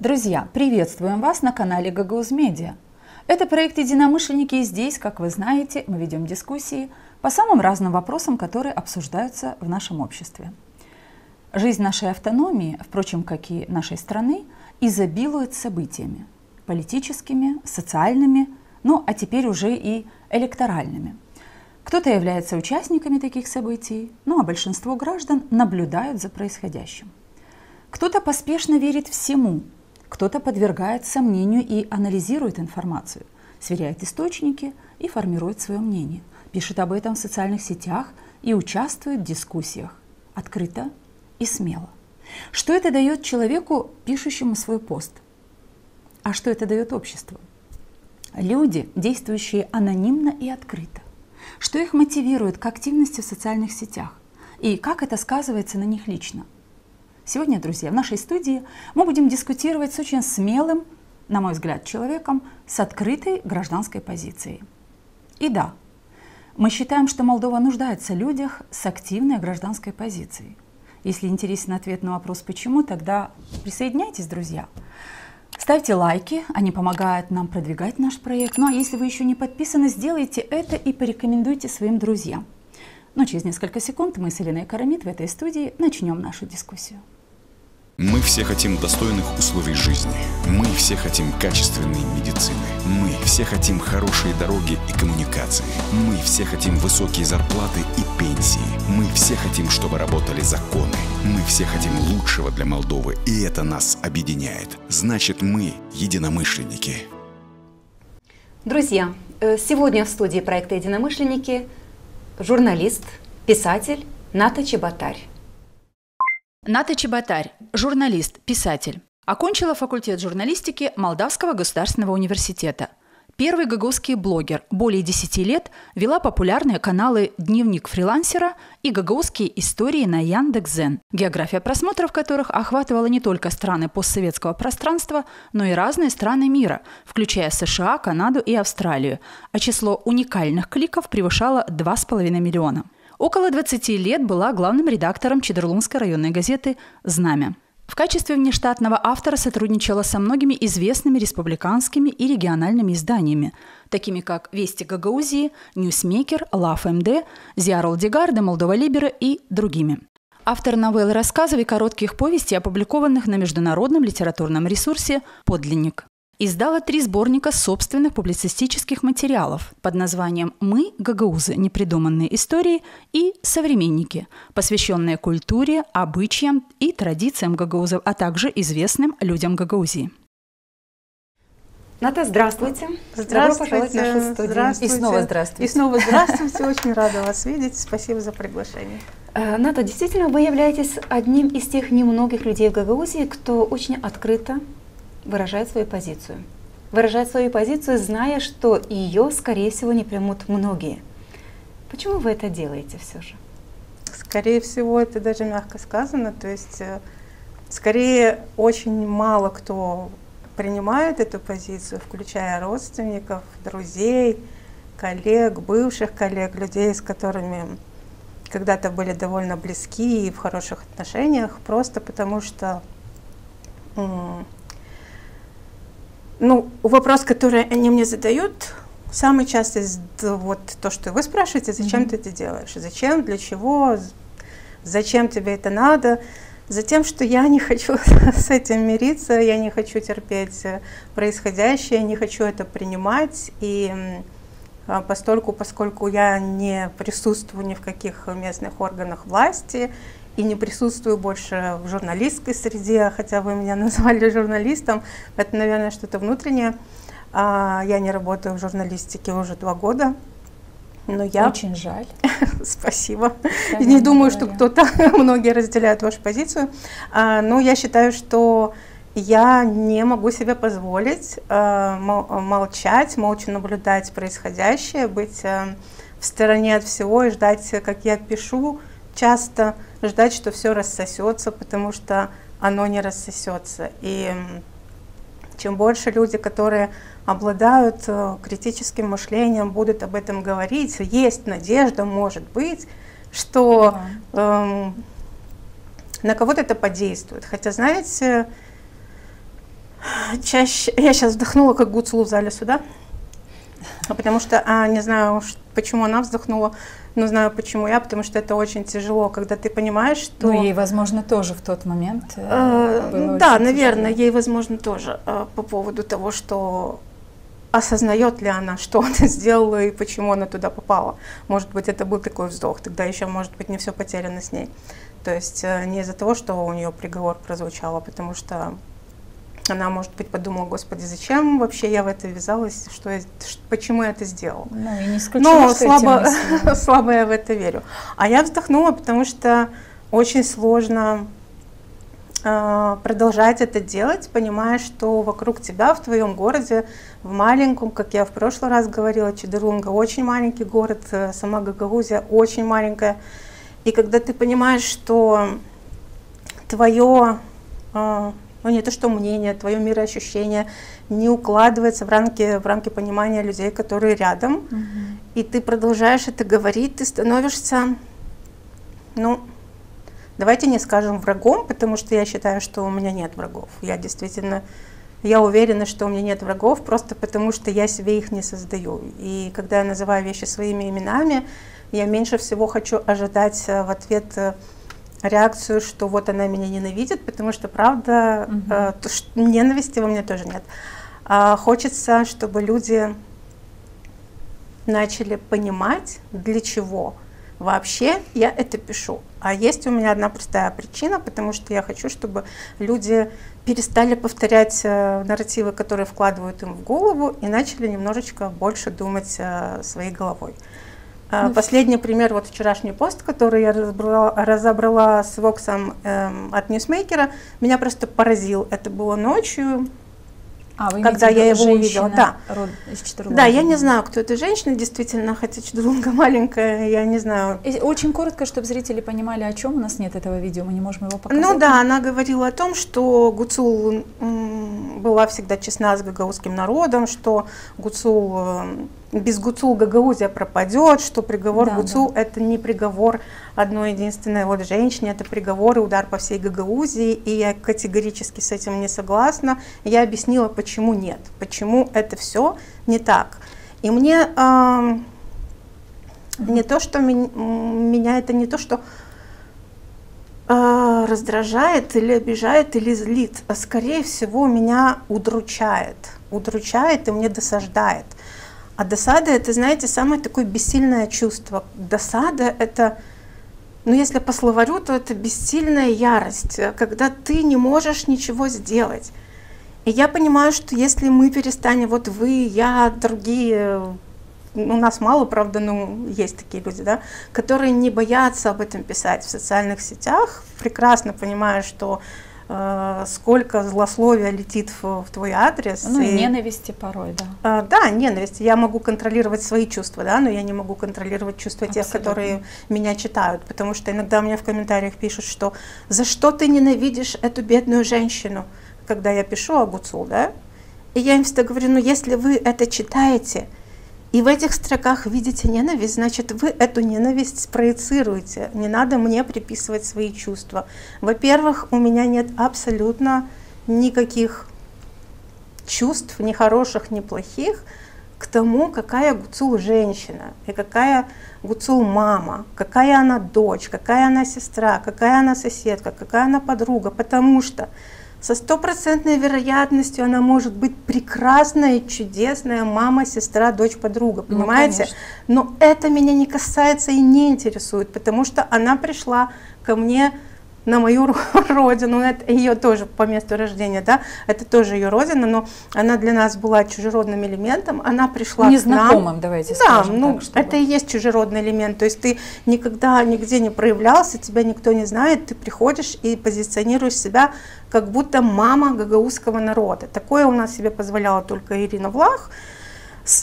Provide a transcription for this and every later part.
Друзья, приветствуем вас на канале Гагауз Медиа. Это проект «Единомышленники», и здесь, как вы знаете, мы ведем дискуссии по самым разным вопросам, которые обсуждаются в нашем обществе. Жизнь нашей автономии, впрочем, как и нашей страны, изобилует событиями – политическими, социальными, ну а теперь уже и электоральными. Кто-то является участниками таких событий, ну а большинство граждан наблюдают за происходящим. Кто-то поспешно верит всему, кто-то подвергает сомнению и анализирует информацию, сверяет источники и формирует свое мнение, пишет об этом в социальных сетях и участвует в дискуссиях открыто и смело. Что это дает человеку, пишущему свой пост? А что это дает обществу? Люди, действующие анонимно и открыто. Что их мотивирует к активности в социальных сетях? И как это сказывается на них лично? Сегодня, друзья, в нашей студии мы будем дискутировать с очень смелым, на мой взгляд, человеком с открытой гражданской позицией. И да, мы считаем, что Молдова нуждается в людях с активной гражданской позицией. Если интересен ответ на вопрос «почему?», тогда присоединяйтесь, друзья. Ставьте лайки, они помогают нам продвигать наш проект. Ну а если вы еще не подписаны, сделайте это и порекомендуйте своим друзьям. Но через несколько секунд мы с Еленой Карамид в этой студии начнем нашу дискуссию. Мы все хотим достойных условий жизни. Мы все хотим качественной медицины. Мы все хотим хорошие дороги и коммуникации. Мы все хотим высокие зарплаты и пенсии. Мы все хотим, чтобы работали законы. Мы все хотим лучшего для Молдовы, и это нас объединяет. Значит, мы единомышленники. Друзья, сегодня в студии проекта «Единомышленники» журналист, писатель Ната Чеботарь. Ната Чеботарь, журналист, писатель. Окончила факультет журналистики Молдавского государственного университета. Первый гагаузский блогер, более 10 лет, вела популярные каналы «Дневник фрилансера» и «Гагаузские истории» на Яндекс.Зен, география просмотров которых охватывала не только страны постсоветского пространства, но и разные страны мира, включая США, Канаду и Австралию, а число уникальных кликов превышало 2,5 миллиона. Около 20 лет была главным редактором Чедерлунской районной газеты «Знамя». В качестве внештатного автора сотрудничала со многими известными республиканскими и региональными изданиями, такими как «Вести Гагаузии», «Ньюсмейкер», «Лав МД», «Зиарол Дигарды», «Молдова Либера» и другими. Автор новелл, рассказов и коротких повестей, опубликованных на международном литературном ресурсе «Подлинник». Издала 3 сборника собственных публицистических материалов под названием «Мы, гагаузы. Непридуманные истории» и «Современники», посвященные культуре, обычаям и традициям гагаузов, а также известным людям Гагаузии. Ната, здравствуйте. Здравствуйте. Добро пожаловать в нашу студию. Здравствуйте. И снова здравствуйте. И снова здравствуйте. Очень рада вас видеть. Спасибо за приглашение. Ната, действительно, вы являетесь одним из тех немногих людей в Гагаузии, кто очень открыто выражает свою позицию. Выражает свою позицию, зная, что ее, скорее всего, не примут многие. Почему вы это делаете все же? Скорее всего, это даже мягко сказано. То есть, скорее, очень мало кто принимает эту позицию, включая родственников, друзей, коллег, бывших коллег, людей, с которыми когда-то были довольно близки и в хороших отношениях, просто потому что вопрос, который они мне задают, самый частый, вот то, что вы спрашиваете, зачем ты это делаешь, зачем, для чего, зачем тебе это надо, затем, что я не хочу с этим мириться, я не хочу терпеть происходящее, не хочу это принимать, и поскольку я не присутствую ни в каких местных органах власти, и не присутствую больше в журналистской среде, хотя вы меня назвали журналистом, это, наверное, что-то внутреннее. Я не работаю в журналистике уже 2 года. Но я... Очень жаль. Спасибо. Не думаю, что многие разделяют вашу позицию. Но я считаю, что я не могу себе позволить молчать, молча наблюдать происходящее, быть в стороне от всего и ждать, как я пишу, часто ждать, что все рассосется, потому что оно не рассосется. И чем больше люди, которые обладают критическим мышлением, будут об этом говорить, есть надежда, может быть, что на кого-то это подействует. Хотя, знаете, Чаще, я сейчас вздохнула, как Гуцул в зале суда, потому что, не знаю, почему она вздохнула, но знаю, почему я, потому что это очень тяжело, когда ты понимаешь, что... Ну, ей, возможно, тоже в тот момент было да, очень наверное, тяжело. ей, возможно, тоже по поводу того, что осознает ли она, что она сделала и почему она туда попала. Может быть, это был такой вздох, тогда еще, может быть, не все потеряно с ней. То есть не из-за того, что у нее приговор прозвучал, а потому что она, может быть, подумала: Господи, зачем вообще я в это ввязалась, почему я это сделала. Ну, и не исключено, Но что слабо я в это верю. А я вздохнула, потому что очень сложно продолжать это делать, понимая, что вокруг тебя, в твоем городе, в маленьком, как я в прошлый раз говорила, Чедурунга очень маленький город, сама Гагаузия очень маленькая. И когда ты понимаешь, что твое, ну не то что мнение, твое мироощущение не укладывается в рамки понимания людей, которые рядом, и ты продолжаешь это говорить, ты становишься, ну, давайте не скажем врагом, потому что я считаю, что у меня нет врагов. Я уверена, что у меня нет врагов, просто потому что я себе их не создаю. И когда я называю вещи своими именами, я меньше всего хочу ожидать в ответ реакцию, что вот она меня ненавидит, потому что, правда, ненависти во мне тоже нет. Хочется, чтобы люди начали понимать, для чего вообще я это пишу. А есть у меня одна простая причина, потому что я хочу, чтобы люди перестали повторять нарративы, которые вкладывают им в голову, и начали немножечко больше думать своей головой. Последний пример, вот вчерашний пост, который я разобрала с Воксом от Ньюсмейкера, меня просто поразил. Это было ночью, когда я его увидела. Да, я не знаю, кто эта женщина, действительно, хотя Чедурунга маленькая, я не знаю. Очень коротко, чтобы зрители понимали, о чем. У нас нет этого видео, мы не можем его показать. Ну да, она говорила о том, что Гуцул была всегда честна с гагаузским народом, что без Гуцул Гагаузия пропадет, что приговор Гуцул это не приговор одной единственной вот женщине, это приговор и удар по всей Гагаузии, и я категорически с этим не согласна. Я объяснила, почему нет, почему это все не так. И мне не то, что меня это не то, что раздражает или обижает или злит, а скорее всего меня удручает и мне досаждает. А досада — это, знаете, самое такое бессильное чувство. Досада — это, ну если по словарю, то это бессильная ярость, когда ты не можешь ничего сделать. И я понимаю, что если мы перестанем, вот вы, я, другие, у нас мало, правда, но есть такие люди, да, которые не боятся об этом писать в социальных сетях, прекрасно понимая, что сколько злословия летит в твой адрес. Ну и ненависти порой, да. Да, ненависть. Я могу контролировать свои чувства, да, но я не могу контролировать чувства тех, которые меня читают, потому что иногда мне в комментариях пишут, что за что ты ненавидишь эту бедную женщину, когда я пишу о Гуцул, да, и я им всегда говорю, ну если вы это читаете, и в этих строках видите ненависть, значит, вы эту ненависть спроецируете. Не надо мне приписывать свои чувства. Во-первых, у меня нет абсолютно никаких чувств, ни хороших, ни плохих, к тому, какая Гуцул женщина, и какая Гуцул мама, какая она дочь, какая она сестра, какая она соседка, какая она подруга, потому что со стопроцентной вероятностью она может быть прекрасная, чудесная мама, сестра, дочь, подруга, понимаете? Но это меня не касается и не интересует, потому что она пришла ко мне на мою родину, это ее тоже по месту рождения, да, это тоже ее родина, но она для нас была чужеродным элементом, она пришла незнакомым, к нам. давайте скажем. Да, ну так, чтобы... это и есть чужеродный элемент, то есть ты никогда нигде не проявлялся, тебя никто не знает, ты приходишь и позиционируешь себя как будто мама гагаузского народа. Такое у нас себе позволяла только Ирина Влах.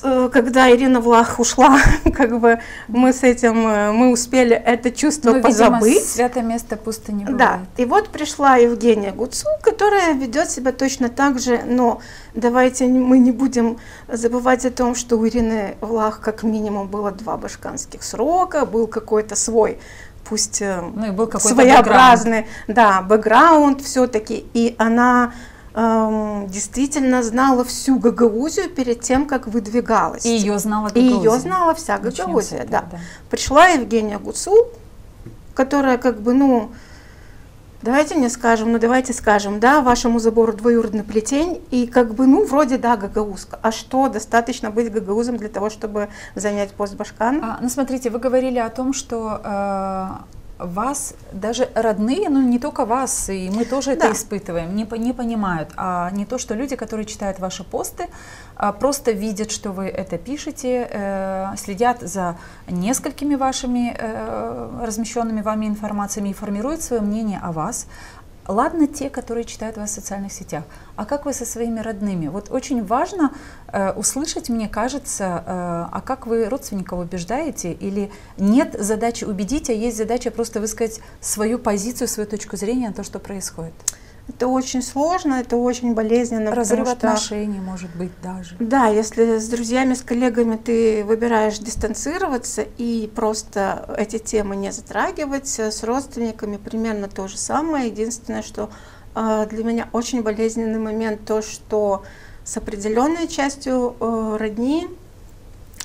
Когда Ирина Влах ушла, как бы мы с этим, мы успели это чувство позабыть. Видимо, святое место пусто не бывает. Да, и вот пришла Евгения Гуцул, которая ведет себя точно так же, но давайте мы не будем забывать о том, что у Ирины Влах как минимум было 2 башканских срока, был какой-то свой, пусть ну, и был какой-то своеобразный, да, бэкграунд все-таки, и она действительно знала всю Гагаузию перед тем, как выдвигалась. И ее знала И Гагаузия. ее знала вся Гагаузия, этого, да. Пришла Евгения Гуцул, которая как бы, ну, давайте не скажем, ну давайте скажем, да, вашему забору двоюродный плетень, и как бы, ну, вроде, да, гагаузка. А что, достаточно быть гагаузом для того, чтобы занять пост башкана? Ну, смотрите, вы говорили о том, что вас, даже родные, ну не только вас, и мы тоже это испытываем, не понимают, а не то, что люди, которые читают ваши посты, просто видят, что вы это пишете, следят за несколькими вашими размещенными вами информациями и формируют свое мнение о вас. Ладно те, которые читают вас в социальных сетях, а как вы со своими родными? Вот очень важно услышать, мне кажется, а как вы родственников убеждаете, или нет задачи убедить, а есть задача просто высказать свою позицию, свою точку зрения на то, что происходит? Это очень сложно, это очень болезненно. Разрыв отношений, может быть, даже. Да, если с друзьями, с коллегами ты выбираешь дистанцироваться и просто эти темы не затрагивать, с родственниками примерно то же самое. Единственное, что для меня очень болезненный момент, то, что с определенной частью родни,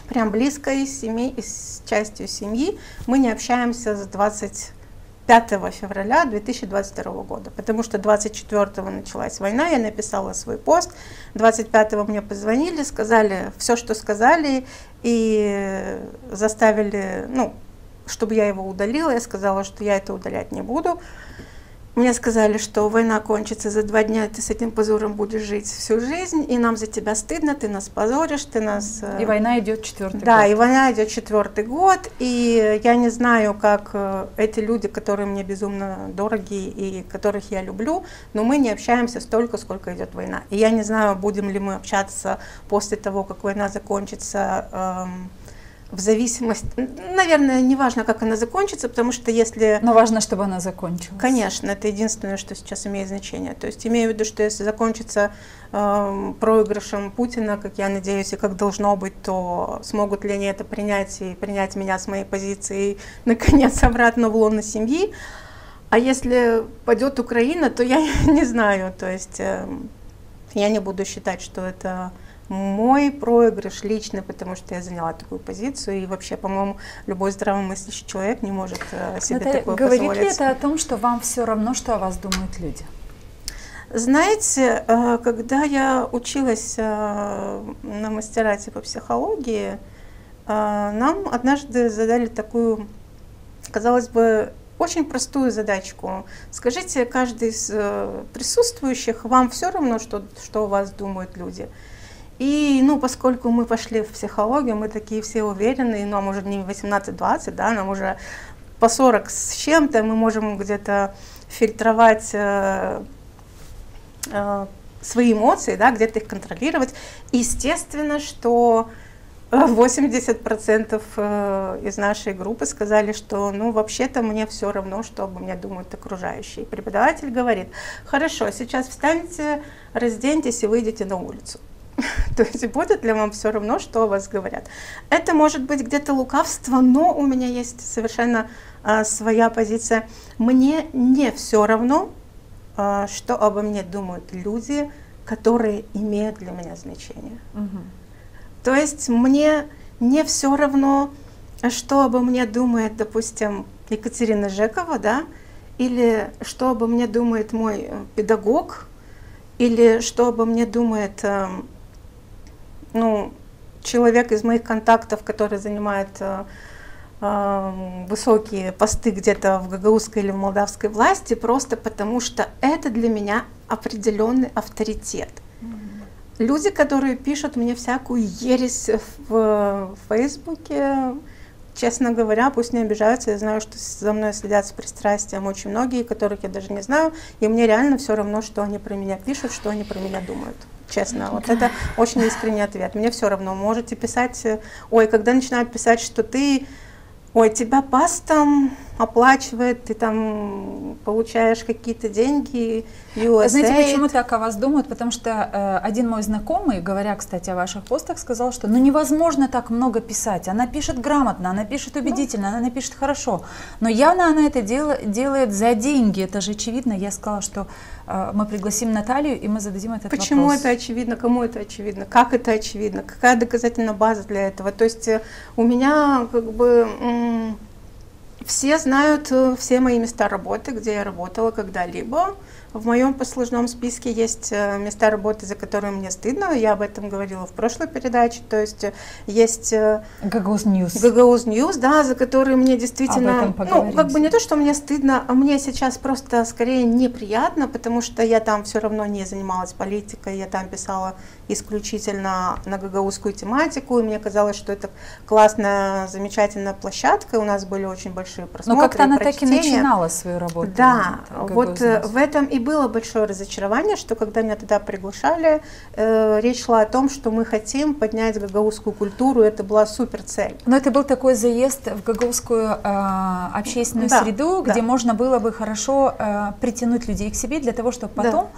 прям близкой семьи, с частью семьи, мы не общаемся с 25 февраля 2022 года, потому что 24-го началась война, я написала свой пост, 25-го мне позвонили, сказали все, что сказали, и заставили, ну, чтобы я его удалила. Я сказала, что я это удалять не буду. Мне сказали, что война кончится за 2 дня, ты с этим позором будешь жить всю жизнь, и нам за тебя стыдно, ты нас позоришь, ты нас... И война идет 4-й год. Да, и война идет 4-й год, и я не знаю, как эти люди, которые мне безумно дороги и которых я люблю, но мы не общаемся столько, сколько идет война. И я не знаю, будем ли мы общаться после того, как война закончится, в зависимости, наверное, не важно, как она закончится, потому что если... Но важно, чтобы она закончилась. Конечно, это единственное, что сейчас имеет значение. То есть имею в виду, что если закончится проигрышем Путина, как я надеюсь, и как должно быть, то смогут ли они это принять и принять меня с моей позиции, наконец, обратно в лоно семьи. А если падет Украина, то я не знаю. То есть я не буду считать, что это мой проигрыш личный, потому что я заняла такую позицию, и вообще, по-моему, любой здравомыслящий человек не может себе такое позволить. Говорит ли это о том, что вам все равно, что о вас думают люди? Знаете, когда я училась на мастерате по психологии, нам однажды задали такую, казалось бы, очень простую задачку. Скажите, каждый из присутствующих, вам все равно, что о вас думают люди? И, ну, поскольку мы пошли в психологию, мы такие все уверенные, нам уже не 18-20, да, нам уже по 40 с чем-то, мы можем где-то фильтровать свои эмоции, да, где-то их контролировать. Естественно, что 80% из нашей группы сказали, что, ну, вообще-то мне все равно, что обо мне думают окружающие. Преподаватель говорит: хорошо, сейчас встаньте, разденьтесь и выйдите на улицу. То есть будет ли вам все равно, что о вас говорят? Это может быть где-то лукавство, но у меня есть совершенно своя позиция. Мне не все равно, что обо мне думают люди, которые имеют для меня значение. То есть мне не все равно, что обо мне думает, допустим, Екатерина Жекова, да, или что обо мне думает мой педагог, или что обо мне думает ну, человек из моих контактов, который занимает высокие посты где-то в гагаузской или в молдавской власти, просто потому что это для меня определенный авторитет. Люди, которые пишут мне всякую ересь в Фейсбуке, честно говоря, пусть не обижаются, я знаю, что за мной следят с пристрастием очень многие, которых я даже не знаю, и мне реально все равно, что они про меня пишут, что они про меня думают. Честно, вот это очень искренний ответ. Мне все равно, можете писать, ой, когда начинают писать, что ты, ой, тебя пастом оплачивает, ты там получаешь какие-то деньги, USAID. Знаете, почему так о вас думают? Потому что один мой знакомый, говоря, кстати, о ваших постах, сказал, что ну невозможно так много писать. Она пишет грамотно, она пишет убедительно, она напишет хорошо. Но явно она это делает за деньги, это же очевидно. Я сказала, что мы пригласим Наталью, и мы зададим этот вопрос. Почему это очевидно? Кому это очевидно? Как это очевидно? Какая доказательная база для этого? То есть у меня как бы все знают все мои места работы, где я работала когда-либо. В моем послужном списке есть места работы, за которые мне стыдно. Я об этом говорила в прошлой передаче. То есть есть Гагауз Ньюс. Гагауз Ньюс, да, за которые мне действительно, ну, как бы не то, что мне стыдно, а мне сейчас просто скорее неприятно, потому что я там все равно не занималась политикой, я там писала исключительно на гагаузскую тематику, и мне казалось, что это классная, замечательная площадка, у нас были очень большие просмотры. Но как-то она так и начинала свою работу. Да, вот в этом и было большое разочарование, что когда меня туда приглашали, речь шла о том, что мы хотим поднять гагаузскую культуру, это была супер цель. Но это был такой заезд в гагаузскую общественную среду, где можно было бы хорошо притянуть людей к себе для того, чтобы потом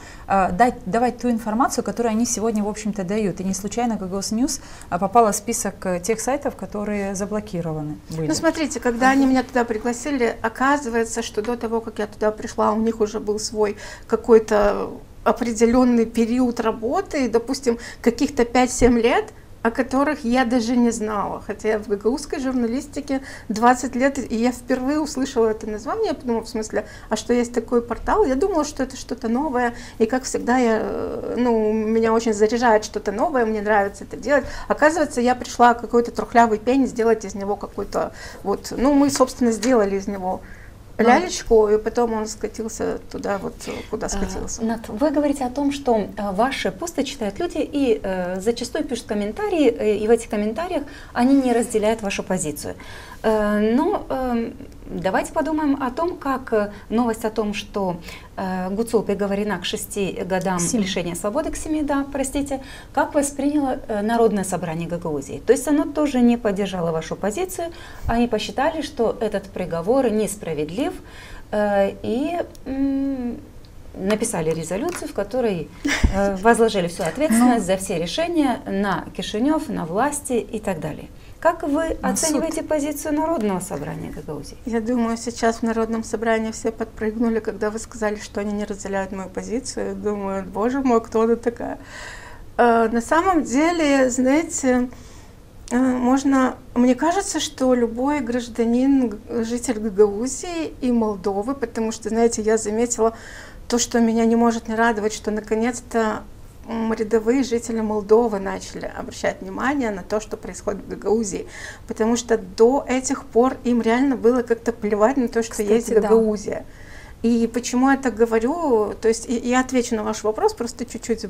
давать ту информацию, которую они сегодня, в общем-то, дают. И не случайно Гагауз Ньюс попала в список тех сайтов, которые заблокированы были. Ну, смотрите, когда они меня туда пригласили, оказывается, что до того, как я туда пришла, у них уже был свой какой-то определенный период работы, допустим, каких-то 5-7 лет, о которых я даже не знала. Хотя я в гагаузской журналистике 20 лет, и я впервые услышала это название, я подумала, в смысле, а что есть такой портал? Я думала, что это что-то новое, и как всегда, меня очень заряжает что-то новое, мне нравится это делать. Оказывается, я пришла какой-то трухлявый пень сделать из него какой-то, мы, собственно, сделали из него лялечку, и потом он скатился туда, куда скатился. Нат, вы говорите о том, что ваши посты читают люди и зачастую пишут комментарии, и в этих комментариях они не разделяют вашу позицию. Но давайте подумаем о том, как новость о том, что Гуцул приговорена к 6 годам лишения свободы, к 7, как восприняло Народное собрание Гагаузии. То есть оно тоже не поддержало вашу позицию, они посчитали, что этот приговор несправедлив, и написали резолюцию, в которой возложили всю ответственность за все решения на Кишинев, на власти и так далее. Как вы оцениваете позицию Народного собрания Гагаузии? Я думаю, сейчас в Народном собрании все подпрыгнули, когда вы сказали, что они не разделяют мою позицию. Я думаю, боже мой, кто она такая? На самом деле, знаете, мне кажется, что любой гражданин, житель Гагаузии и Молдовы, потому что, знаете, я заметила то, что меня не может не радовать, что наконец-то рядовые жители Молдовы начали обращать внимание на то, что происходит в Гагаузии, потому что до этих пор им реально было как-то плевать на то, что есть Гагаузия. И почему я так говорю, то есть я отвечу на ваш вопрос, просто чуть-чуть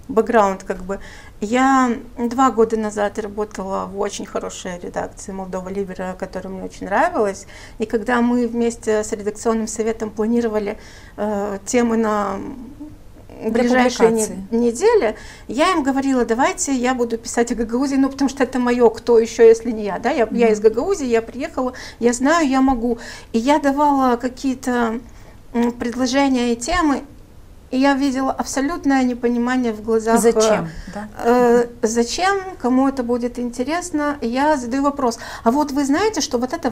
бэкграунд как бы. Я 2 года назад работала в очень хорошей редакции Молдова Либера, которая мне очень нравилась, и когда мы вместе с редакционным советом планировали темы на ближайшие недели, я им говорила, давайте я буду писать о Гагаузии, потому что это мое, кто еще, если не я, да, я из Гагаузии, я приехала, я знаю, я могу, и я давала какие-то предложения и темы, и я видела абсолютное непонимание в глазах. Зачем? Зачем? Кому это будет интересно? И я задаю вопрос. А вот вы знаете, что вот это?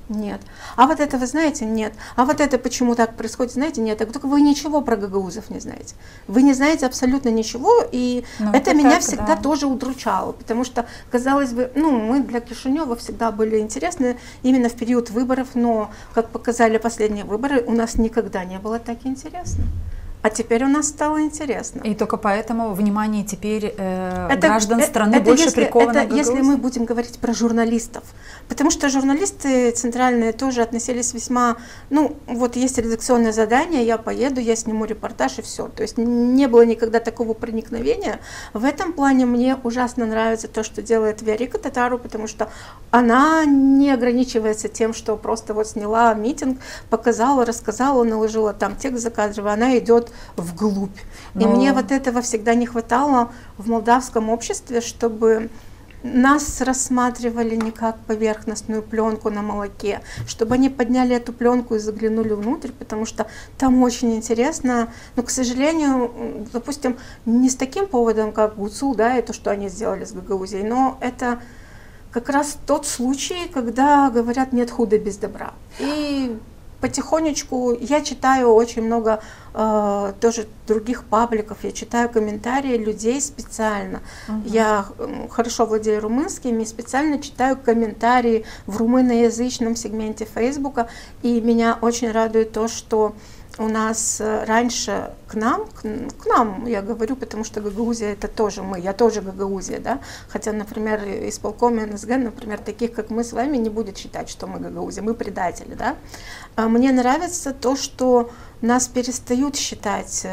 Нет. А вот это вы знаете? Нет. А вот это почему так происходит? Знаете? Нет. Так вы ничего про гагаузов не знаете. Вы не знаете абсолютно ничего, и это меня всегда тоже удручало, потому что, казалось бы, мы для Кишинева всегда были интересны именно в период выборов, но, как показали последние выборы, у нас никогда не было так интересно. А теперь у нас стало интересно. И только поэтому внимание теперь граждан страны больше приковано к Гагаузии? Если мы будем говорить про журналистов. Потому что журналисты центральные тоже относились весьма... есть редакционное задание, я поеду, я сниму репортаж и все. То есть не было никогда такого проникновения. В этом плане мне ужасно нравится то, что делает Виорика Татару, потому что она не ограничивается тем, что просто сняла митинг, показала, рассказала, наложила там текст закадровый, она идет вглубь. И мне этого всегда не хватало в молдавском обществе, чтобы нас рассматривали не как поверхностную пленку на молоке, чтобы они подняли эту пленку и заглянули внутрь, потому что там очень интересно. Но, к сожалению, допустим, не с таким поводом, как ГУЦУЛ, да, и то, что они сделали с Гагаузией, но это как раз тот случай, когда говорят «нет худа без добра». И потихонечку я читаю очень много тоже других пабликов, я читаю комментарии людей специально. Я хорошо владею румынским и специально читаю комментарии в румыноязычном сегменте Фейсбука. И меня очень радует то, что у нас раньше к нам, я говорю, потому что Гагаузия это тоже мы, я тоже Гагаузия, да, хотя, например, исполком НСГ, например, таких, как мы с вами, не будет считать, что мы Гагаузия, мы предатели, да. Мне нравится то, что нас перестают считать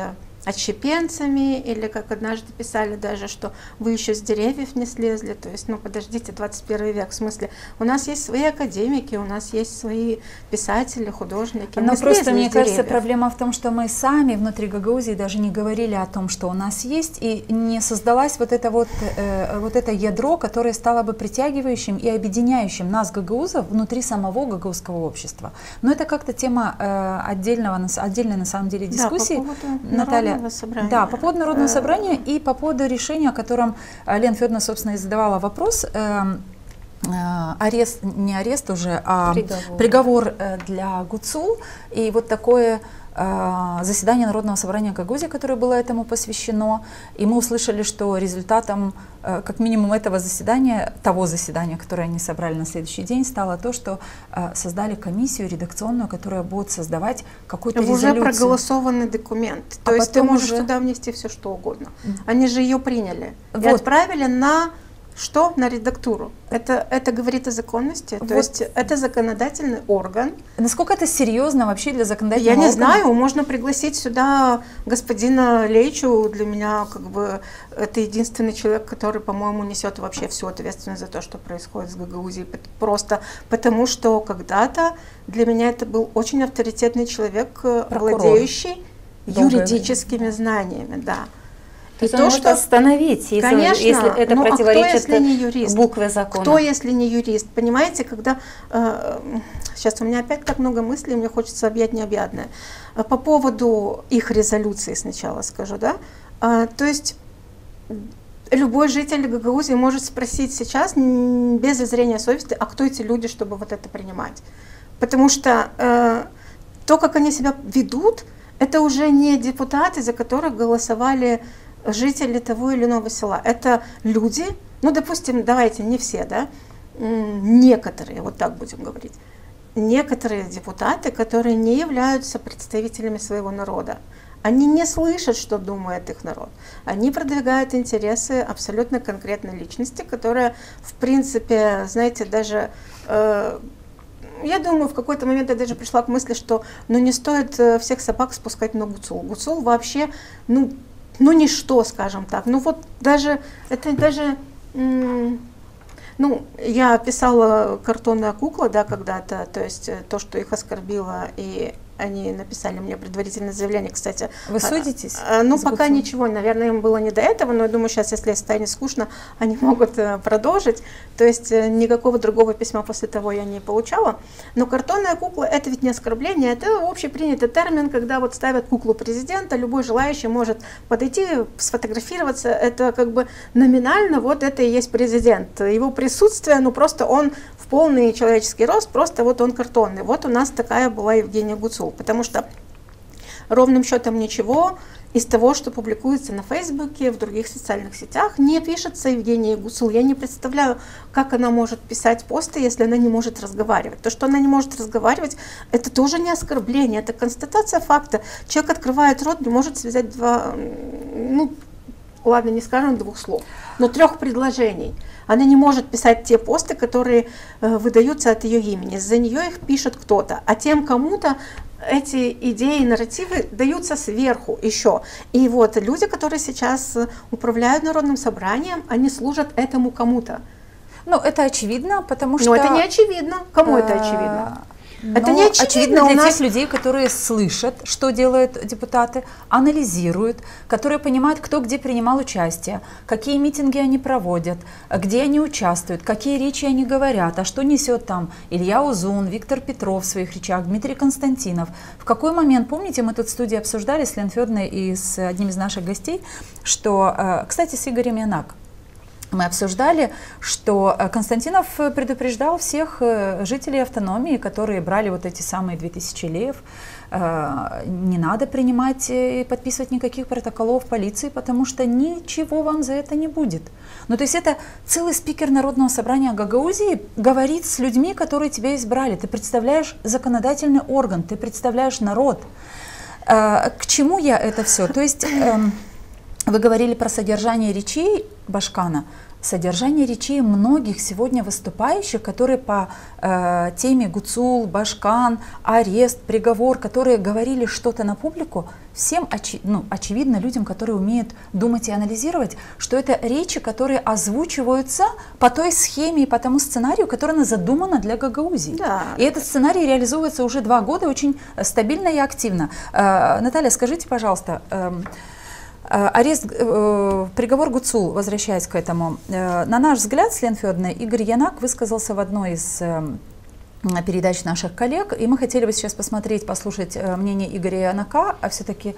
отщепенцами, или как однажды писали даже, что вы еще с деревьев не слезли, то есть, ну подождите, 21 век, в смысле, у нас есть свои академики, у нас есть свои писатели, художники. Но просто, мне кажется, проблема в том, что мы сами внутри Гагаузии даже не говорили о том, что у нас есть, и не создалось вот это ядро, которое стало бы притягивающим и объединяющим нас, гагаузов, внутри самого гагаузского общества. Но это как-то тема отдельной на самом деле дискуссии, да, Наталья. Собрания. Да, по поводу народного собрания и по поводу решения, о котором Лена Федоровна, собственно, и задавала вопрос. Арест, не арест уже, а приговор для ГУЦУЛ. И вот такое заседание Народного собрания Гагаузии, которое было этому посвящено. И мы услышали, что результатом, как минимум, этого заседания, того заседания, которое они собрали на следующий день, стало то, что создали комиссию редакционную, которая будет создавать какую-то резолюцию. Уже проголосованный документ. То есть ты можешь туда внести все, что угодно. Они же ее приняли и отправили на... Что? На редактуру. Это говорит о законности, то есть это законодательный орган. Насколько это серьезно вообще для законодательного органа? Я не знаю, можно пригласить сюда господина Лейчу, для меня как бы это единственный человек, который, по-моему, несет вообще всю ответственность за то, что происходит с Гагаузией, просто потому что когда-то для меня это был очень авторитетный человек, владеющий юридическими знаниями, да. То есть он может остановить, если это противоречит букве закона. Кто, если не юрист? Понимаете, когда... сейчас у меня опять так много мыслей, мне хочется объять необъятное. По поводу их резолюции сначала скажу, да? То есть любой житель Гагаузии может спросить сейчас, без зазрения совести, а кто эти люди, чтобы вот это принимать? Потому что то, как они себя ведут, это уже не депутаты, за которых голосовали жители того или иного села. Это люди, ну, допустим, давайте, не все, да, некоторые, вот так будем говорить, некоторые депутаты, которые не являются представителями своего народа. Они не слышат, что думает их народ. Они продвигают интересы абсолютно конкретной личности, которая, в принципе, знаете, даже... Я думаю, в какой-то момент я даже пришла к мысли, что ну, не стоит всех собак спускать на ГУЦУЛ. ГУЦУЛ вообще, ну ничто, скажем так. Ну вот даже, это даже, ну, я писала «Картонная кукла», да, когда-то, то есть то, что их оскорбило, и они написали мне предварительное заявление, кстати. Вы судитесь? Ну, пока ничего, наверное, им было не до этого, но я думаю, сейчас, если станет скучно, они могут продолжить. То есть никакого другого письма после того я не получала. Но «Картонная кукла» — это ведь не оскорбление, это общепринятый термин, когда вот ставят куклу президента, любой желающий может подойти, сфотографироваться. Это как бы номинально вот это и есть президент. Его присутствие, ну просто он в полный человеческий рост, просто вот он картонный. Вот у нас такая была Евгения ГУЦУЛ, потому что ровным счетом ничего из того, что публикуется на Фейсбуке, в других социальных сетях, не пишется Евгения ГУЦУЛ. Я не представляю, как она может писать посты, если она не может разговаривать. То, что она не может разговаривать, это тоже не оскорбление, это констатация факта. Человек открывает рот, не может связать два, ну, ладно, не скажем двух слов, но 3 предложений. Она не может писать те посты, которые выдаются от ее имени. За нее их пишет кто-то, а тем кому-то эти идеи, нарративы даются сверху еще. И вот люди, которые сейчас управляют Народным собранием, они служат этому кому-то. Ну, это очевидно, потому что... Но это не очевидно. Кому это очевидно? Это не очевидно для тех людей, которые слышат, что делают депутаты, анализируют, которые понимают, кто где принимал участие, какие митинги они проводят, где они участвуют, какие речи они говорят, а что несет там Илья Узун, Виктор Петров в своих речах, Дмитрий Константинов. В какой момент, помните, мы тут в студии обсуждали с Леной Федоровной и с одним из наших гостей, что, кстати, с Игорем Янак, мы обсуждали, что Константинов предупреждал всех жителей автономии, которые брали вот эти самые 2000 леев, не надо принимать и подписывать никаких протоколов полиции, потому что ничего вам за это не будет. Ну, то есть это целый спикер Народного собрания Гагаузии говорит с людьми, которые тебя избрали. Ты представляешь законодательный орган, ты представляешь народ. К чему я это все? То есть вы говорили про содержание речей Башкана. Содержание речей многих сегодня выступающих, которые по теме Гуцул, Башкан, арест, приговор, которые говорили что-то на публику, всем очевидно людям, которые умеют думать и анализировать, что это речи, которые озвучиваются по той схеме и по тому сценарию, который задумано для Гагаузии. Да. И этот сценарий реализуется уже 2 года очень стабильно и активно. Наталья, скажите, пожалуйста, арест, приговор Гуцул, возвращаясь к этому, на наш взгляд, с Леной Федоровной, Игорь Янак высказался в одной из передач наших коллег, и мы хотели бы сейчас посмотреть, послушать мнение Игоря Янака, а все-таки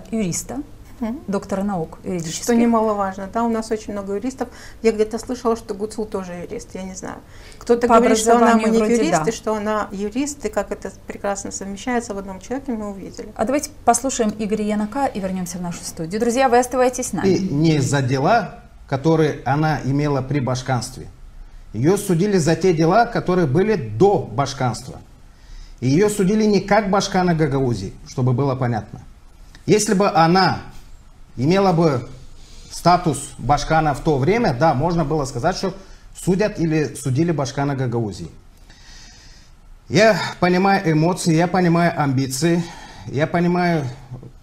юриста, доктора наук юридических. Что немаловажно, да, у нас очень много юристов. Я где-то слышала, что Гуцул тоже юрист, я не знаю. Кто-то говорит, что она манипюрист, и что она юрист, и как это прекрасно совмещается в одном человеке, мы увидели. А давайте послушаем Игоря Янака и вернемся в нашу студию. Друзья, вы оставайтесь с нами. И не за дела, которые она имела при башканстве. Ее судили за те дела, которые были до башканства. И ее судили не как башкана Гагаузии, чтобы было понятно. Если бы она имела бы статус башкана в то время, да, можно было сказать, что судят или судили башкана Гагаузии. Я понимаю эмоции, я понимаю амбиции, я понимаю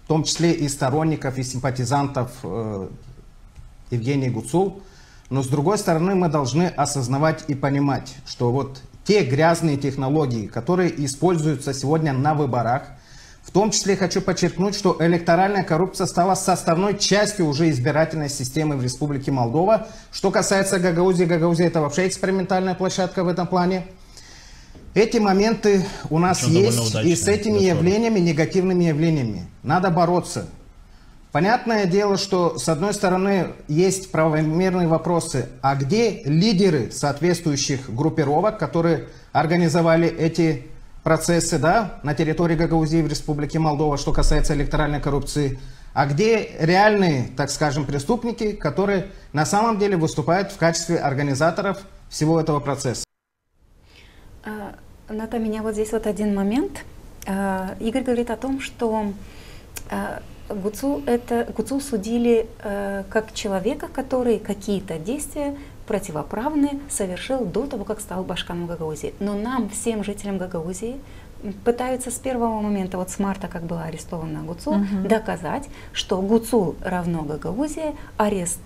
в том числе и сторонников, и симпатизантов Евгении Гуцул, но с другой стороны мы должны осознавать и понимать, что вот те грязные технологии, которые используются сегодня на выборах, в том числе хочу подчеркнуть, что электоральная коррупция стала составной частью уже избирательной системы в Республике Молдова. Что касается Гагаузии, Гагаузия это вообще экспериментальная площадка в этом плане. Эти моменты у нас есть, и с этими явлениями, негативными явлениями, надо бороться. Понятное дело, что с одной стороны есть правомерные вопросы, а где лидеры соответствующих группировок, которые организовали эти процессы, да, на территории Гагаузии в Республике Молдова, что касается электоральной коррупции, а где реальные, так скажем, преступники, которые на самом деле выступают в качестве организаторов всего этого процесса. Ната, меня вот здесь вот один момент. Игорь говорит о том, что Гуцул судили как человека, который какие-то действия противоправные совершил до того, как стал башканом Гагаузии. Но нам, всем жителям Гагаузии, пытаются с первого момента, вот с марта, как была арестована Гуцул, доказать, что Гуцул равно Гагаузия, арест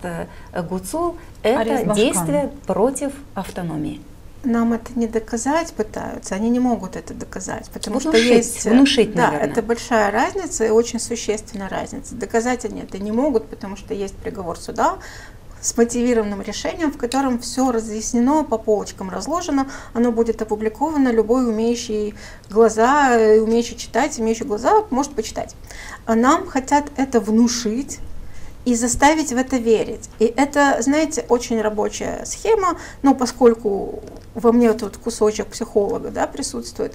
Гуцул – это действие против автономии. Нам это не доказать пытаются, они не могут это доказать, потому внушить, что есть… Внушить, да, наверное. это большая разница и очень существенная разница. Доказать они это не могут, потому что есть приговор суда с мотивированным решением, в котором все разъяснено, по полочкам разложено, оно будет опубликовано, любой умеющий глаза, умеющий читать, имеющий глаза может почитать. А нам хотят это внушить и заставить в это верить. И это, знаете, очень рабочая схема, но поскольку во мне тут кусочек психолога, да, присутствует,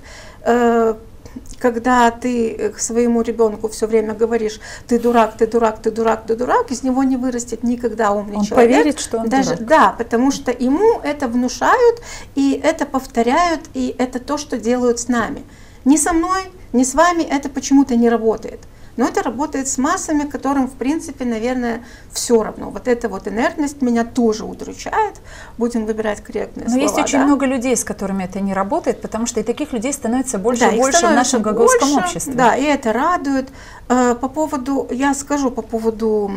когда ты к своему ребенку все время говоришь: ты дурак, ты дурак, ты дурак, ты дурак, из него не вырастет никогда умный человек. Он поверит, что он даже, дурак. Да, потому что ему это внушают, и это повторяют, и это то, что делают с нами. Ни со мной, ни с вами это почему-то не работает. Но это работает с массами, которым, в принципе, наверное, все равно. Вот эта вот инертность меня тоже удручает. Будем выбирать корректные слова. Но есть очень много людей, с которыми это не работает, потому что и таких людей становится больше и больше в нашем гагаузском обществе. Да, и это радует. Я скажу по поводу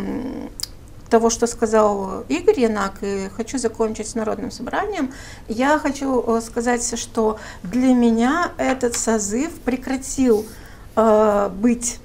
того, что сказал Игорь Янак, и хочу закончить с Народным собранием, я хочу сказать, что для меня этот созыв прекратил быть,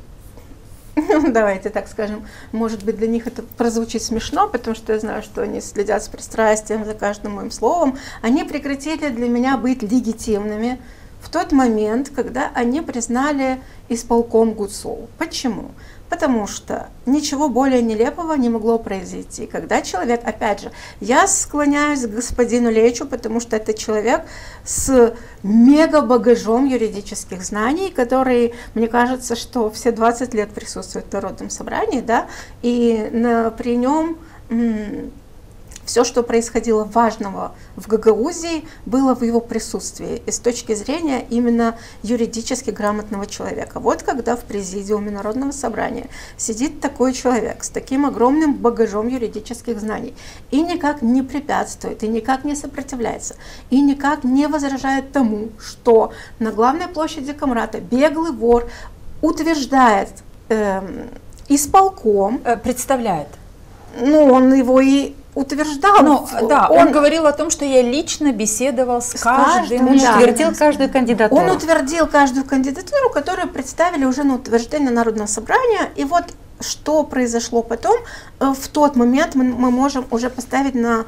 давайте так скажем, может быть, для них это прозвучит смешно, потому что я знаю, что они следят с пристрастием за каждым моим словом, они прекратили для меня быть легитимными в тот момент, когда они признали исполком ГУЦУ. Почему? Потому что ничего более нелепого не могло произойти. Когда человек, опять же, я склоняюсь к господину Лейчу, потому что это человек с мега-багажом юридических знаний, который, мне кажется, что все 20 лет присутствует в Народном собрании, да, и при нем все, что происходило важного в Гагаузии, было в его присутствии и с точки зрения именно юридически грамотного человека. Вот когда в президиуме Народного собрания сидит такой человек с таким огромным багажом юридических знаний и никак не препятствует, и никак не сопротивляется, и никак не возражает тому, что на главной площади Комрата беглый вор утверждает исполком. Представляет. Ну, он его и утверждал. Ну, да, он говорил о том, что я лично беседовал с каждым. Он утвердил каждую кандидатуру. Он утвердил каждую кандидатуру, которую представили уже на утверждение Народного собрания. И вот что произошло потом, в тот момент мы можем уже поставить на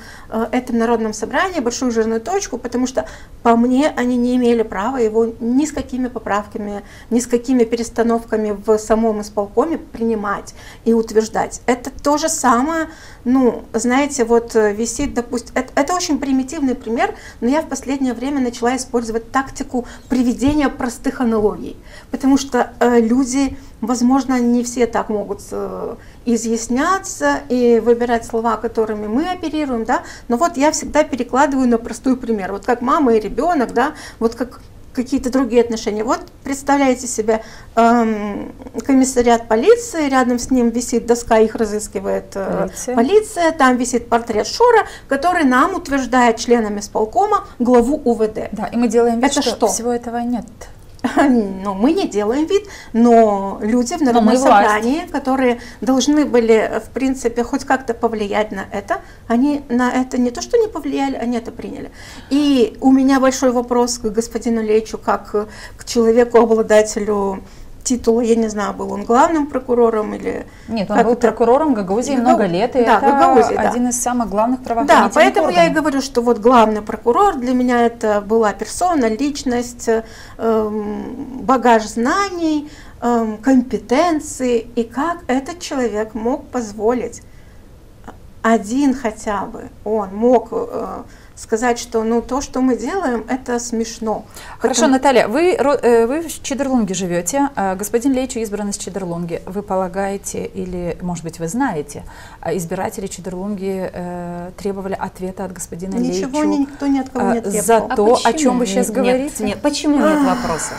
этом Народном собрании большую жирную точку, потому что, по мне, они не имели права его ни с какими поправками, ни с какими перестановками в самом исполкоме принимать и утверждать. Это то же самое, ну, знаете, вот висит, допустим, это очень примитивный пример, но я в последнее время начала использовать тактику приведения простых аналогий, потому что люди, возможно, не все так могут изъясняться и выбирать слова, которыми мы оперируем, да, но вот я всегда перекладываю на простой пример, вот как мама и ребенок, да, вот как какие-то другие отношения. Вот представляете себе комиссариат полиции, рядом с ним висит доска, их разыскивает полиция, там висит портрет Шора, который нам утверждает членами исполкома главу УВД. Да, и мы делаем вид, это что всего этого нет. Но мы не делаем вид, но люди в Народном собрании, которые должны были, в принципе, хоть как-то повлиять на это, они на это не то, что не повлияли, они это приняли. И у меня большой вопрос к господину Лейчу, как к человеку, обладателю титула, я не знаю, был он главным прокурором или... Нет, он был прокурором Гагаузии много лет, и да, это один из самых главных правоохранительных Да, поэтому органов. я и говорю, что вот главный прокурор для меня это была персона, личность, багаж знаний, компетенции, и как этот человек мог позволить, один хотя бы, он мог сказать, что ну то, что мы делаем, это смешно. Хорошо, Наталья, вы в Чедерлунге живете, господин Лейчу избран из Чедерлунги. Вы полагаете, или, может быть, вы знаете, избиратели Чедерлунги требовали ответа от господина Лейчу? Ничего никто ни от кого не требовал. За то, о чем вы сейчас говорите? Нет, почему нет вопроса?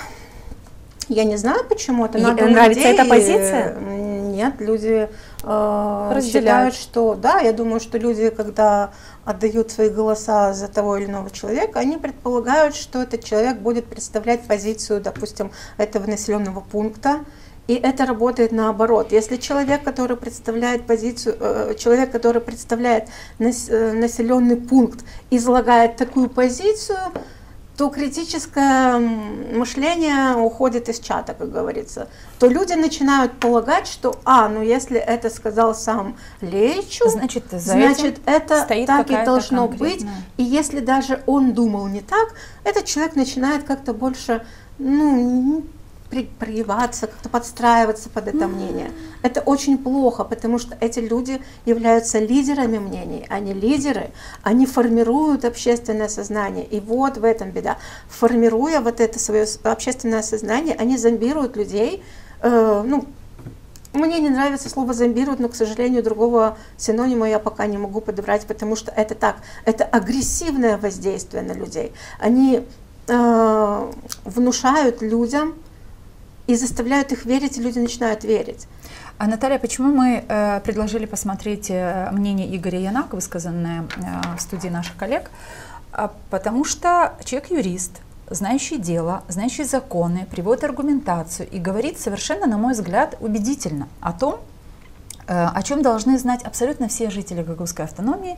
Я не знаю, почему это. Нравится эта позиция? Нет, люди считают, что да, я думаю, что люди, когда отдают свои голоса за того или иного человека, они предполагают, что этот человек будет представлять позицию, допустим, этого населенного пункта, и это работает наоборот. Если человек, который представляет позицию, человек, который представляет населенный пункт, излагает такую позицию, то критическое мышление уходит из чата, как говорится, то люди начинают полагать, что, ну если это сказал сам Лейчу, значит это так и должно быть, и если даже он думал не так, этот человек начинает как-то больше, прогибаться, как-то подстраиваться под это мнение. Это очень плохо, потому что эти люди являются лидерами мнений, они лидеры, они формируют общественное сознание, и вот в этом беда. Формируя вот это свое общественное сознание, они зомбируют людей, мне не нравится слово зомбируют, но, к сожалению, другого синонима я пока не могу подобрать, потому что это так, это агрессивное воздействие на людей. Они внушают людям и заставляют их верить, и люди начинают верить. А, Наталья, почему мы предложили посмотреть мнение Игоря Янака, высказанное в студии наших коллег? Потому что человек юрист, знающий дело, знающий законы, приводит аргументацию и говорит совершенно, на мой взгляд, убедительно о том, о чем должны знать абсолютно все жители Гагаузской автономии,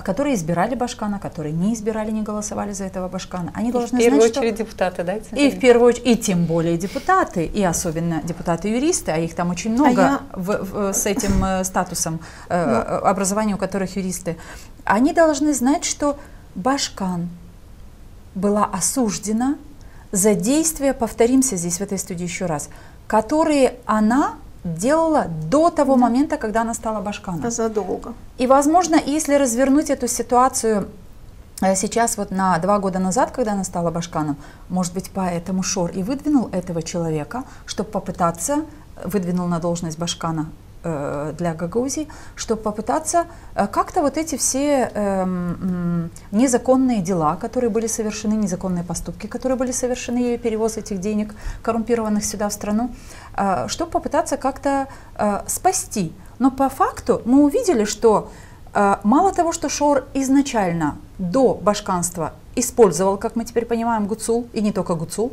которые избирали Башкана, которые не избирали, не голосовали за этого Башкана. Они должны знать, в первую очередь депутаты, да? И в первую очередь, и тем более депутаты, и особенно депутаты-юристы, а их там очень много с этим статусом образования, у которых юристы. Они должны знать, что Башкан была осуждена за действия, повторимся здесь в этой студии еще раз, которые она делала до того момента, когда она стала Башканом. Задолго. И, возможно, если развернуть эту ситуацию сейчас, вот на 2 года назад, когда она стала Башканом, может быть, поэтому Шор и выдвинул этого человека, чтобы попытаться, выдвинул на должность Башкана для Гагаузии, чтобы попытаться как-то вот эти все незаконные дела, которые были совершены, незаконные поступки, которые были совершены, ею перевоз этих денег, коррумпированных сюда в страну, чтобы попытаться как-то спасти. Но по факту мы увидели, что мало того, что Шор изначально до башканства использовал, как мы теперь понимаем, Гуцул, и не только Гуцул,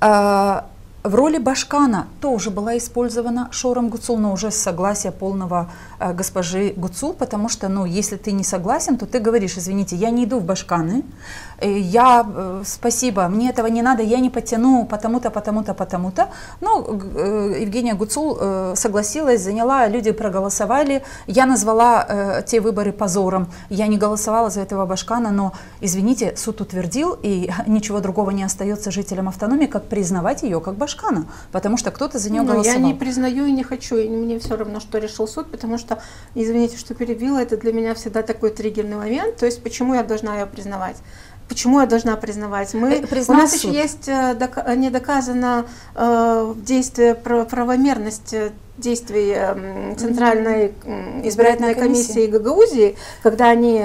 в роли Башкана тоже была использована Шором Гуцул, но уже с согласия полного госпожи Гуцул, потому что, ну, если ты не согласен, то ты говоришь: извините, я не иду в Башканы, спасибо, мне этого не надо, я не потяну потому-то, потому-то, потому-то. Но Евгения Гуцул согласилась, заняла, люди проголосовали, я назвала те выборы позором, я не голосовала за этого Башкана, но, извините, суд утвердил, и ничего другого не остается жителям автономии, как признавать ее как Башкана, потому что кто-то за нее голосовал. Я не признаю и не хочу, и мне все равно, что решил суд, потому что, извините, что перебила, это для меня всегда такой триггерный момент, то есть почему я должна ее признавать? Почему я должна признавать? У нас еще есть недоказано действие правомерности действий Центральной избирательной комиссии Гагаузии, когда они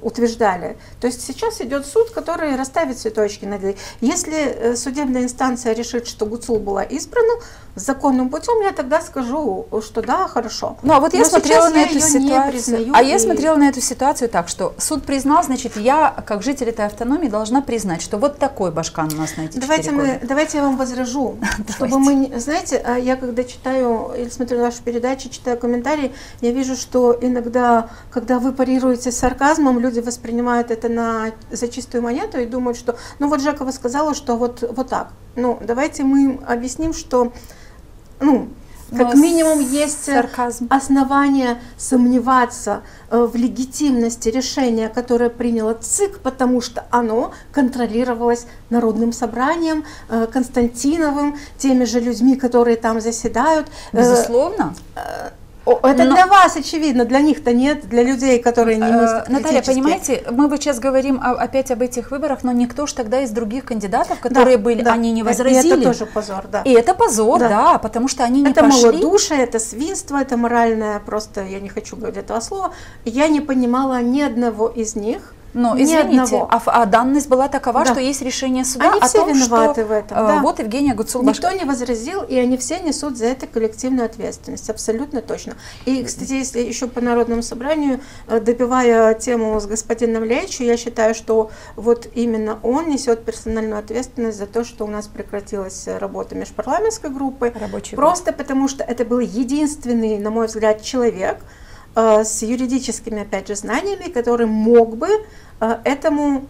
утверждали. То есть сейчас идет суд, который расставит все точки над «и». Если судебная инстанция решит, что Гуцул была избрана законным путем, я тогда скажу, что да, хорошо. Ну, а вот я смотрела на эту ситуацию. Я смотрела на эту ситуацию так, что суд признал, значит, я, как житель этой автономии, должна признать, что вот такой Башкан у нас на эти 4 года. Давайте я вам возражу, чтобы мы, знаете, я когда читаю или смотрю вашу передачу, читаю комментарии, я вижу, что иногда, когда вы парируете с сарказмом, люди воспринимают это за чистую монету и думают, что, ну вот Жекова сказала, что вот так. Ну, давайте мы им объясним, что, ну, как минимум есть основания сомневаться в легитимности решения, которое приняло ЦИК, потому что оно контролировалось Народным собранием, Константиновым, теми же людьми, которые там заседают. Безусловно. Это для вас очевидно, для них-то нет, для людей, которые не мыслят критически. Наталья, понимаете, мы вот сейчас говорим опять об этих выборах, но никто ж тогда из других кандидатов, которые были, они не возразили. И это тоже позор, да. И это позор, да, потому что они не пошли. Это малодушие, это свинство, это моральное, просто я не хочу говорить этого слова. Я не понимала ни одного из них. Но, извините, а данность была такова, что есть решение суда они о все том, виноваты что в этом, вот Евгения Гуцул. Никто не возразил, и они все несут за это коллективную ответственность, абсолютно точно. И, кстати, если еще по Народному собранию, добивая тему с господином Лейчу, я считаю, что вот именно он несет персональную ответственность за то, что у нас прекратилась работа межпарламентской группы, просто потому что это был единственный, на мой взгляд, человек с юридическими, опять же, знаниями, который мог бы этому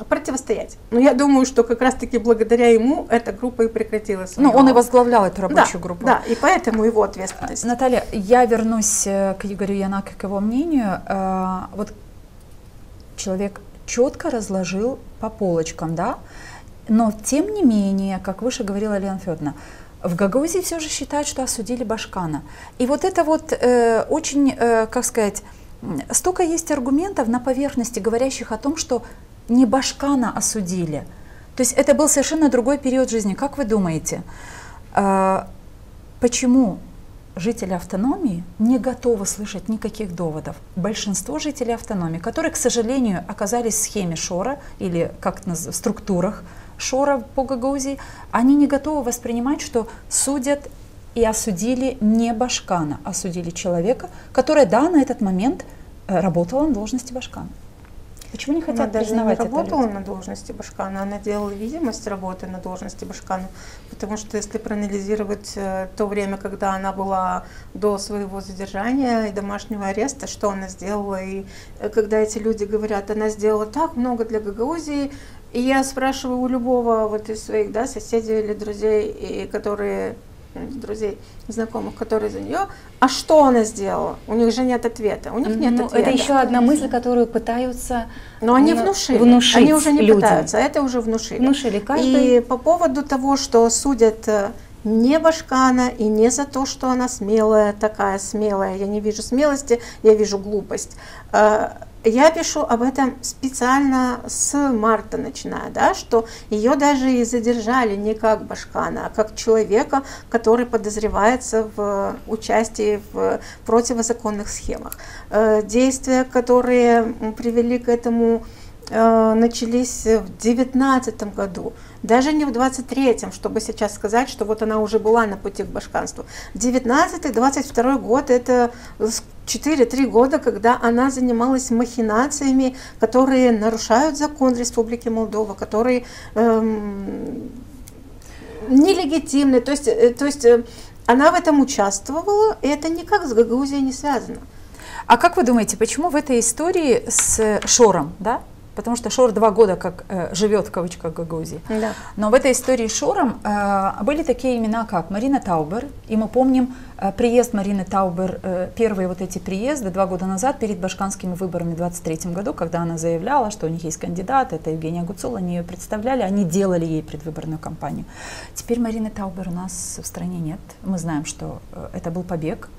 противостоять. Но я думаю, что как раз-таки благодаря ему эта группа и прекратилась. Ну, он и возглавлял эту рабочую группу. Да, и поэтому его ответственность. Наталья, я вернусь к Игорю Янако, к его мнению. Вот человек четко разложил по полочкам, да, но тем не менее, как выше говорила Лена Федоровна, в Гагаузии все же считают, что осудили Башкана. И вот это вот очень, как сказать, столько есть аргументов на поверхности, говорящих о том, что не Башкана осудили. То есть это был совершенно другой период жизни. Как вы думаете, почему жители автономии не готовы слышать никаких доводов? Большинство жителей автономии, которые, к сожалению, оказались в схеме Шора или как в структурах Шора по Гагаузии, они не готовы воспринимать, что судят и осудили не Башкана, осудили человека, который, да, на этот момент работал на должности Башкана. Почему не хотят Она даже признавать не это работала люди? на должности Башкана, она делала видимость работы на должности Башкана, потому что если проанализировать то время, когда она была до своего задержания и домашнего ареста, что она сделала, и когда эти люди говорят, она сделала так много для Гагаузии, и я спрашиваю у любого вот из своих, да, соседей или друзей, и которые... друзей, знакомых, которые за нее, а что она сделала? У них же нет ответа. У них нет ответа. Это еще одна мысль, которую пытаются Но они внушили. внушить Они уже не людям. пытаются, это уже внушили. Внушили каждый. И по поводу того, что судят не Башкана и не за то, что она смелая, такая смелая, я не вижу смелости, я вижу глупость. Я пишу об этом специально с марта начиная, да, что ее даже и задержали не как Башкана, а как человека, который подозревается в участии в противозаконных схемах. Действия, которые привели к этому, начались в 2019 году, даже не в 23-м, чтобы сейчас сказать, что вот она уже была на пути к башканству. 19-22 год – это 4-3 года, когда она занималась махинациями, которые нарушают закон Республики Молдова, которые нелегитимны. То есть она в этом участвовала, и это никак с Гагаузией не связано. А как вы думаете, почему в этой истории с Шором, да? Потому что Шор 2 года как живет, в кавычках, в Гагаузии. Да. Но в этой истории с Шором были такие имена, как Марина Таубер. И мы помним приезд Марины Таубер, первые вот эти приезды 2 года назад перед башканскими выборами в 23 году, когда она заявляла, что у них есть кандидат, это Евгения Гуцул, они ее представляли, они делали ей предвыборную кампанию. Теперь Марины Таубер у нас в стране нет. Мы знаем, что это был побег.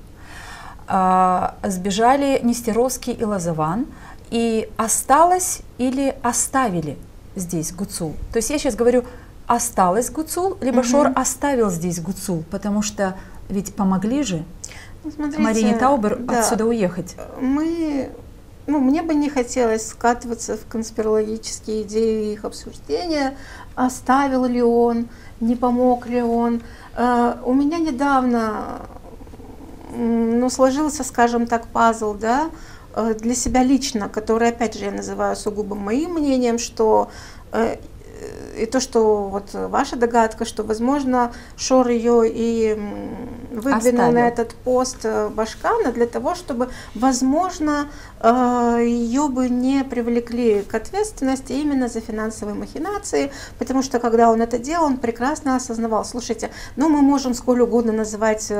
Сбежали Нестеровский и Лозован. И осталось или оставили здесь Гуцул. То есть я сейчас говорю, осталось Гуцул, либо Шор оставил здесь Гуцул, потому что ведь помогли же Марине Таубер отсюда уехать. Мне бы не хотелось скатываться в конспирологические идеи их обсуждения, оставил ли он, не помог ли он. У меня недавно сложился, скажем так, пазл, да, для себя лично, который, опять же, я называю сугубо моим мнением, что и то, что вот ваша догадка, что, возможно, Шор ее и выдвинул на этот пост Башкана для того, чтобы, возможно, ее бы не привлекли к ответственности именно за финансовые махинации, потому что, когда он это делал, он прекрасно осознавал, слушайте, мы можем сколь угодно называть...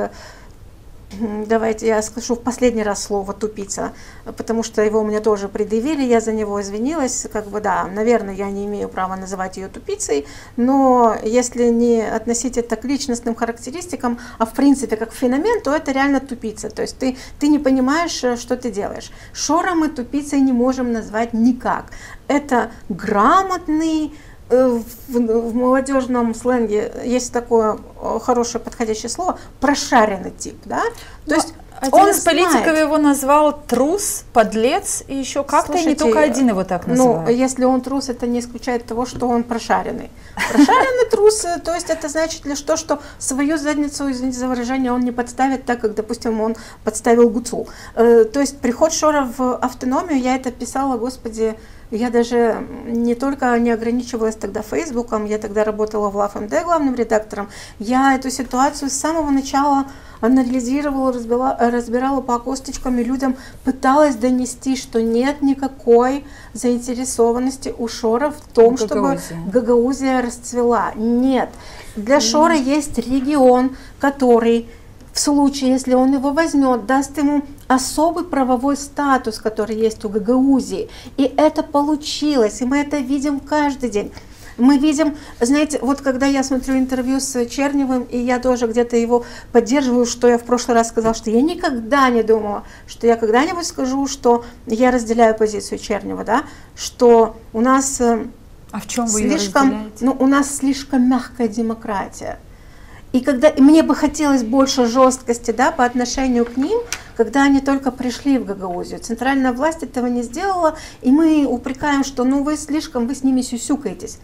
Давайте я скажу в последний раз слово «тупица», потому что его мне тоже предъявили, я за него извинилась, да, наверное, я не имею права называть ее тупицей, но если не относить это к личностным характеристикам, а в принципе как феномен, то это реально тупица, то есть ты не понимаешь, что ты делаешь. Шора мы тупицей не можем назвать никак, это грамотный, в молодежном сленге есть такое хорошее подходящее слово, прошаренный тип, да? То есть один из политиков его назвал трус, подлец и еще как-то, не только один его так называет. Если он трус, это не исключает того, что он прошаренный. Прошаренный трус, то есть это значит лишь то, что свою задницу, извините за выражение, он не подставит так, как, допустим, он подставил Гуцул. То есть приход Шора в автономию, я это писала, господи, я даже не только не ограничивалась тогда Фейсбуком, я тогда работала в ЛАФ-МД главным редактором, я эту ситуацию с самого начала анализировала, разбирала по косточкам и людям пыталась донести, что нет никакой заинтересованности у Шора в том, чтобы Гагаузия расцвела. Нет. Для Шора есть регион, который... В случае, если он его возьмет, даст ему особый правовой статус, который есть у Гагаузии. И это получилось, и мы это видим каждый день. Мы видим, знаете, вот когда я смотрю интервью с Черневым, и я тоже где-то его поддерживаю, что я в прошлый раз сказала, что я никогда не думала, что я когда-нибудь скажу, что я разделяю позицию Чернева, да, что у нас в чем вы ее разделяете? У нас слишком мягкая демократия. И мне бы хотелось больше жесткости, да, по отношению к ним, когда они только пришли в Гагаузию. Центральная власть этого не сделала, и мы упрекаем, что вы с ними сюсюкаетесь.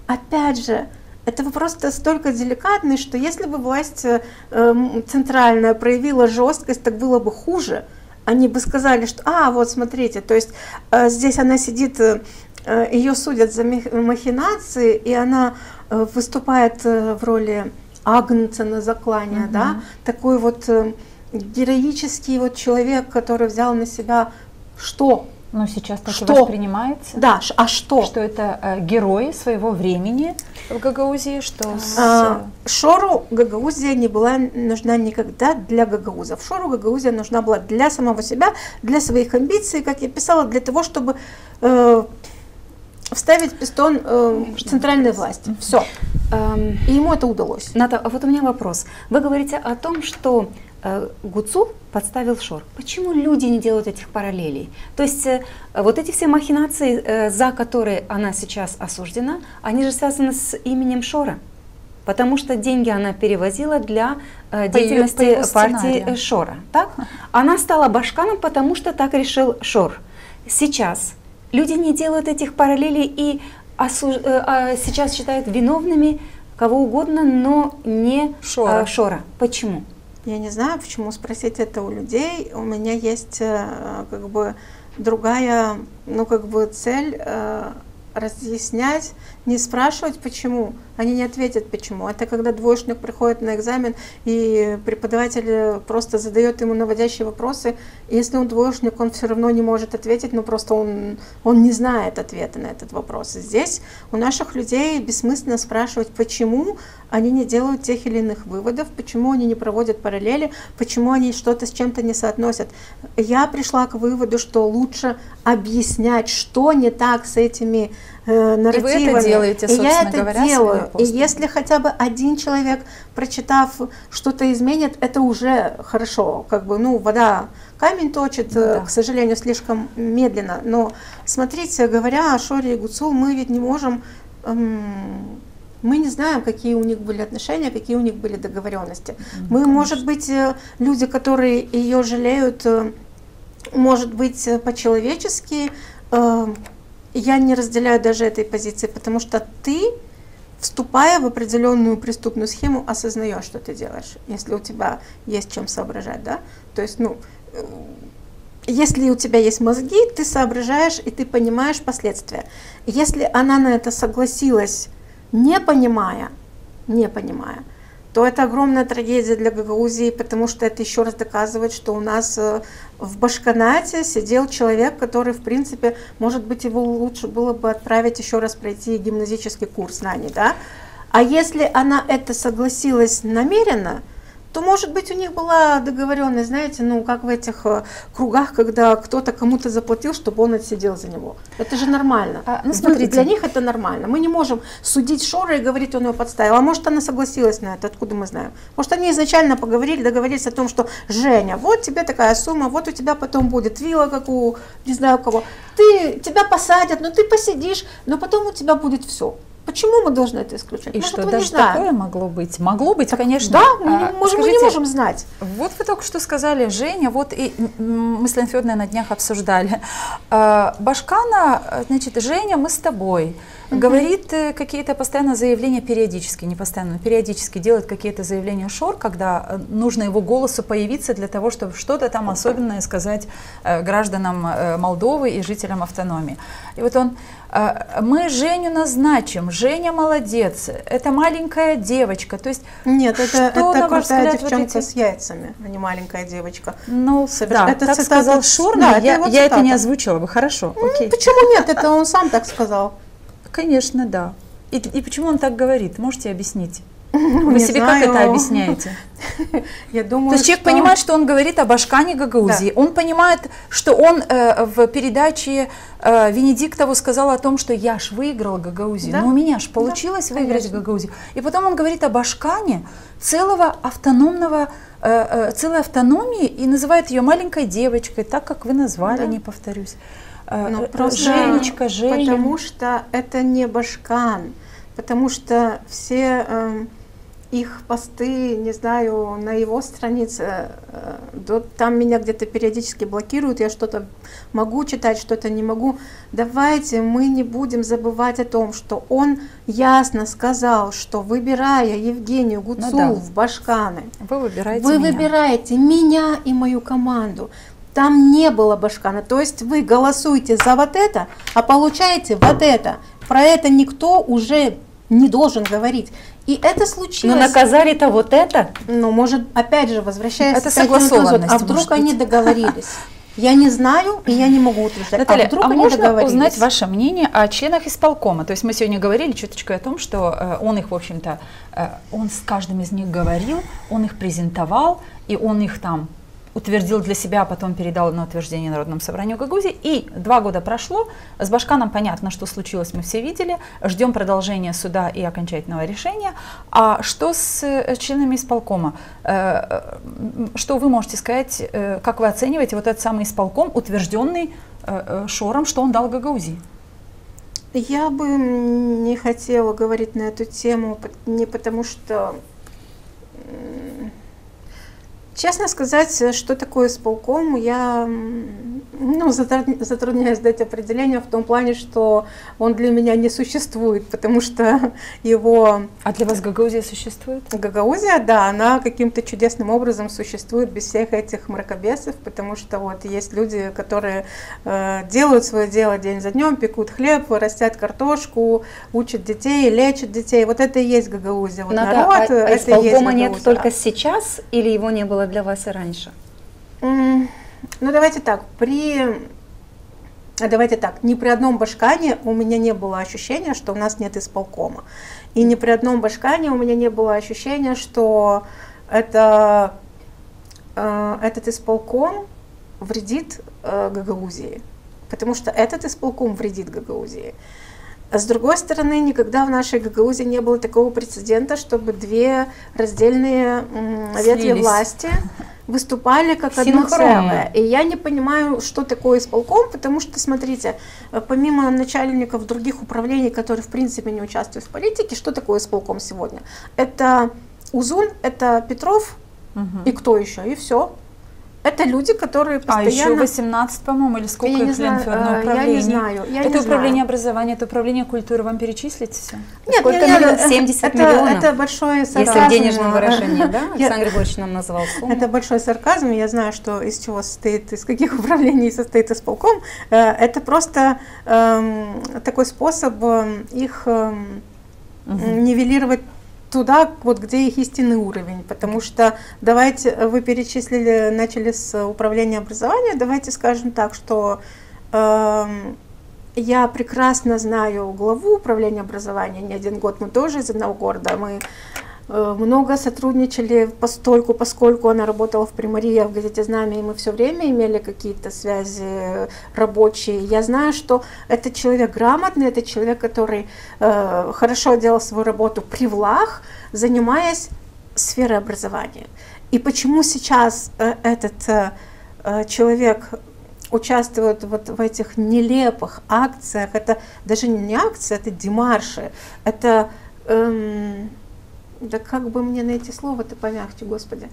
Опять же, это вопрос столько деликатный, что если бы власть центральная проявила жесткость, так было бы хуже. они бы сказали, что, вот смотрите, то есть здесь она сидит, ее судят за махинации, и она выступает в роли агнца на заклание, да, такой вот героический вот человек, который взял на себя что? Но сейчас так и воспринимается. Да, а что? Что это герой своего времени в Гагаузии, что Шору Гагаузия не была нужна никогда для гагаузов. Шору Гагаузия нужна была для самого себя, для своих амбиций, как я писала, для того, чтобы вставить пистон в центральной власти. Все. И ему это удалось. Ната, а вот у меня вопрос. Вы говорите о том, что Гуцул подставил Шор. Почему люди не делают этих параллелей? То есть вот эти все махинации, за которые она сейчас осуждена, они же связаны с именем Шора. Потому что деньги она перевозила для деятельности партии Шора. Так? Она стала башканом, потому что так решил Шор. Сейчас люди не делают этих параллелей и сейчас считают виновными кого угодно, но не Шора. Почему? Я не знаю, почему спросить это у людей. У меня есть как бы другая, цель разъяснять, не спрашивать почему. Они не ответят почему. Это когда двоечник приходит на экзамен, и преподаватель просто задает ему наводящие вопросы. И если он двоечник, он все равно не может ответить, просто он не знает ответа на этот вопрос. И здесь у наших людей бессмысленно спрашивать, почему они не делают тех или иных выводов, почему они не проводят параллели, почему они что-то с чем-то не соотносят. Я пришла к выводу, что лучше объяснять, что не так с этими нарративами. И вы это делаете, собственно я это говоря, делаю. И если хотя бы один человек, прочитав, что-то изменит, это уже хорошо. Вода камень точит, к сожалению, слишком медленно. Но смотрите, говоря о Шоре и Гуцул, мы ведь не можем... Мы не знаем, какие у них были отношения, какие у них были договоренности. Мы, конечно. Может быть, люди, которые ее жалеют, может быть, по-человечески. Я не разделяю даже этой позиции, потому что ты, вступая в определенную преступную схему, осознаешь, что ты делаешь, если у тебя есть чем соображать, да? То есть, если у тебя есть мозги, ты соображаешь и ты понимаешь последствия. Если она на это согласилась, не понимая, то это огромная трагедия для Гагаузии, потому что это еще раз доказывает, что у нас в Башканате сидел человек, который, в принципе, может быть, его лучше было бы отправить еще раз пройти гимназический курс знаний, да? А если она это согласилась намеренно, то, может быть, у них была договоренность, знаете, как в этих кругах, когда кто-то кому-то заплатил, чтобы он отсидел за него. Это же нормально. Смотрите. Для них это нормально. Мы не можем судить Шора и говорить, он ее подставил. А может, она согласилась на это, откуда мы знаем? Может, они изначально договорились о том, что Женя, вот тебе такая сумма, вот у тебя потом будет вилла, как у не знаю кого. Тебя посадят, но ты посидишь, но потом у тебя будет все. Почему мы должны это исключать? И что, даже такое могло быть? Могло быть, так, конечно. Да, мы не можем знать. Вот вы только что сказали, Женя, вот и мы с Леной Федоровной на днях обсуждали. Башкана, значит, Женя, мы с тобой. Говорит какие-то постоянно заявления, периодически, не постоянно, но периодически делает какие-то заявления Шор, когда нужно его голосу появиться для того, чтобы что-то там особенное сказать гражданам Молдовы и жителям автономии. И вот он, мы Женю назначим, Женя молодец, это маленькая девочка. То есть, нет, это крутая девчонка с яйцами, а не маленькая девочка. Да, это так сказал Шор, да, я это не озвучила бы, хорошо. Окей. Почему нет, это он сам так сказал. Конечно, да. И почему он так говорит? Можете объяснить? Вы себе как это объясняете? Я думаю, то есть человек понимает, что он говорит о Башкане Гагаузии. Да. Он понимает, что он в передаче Венедиктову сказал о том, что я ж выиграл Гагаузию. Да? Но у меня ж получилось выиграть Гагаузию. И потом он говорит о Башкане целой автономии и называет ее маленькой девочкой, так как вы назвали, не повторюсь. Женечка, Женя. Потому что это не Башкан, потому что все их посты, не знаю, на его странице, там меня где-то периодически блокируют, я что-то могу читать, что-то не могу. Давайте мы не будем забывать о том, что он ясно сказал, что выбирая Евгению Гуцул в Башканы, вы выбираете меня и мою команду. там не было Башкана. То есть вы голосуете за вот это, а получаете вот это. Про это никто уже не должен говорить. И это случилось. Но наказали-то вот это. Ну, может, опять же, возвращаясь это к согласованности, а вдруг может они быть. договорились? Я не знаю, и я не могу утверждать. Наталья, вдруг а они можно договорились? узнать ваше мнение о членах исполкома? То есть мы сегодня говорили чуточку о том, что он их, в общем-то, он с каждым из них говорил, он их презентовал, и он их там утвердил для себя, а потом передал на утверждение Народному собранию Гагаузии. И 2 года прошло, с Башканом понятно, что случилось, мы все видели, ждем продолжения суда и окончательного решения. А что с членами исполкома? Что вы можете сказать, как вы оцениваете вот этот самый исполком, утвержденный Шором, что он дал Гагаузии? Я бы не хотела говорить на эту тему, не потому что... Честно сказать, что такое исполком, я затрудняюсь дать определение в том плане, что он для меня не существует, потому что его... А для вас Гагаузия существует? Гагаузия, да, она каким-то чудесным образом существует без всех этих мракобесов, потому что вот есть люди, которые делают свое дело день за днем, пекут хлеб, растят картошку, учат детей, лечат детей. Вот это и есть Гагаузия. Вот народ, это исполкома и есть нет только сейчас или его не было для вас и раньше? Ну, давайте так, ни при одном Башкане у меня не было ощущения, что у нас нет исполкома. И ни при одном Башкане у меня не было ощущения, что этот исполком вредит Гагаузии. Потому что этот исполком вредит Гагаузии. С другой стороны, никогда в нашей Гагаузии не было такого прецедента, чтобы 2 раздельные ветви власти выступали как одно целое. И я не понимаю, что такое исполком, потому что, смотрите, помимо начальников других управлений, которые в принципе не участвуют в политике, что такое исполком сегодня? Это Узун, это Петров и кто еще? И все. Это люди, которые постоянно... А еще 18, по-моему, или сколько их членов в одно управление? Я не знаю. Это управление образования, это управление культуры. Вам перечислить все? Нет, сколько миллионов? 70 миллионов. Это большой сарказм. Если в денежном выражении, да? Александр Григорьевич нам назвал сумму. Это большой сарказм. Я знаю, что из чего состоит, из каких управлений состоит исполком. Это просто такой способ их нивелировать туда, вот где их истинный уровень, потому что давайте, вы перечислили, начали с управления образования, давайте скажем так, что я прекрасно знаю главу управления образования, не 1 год, мы тоже из одного города, мы много сотрудничали поскольку она работала в Приморье, в газете «Знамя», и мы все время имели какие-то связи рабочие. Я знаю, что это человек грамотный, это человек, который хорошо делал свою работу при влах, занимаясь сферой образования. И почему сейчас этот человек участвует вот в этих нелепых акциях, это даже не акции, это демарши, это... Да как бы мне найти слово-то помягче, Господи.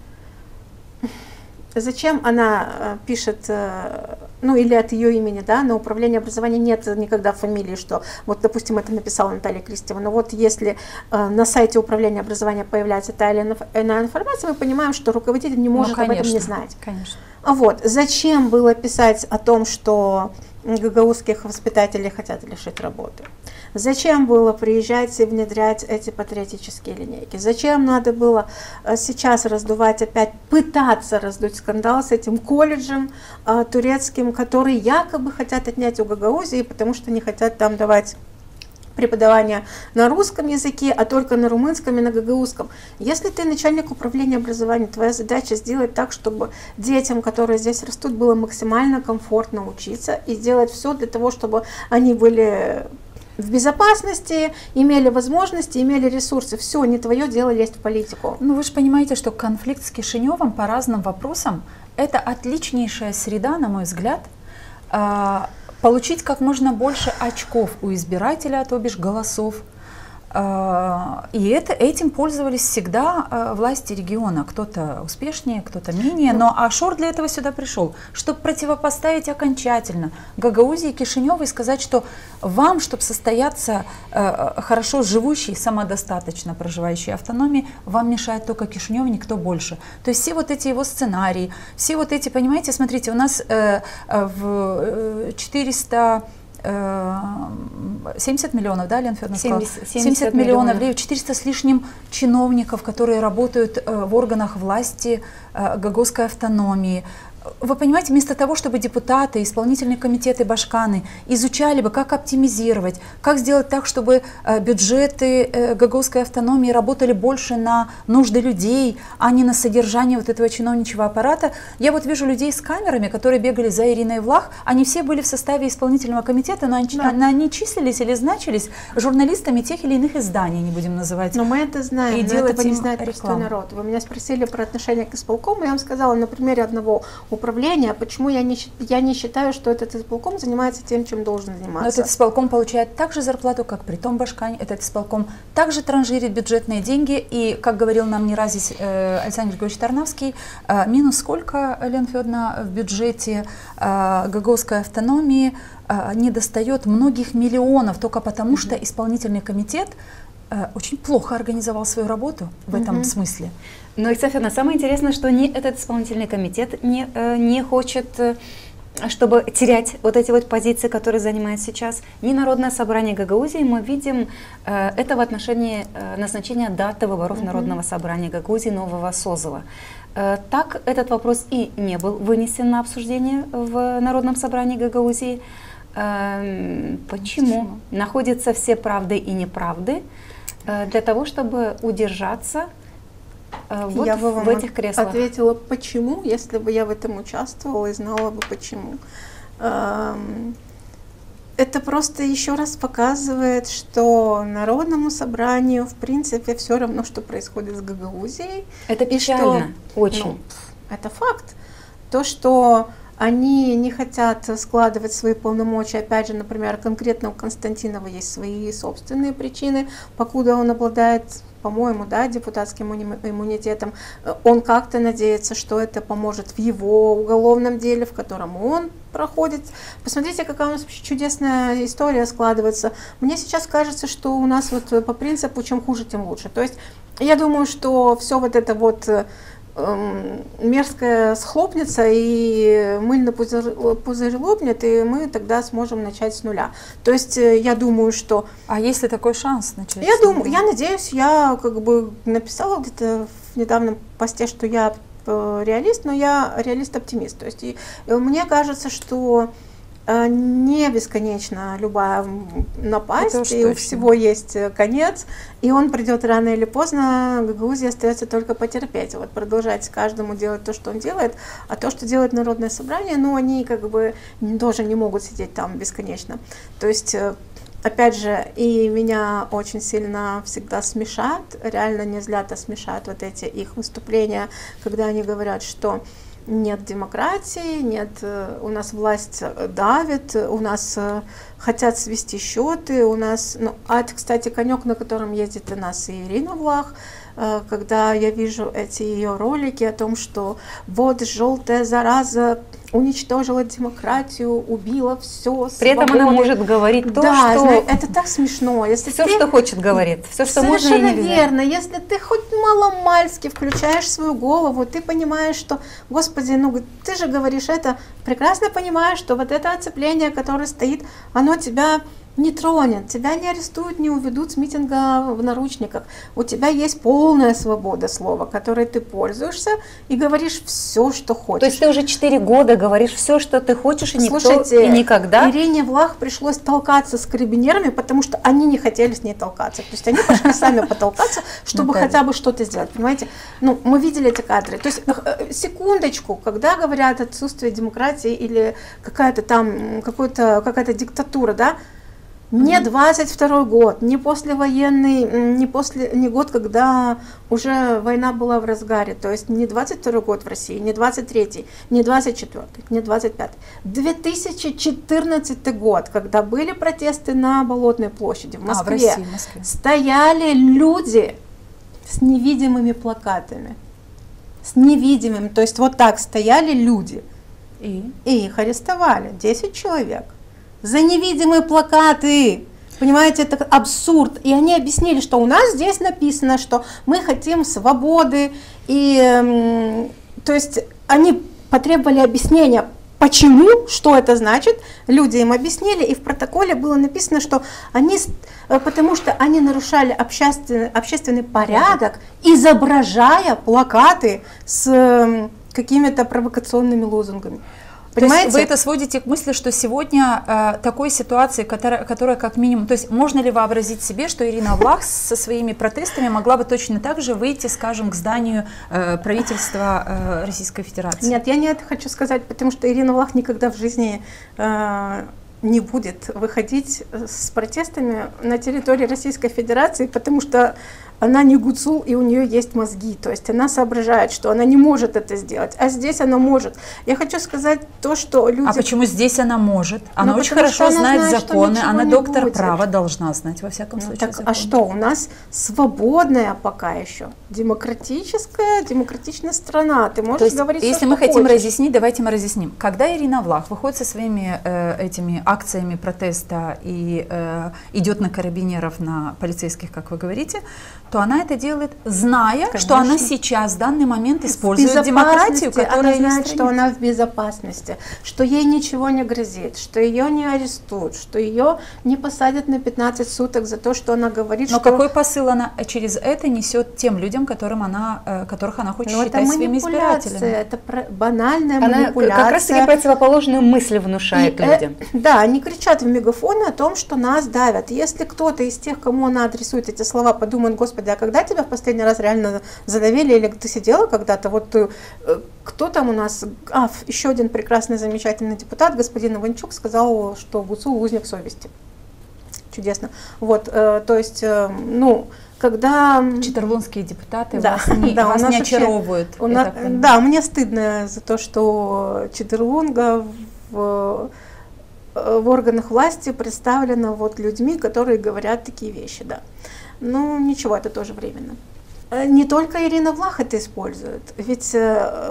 Зачем она пишет, ну или от ее имени, да, на управление образования нет никогда фамилии, что вот, допустим, это написала Наталья Кристева, но вот если на сайте управления образования появляется та или иная информация, мы понимаем, что руководитель не может об этом не знать. Конечно. Вот, зачем было писать о том, что гагаузских воспитателей хотят лишить работы? Зачем было приезжать и внедрять эти патриотические линейки? Зачем надо было сейчас раздувать опять, пытаться раздуть скандал с этим колледжем турецким, который якобы хотят отнять у Гагаузии, потому что не хотят там давать преподавание на русском языке, а только на румынском и на гагаузском. Если ты начальник управления образования, твоя задача сделать так, чтобы детям, которые здесь растут, было максимально комфортно учиться и сделать все для того, чтобы они были в безопасности, имели возможности, имели ресурсы. Все, не твое дело лезть в политику. Ну вы же понимаете, что конфликт с Кишиневым по разным вопросам – это отличнейшая среда, на мой взгляд, получить как можно больше очков у избирателя, то бишь голосов, И этим пользовались всегда власти региона. Кто-то успешнее, кто-то менее. Но Ашор для этого сюда пришел, чтобы противопоставить окончательно Гагаузии и Кишиневу и сказать, что вам, чтобы состояться хорошо живущей, самодостаточно проживающей автономией, вам мешает только Кишинев, никто больше. То есть все вот эти его сценарии, все вот эти, понимаете, смотрите, у нас в 70 миллионов, да, Лена Федоровна сказала? 70 миллионов, 400 с лишним чиновников, которые работают в органах власти Гагаузской автономии. Вы понимаете, вместо того, чтобы депутаты, исполнительные комитеты Башканы изучали бы, как оптимизировать, как сделать так, чтобы бюджеты Гагаузской автономии работали больше на нужды людей, а не на содержание вот этого чиновничьего аппарата. Я вот вижу людей с камерами, которые бегали за Ириной Влах, они все были в составе исполнительного комитета, но они числились или значились журналистами тех или иных изданий, не будем называть. Но мы это знаем, и но делать этого не им знает простой рекламу. народ. Вы меня спросили про отношение к исполкому, я вам сказала на примере одного управления, почему я не считаю, что этот исполком занимается тем, чем должен заниматься. Но этот исполком получает также зарплату, как при том Башкане. Этот исполком также транжирит бюджетные деньги. И, как говорил нам не раз здесь Александр Григорьевич Тарнавский, минус сколько, Лена Федоровна, в бюджете Гагаузской автономии не достает многих миллионов, только потому что исполнительный комитет очень плохо организовал свою работу в этом смысле. Но, Софья, самое интересное, что ни этот исполнительный комитет не хочет, чтобы терять вот эти вот позиции, которые занимает сейчас, ни Народное собрание Гагаузии. Мы видим это в отношении назначения даты выборов Народного собрания Гагаузии нового созыва. Так этот вопрос и не был вынесен на обсуждение в Народном собрании Гагаузии. Почему? Находятся все правды и неправды для того, чтобы удержаться вот я бы в этих креслах. Ответила, почему, если бы я в этом участвовала и знала бы почему. Это просто еще раз показывает, что Народному собранию в принципе все равно, что происходит с Гагаузией. Это печально, очень. Ну, это факт. То, что они не хотят складывать свои полномочия, опять же, например, конкретно у Константинова есть свои собственные причины, покуда он обладает, по-моему, да, депутатским иммунитетом, он как-то надеется, что это поможет в его уголовном деле, в котором он проходит. Посмотрите, какая у нас вообще чудесная история складывается. Мне сейчас кажется, что у нас вот по принципу чем хуже, тем лучше. То есть я думаю, что все вот это вот мерзкое схлопнется и мыльный пузырь лопнет, и мы тогда сможем начать с нуля. То есть я думаю, что... А есть ли такой шанс начать? Я надеюсь, я как бы написала где-то в недавнем посте, что я реалист, но я реалист-оптимист. То есть мне кажется, что не бесконечно любая напасть, и у всего есть конец, и он придет рано или поздно. Гагаузии остается только потерпеть, вот продолжать каждому делать то, что он делает, а то, что делает Народное собрание, ну, они как бы тоже не могут сидеть там бесконечно. То есть, опять же, и меня очень сильно всегда смешат, реально не злято смешат вот эти их выступления, когда они говорят, что нет демократии, нет, у нас власть давит, у нас хотят свести счеты, у нас, ну, а это, кстати, конек, на котором ездит у нас и Ирина Влах, когда я вижу эти ее ролики о том, что вот желтая зараза уничтожила демократию, убила все. При этом она может говорить то, да, что... это так смешно. Если все, что хочет, говорит. Все, что можно и нельзя. нельзя. Верно. Если ты хоть маломальски включаешь свою голову, ты понимаешь, что, Господи, ну ты же говоришь это, прекрасно понимаешь, что вот это оцепление, которое стоит, оно тебя не тронет, тебя не арестуют, не уведут с митинга в наручниках. У тебя есть полная свобода слова, которой ты пользуешься и говоришь все, что хочешь. То есть ты уже 4 года говоришь все, что ты хочешь, и никто Слушайте, и никогда. Ирине Влах пришлось толкаться с карабинерами, потому что они не хотели с ней толкаться. То есть они пошли сами потолкаться, чтобы хотя бы что-то сделать, понимаете? Ну, мы видели эти кадры. То есть, секундочку, когда говорят отсутствие демократии или какая-то там, какая-то диктатура, да, Не 22 год, не послевоенный, не год, когда уже война была в разгаре, то есть не 22 год в России, не 23, не 24, не 25. 2014 год, когда были протесты на Болотной площади в Москве, в Москве, стояли люди с невидимыми плакатами, с невидимыми, то есть вот так стояли люди, и их арестовали, 10 человек. За невидимые плакаты, понимаете, это абсурд. И они объяснили, что у нас здесь написано, что мы хотим свободы. И, то есть они потребовали объяснения, почему, что это значит. Люди им объяснили, и в протоколе было написано, что они, потому что они нарушали общественный порядок, изображая плакаты с какими-то провокационными лозунгами. Понимаете? То есть вы это сводите к мысли, что сегодня такой ситуации, которая как минимум, то есть можно ли вообразить себе, что Ирина Влах со своими протестами могла бы точно так же выйти, скажем, к зданию правительства Российской Федерации? Нет, я не это хочу сказать, потому что Ирина Влах никогда в жизни не будет выходить с протестами на территории Российской Федерации, потому что она не гуцул, и у нее есть мозги, то есть она соображает, что она не может это сделать, а здесь она может. Я хочу сказать то, что люди... А почему здесь она может? Она очень хорошо знает законы, она доктор права должна знать, во всяком случае. Так, а что, у нас свободная пока еще, демократичная страна, ты можешь говорить все, если мы хотим разъяснить, давайте мы разъясним. Когда Ирина Влах выходит со своими этими акциями протеста и идет на карабинеров, на полицейских, как вы говорите, то она это делает, зная, конечно, что она сейчас, в данный момент, использует демократию, которая она знает, что она в безопасности, что ей ничего не грозит, что ее не арестуют, что ее не посадят на 15 суток за то, что она говорит. Но какой посыл она через это несет тем людям, которых она хочет считать своими избирателями? Это банальная манипуляция. Как раз таки противоположную мысль внушает людям. Да, они кричат в мегафоны о том, что нас давят. Если кто-то из тех, кому она адресует эти слова, подумает: Господи, а когда тебя в последний раз реально задавили, или ты сидела когда-то, вот кто там у нас, еще один прекрасный, замечательный депутат, господин Иванчук, сказал, что гуцул узник совести. Чудесно. Вот, то есть, когда... Читерлунские депутаты да, вас не очаровывают. Да, мне стыдно за то, что Читерлунга в органах власти представлена вот людьми, которые говорят такие вещи, да. Ну, ничего, это тоже временно. Не только Ирина Влах это использует. Ведь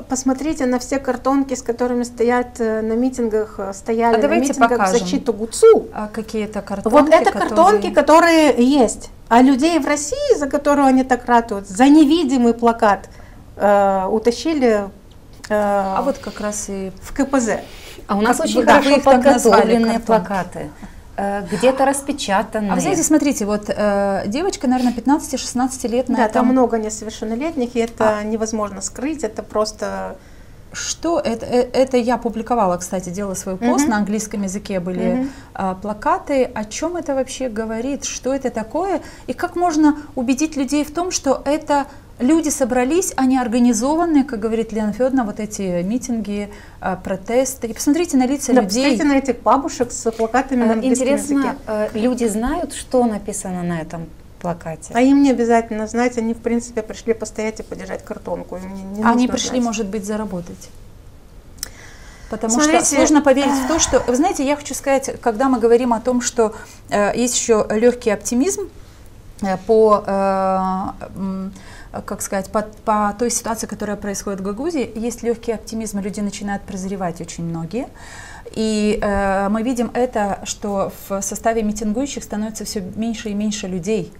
посмотрите на все картонки, с которыми стоят на митингах, стояли на митингах в защиту гуцул. А какие это картонки? Вот это картонки, которые есть. А людей в России, за которую они так ратуют, за невидимый плакат утащили а вот как раз и в КПЗ. А у нас очень хорошо подготовленные плакаты. Где-то распечатанные. А вы знаете, смотрите, вот девочка, наверное, 15-16 лет на этом. Да, там много несовершеннолетних, и это невозможно скрыть, это просто... Что это я публиковала, кстати, делала свой пост, на английском языке были плакаты. О чем это вообще говорит, что это такое, и как можно убедить людей в том, что это люди собрались, они организованные, как говорит Лена Федоровна, вот эти митинги, протесты. И посмотрите на лица людей. Посмотрите на этих бабушек с плакатами на английском языке. Интересно, люди знают, что написано на этом плакате? А им не обязательно знать, они в принципе пришли постоять и подержать картонку. Они пришли, может быть, заработать. Потому что сложно поверить в то, что... Вы знаете, я хочу сказать, когда мы говорим о том, что есть еще легкий оптимизм как сказать, по той ситуации, которая происходит в Гагаузии, есть легкий оптимизм, люди начинают прозревать очень многие. И мы видим это, что в составе митингующих становится все меньше и меньше людей.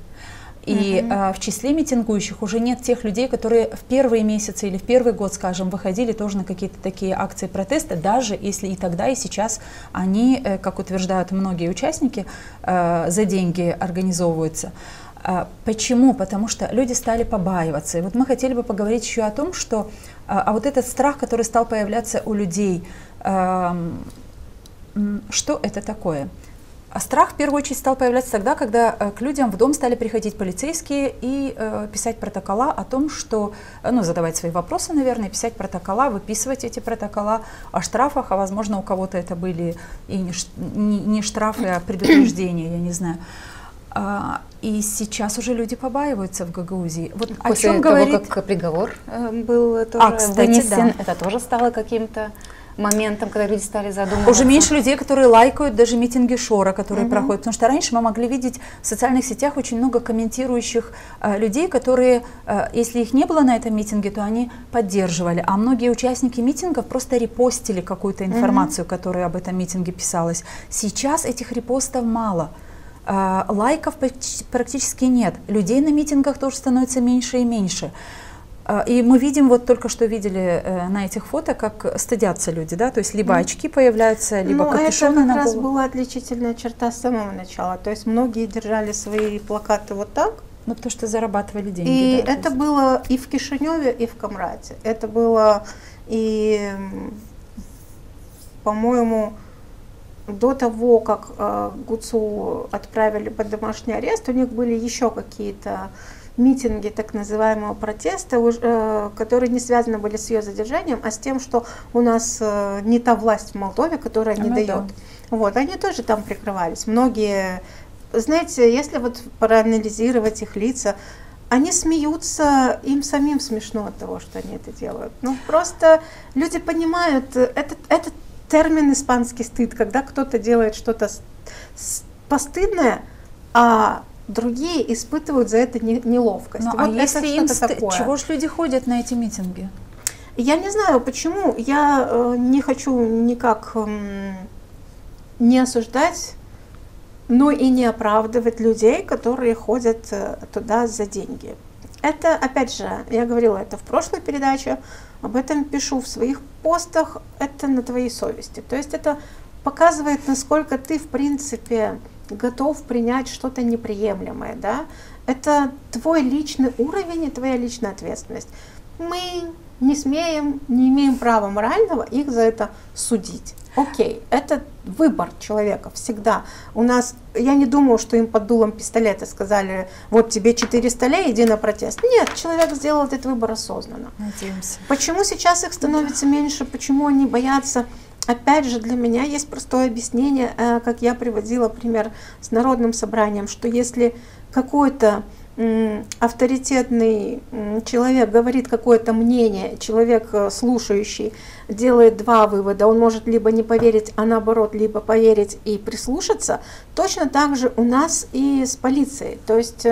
И в числе митингующих уже нет тех людей, которые в первые месяцы или в первый год, скажем, выходили тоже на какие-то такие акции протеста, даже если и тогда, и сейчас они, как утверждают многие участники, за деньги организовываются. Почему? Потому что люди стали побаиваться. И вот мы хотели бы поговорить еще о том, что вот этот страх, который стал появляться у людей, что это такое? А страх в первую очередь стал появляться тогда, когда к людям в дом стали приходить полицейские и писать протокола о том, что, ну, задавать свои вопросы, наверное, писать протокола, выписывать эти протокола о штрафах, а возможно у кого-то это были и не штрафы, а предупреждения, я не знаю. И сейчас уже люди побаиваются в Гагаузии. Вот После о чем того, говорит... как приговор был тоже кстати, вынесен, да. это тоже стало каким-то моментом, когда люди стали задумываться. Уже меньше людей, которые лайкают даже митинги Шора, которые проходят. Потому что раньше мы могли видеть в социальных сетях очень много комментирующих людей, которые, если их не было на этом митинге, то они поддерживали. А многие участники митингов просто репостили какую-то информацию, которая об этом митинге писалась. Сейчас этих репостов мало. Лайков практически нет. Людей на митингах тоже становится меньше и меньше. И мы видим, вот только что видели на этих фото, как стыдятся люди, да, то есть либо очки появляются, либо капюшоны на голову. Это как раз была отличительная черта с самого начала, то есть многие держали свои плакаты вот так. Ну, потому что зарабатывали деньги. И да, это было и в Кишиневе, и в Камрате. Это было и, по-моему, до того, как Гуцул отправили под домашний арест, у них были еще какие-то митинги так называемого протеста, которые не связаны были с ее задержанием, а с тем, что у нас не та власть в Молдове, которая не дает. Да. Вот, они тоже там прикрывались. Многие, знаете, если вот проанализировать их лица, они смеются, им самим смешно от того, что они это делают. Ну, просто люди понимают, это термин испанский стыд, когда кто-то делает что-то постыдное, а другие испытывают за это неловкость. Ну, вот а это если им такое. Чего ж люди ходят на эти митинги? Я не знаю, почему. Я не хочу никак не осуждать, но и не оправдывать людей, которые ходят туда за деньги. Это, опять же, я говорила это в прошлой передаче, об этом пишу в своих постах, это на твоей совести. То есть это показывает, насколько ты, в принципе, готов принять что-то неприемлемое, да? Это твой личный уровень и твоя личная ответственность. Мы не смеем, не имеем права морального их за это судить. Окей, это выбор человека всегда. У нас, я не думаю, что им под дулом пистолета сказали, вот тебе 400 лей, иди на протест. Нет, человек сделал этот выбор осознанно. Надеемся. Почему сейчас их становится меньше, почему они боятся? Опять же, для меня есть простое объяснение, как я приводила пример с народным собранием, что если какой-то авторитетный человек говорит какое-то мнение, человек слушающий делает два вывода, он может либо не поверить, а наоборот, либо поверить и прислушаться, точно так же у нас и с полицией. То есть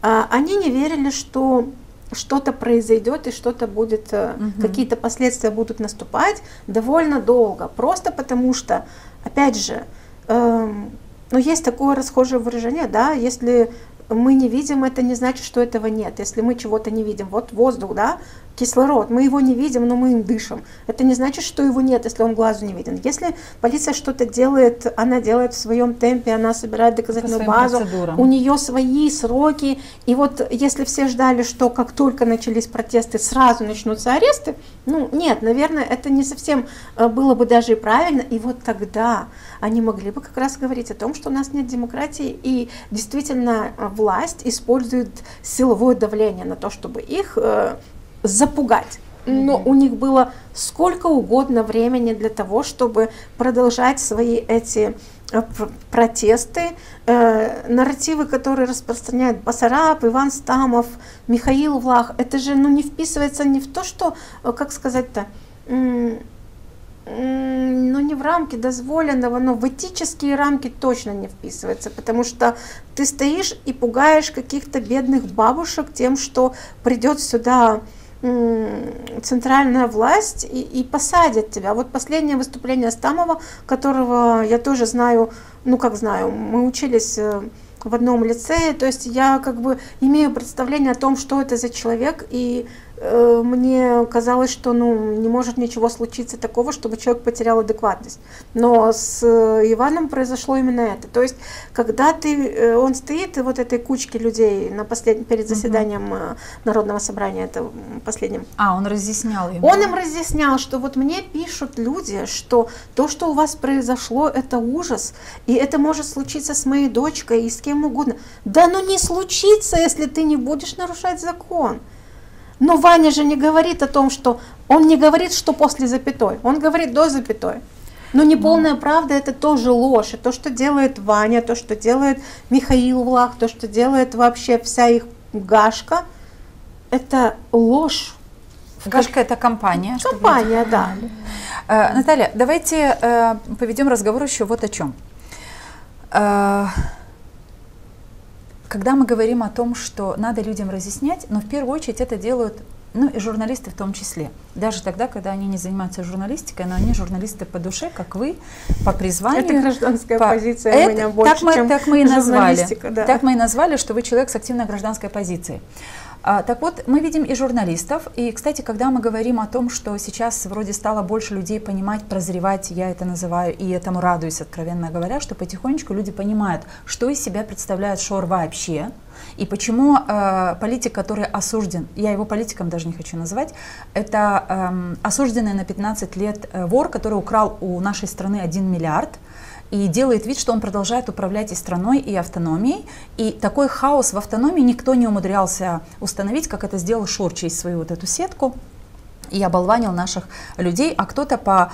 они не верили, что что-то произойдет и что-то будет, какие-то последствия будут наступать довольно долго, просто потому что, опять же, ну, есть такое расхожее выражение, да, если мы не видим, это не значит, что этого нет. Если мы чего-то не видим, вот воздух, да, кислород, мы его не видим, но мы им дышим. Это не значит, что его нет, если он глазу не виден. Если полиция что-то делает, она делает в своем темпе, она собирает доказательную базу, у нее свои сроки. И вот если все ждали, что как только начались протесты, сразу начнутся аресты, ну нет, наверное, это не совсем было бы даже и правильно. И вот тогда они могли бы как раз говорить о том, что у нас нет демократии, и действительно власть использует силовое давление на то, чтобы их запугать. Но у них было сколько угодно времени для того, чтобы продолжать свои эти протесты, нарративы, которые распространяют Басараб, Иван Стамов, Михаил Влах. Это же не вписывается не в то, что, как сказать-то, не в рамки дозволенного, но в этические рамки точно не вписывается, потому что ты стоишь и пугаешь каких-то бедных бабушек тем, что придет сюда центральная власть и посадят тебя. Вот последнее выступление Стамова, которого я тоже знаю, мы учились в одном лицее, то есть я как бы имею представление о том, что это за человек, и мне казалось, что не может ничего случиться такого, чтобы человек потерял адекватность. Но с Иваном произошло именно это. То есть, когда он стоит, и вот этой кучки людей перед заседанием Народного собрания, это последним. Он разъяснял им. Он им разъяснял, что вот мне пишут люди, что то, что у вас произошло, это ужас, и это может случиться с моей дочкой и с кем угодно. Да не случится, если ты не будешь нарушать закон. Но Ваня же не говорит о том, что... Он не говорит, что после запятой, он говорит до запятой. Но неполная правда — это тоже ложь. И то, что делает Ваня, то, что делает Михаил Влах, то, что делает вообще вся их гашка, это ложь. Гашка — это компания. Компания, да. Наталья, давайте поведем разговор еще вот о чем. Когда мы говорим о том, что надо людям разъяснять, но в первую очередь это делают, и журналисты в том числе. Даже тогда, когда они не занимаются журналистикой, но они журналисты по душе, как вы, по призванию. Это гражданская позиция у меня больше, чем журналистика. Да. Так мы и назвали, что вы человек с активной гражданской позицией. Так вот, мы видим и журналистов, и, кстати, когда мы говорим о том, что сейчас вроде стало больше людей понимать, прозревать, я это называю, и этому радуюсь, откровенно говоря, что потихонечку люди понимают, что из себя представляет Шор вообще, и почему политик, который осужден, я его политиком даже не хочу называть, это осужденный на 15 лет вор, который украл у нашей страны 1 миллиард, и делает вид, что он продолжает управлять и страной, и автономией. И такой хаос в автономии никто не умудрялся установить, как это сделал Шор через свою вот эту сетку. И оболванил наших людей, а кто-то по,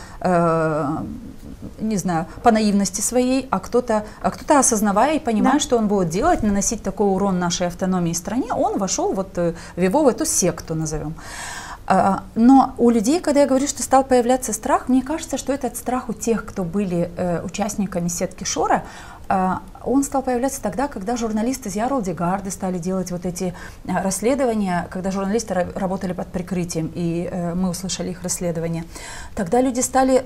не знаю, по наивности своей, а кто-то осознавая и понимая, что он будет делать, наносить такой урон нашей автономии и стране, он вошел вот в его, в эту секту, назовем. Но у людей, когда я говорю, что стал появляться страх, мне кажется, что этот страх у тех, кто были участниками сетки Шора, он стал появляться тогда, когда журналисты из Ярлдигарды стали делать вот эти расследования, когда журналисты работали под прикрытием, и мы услышали их расследования. Тогда люди стали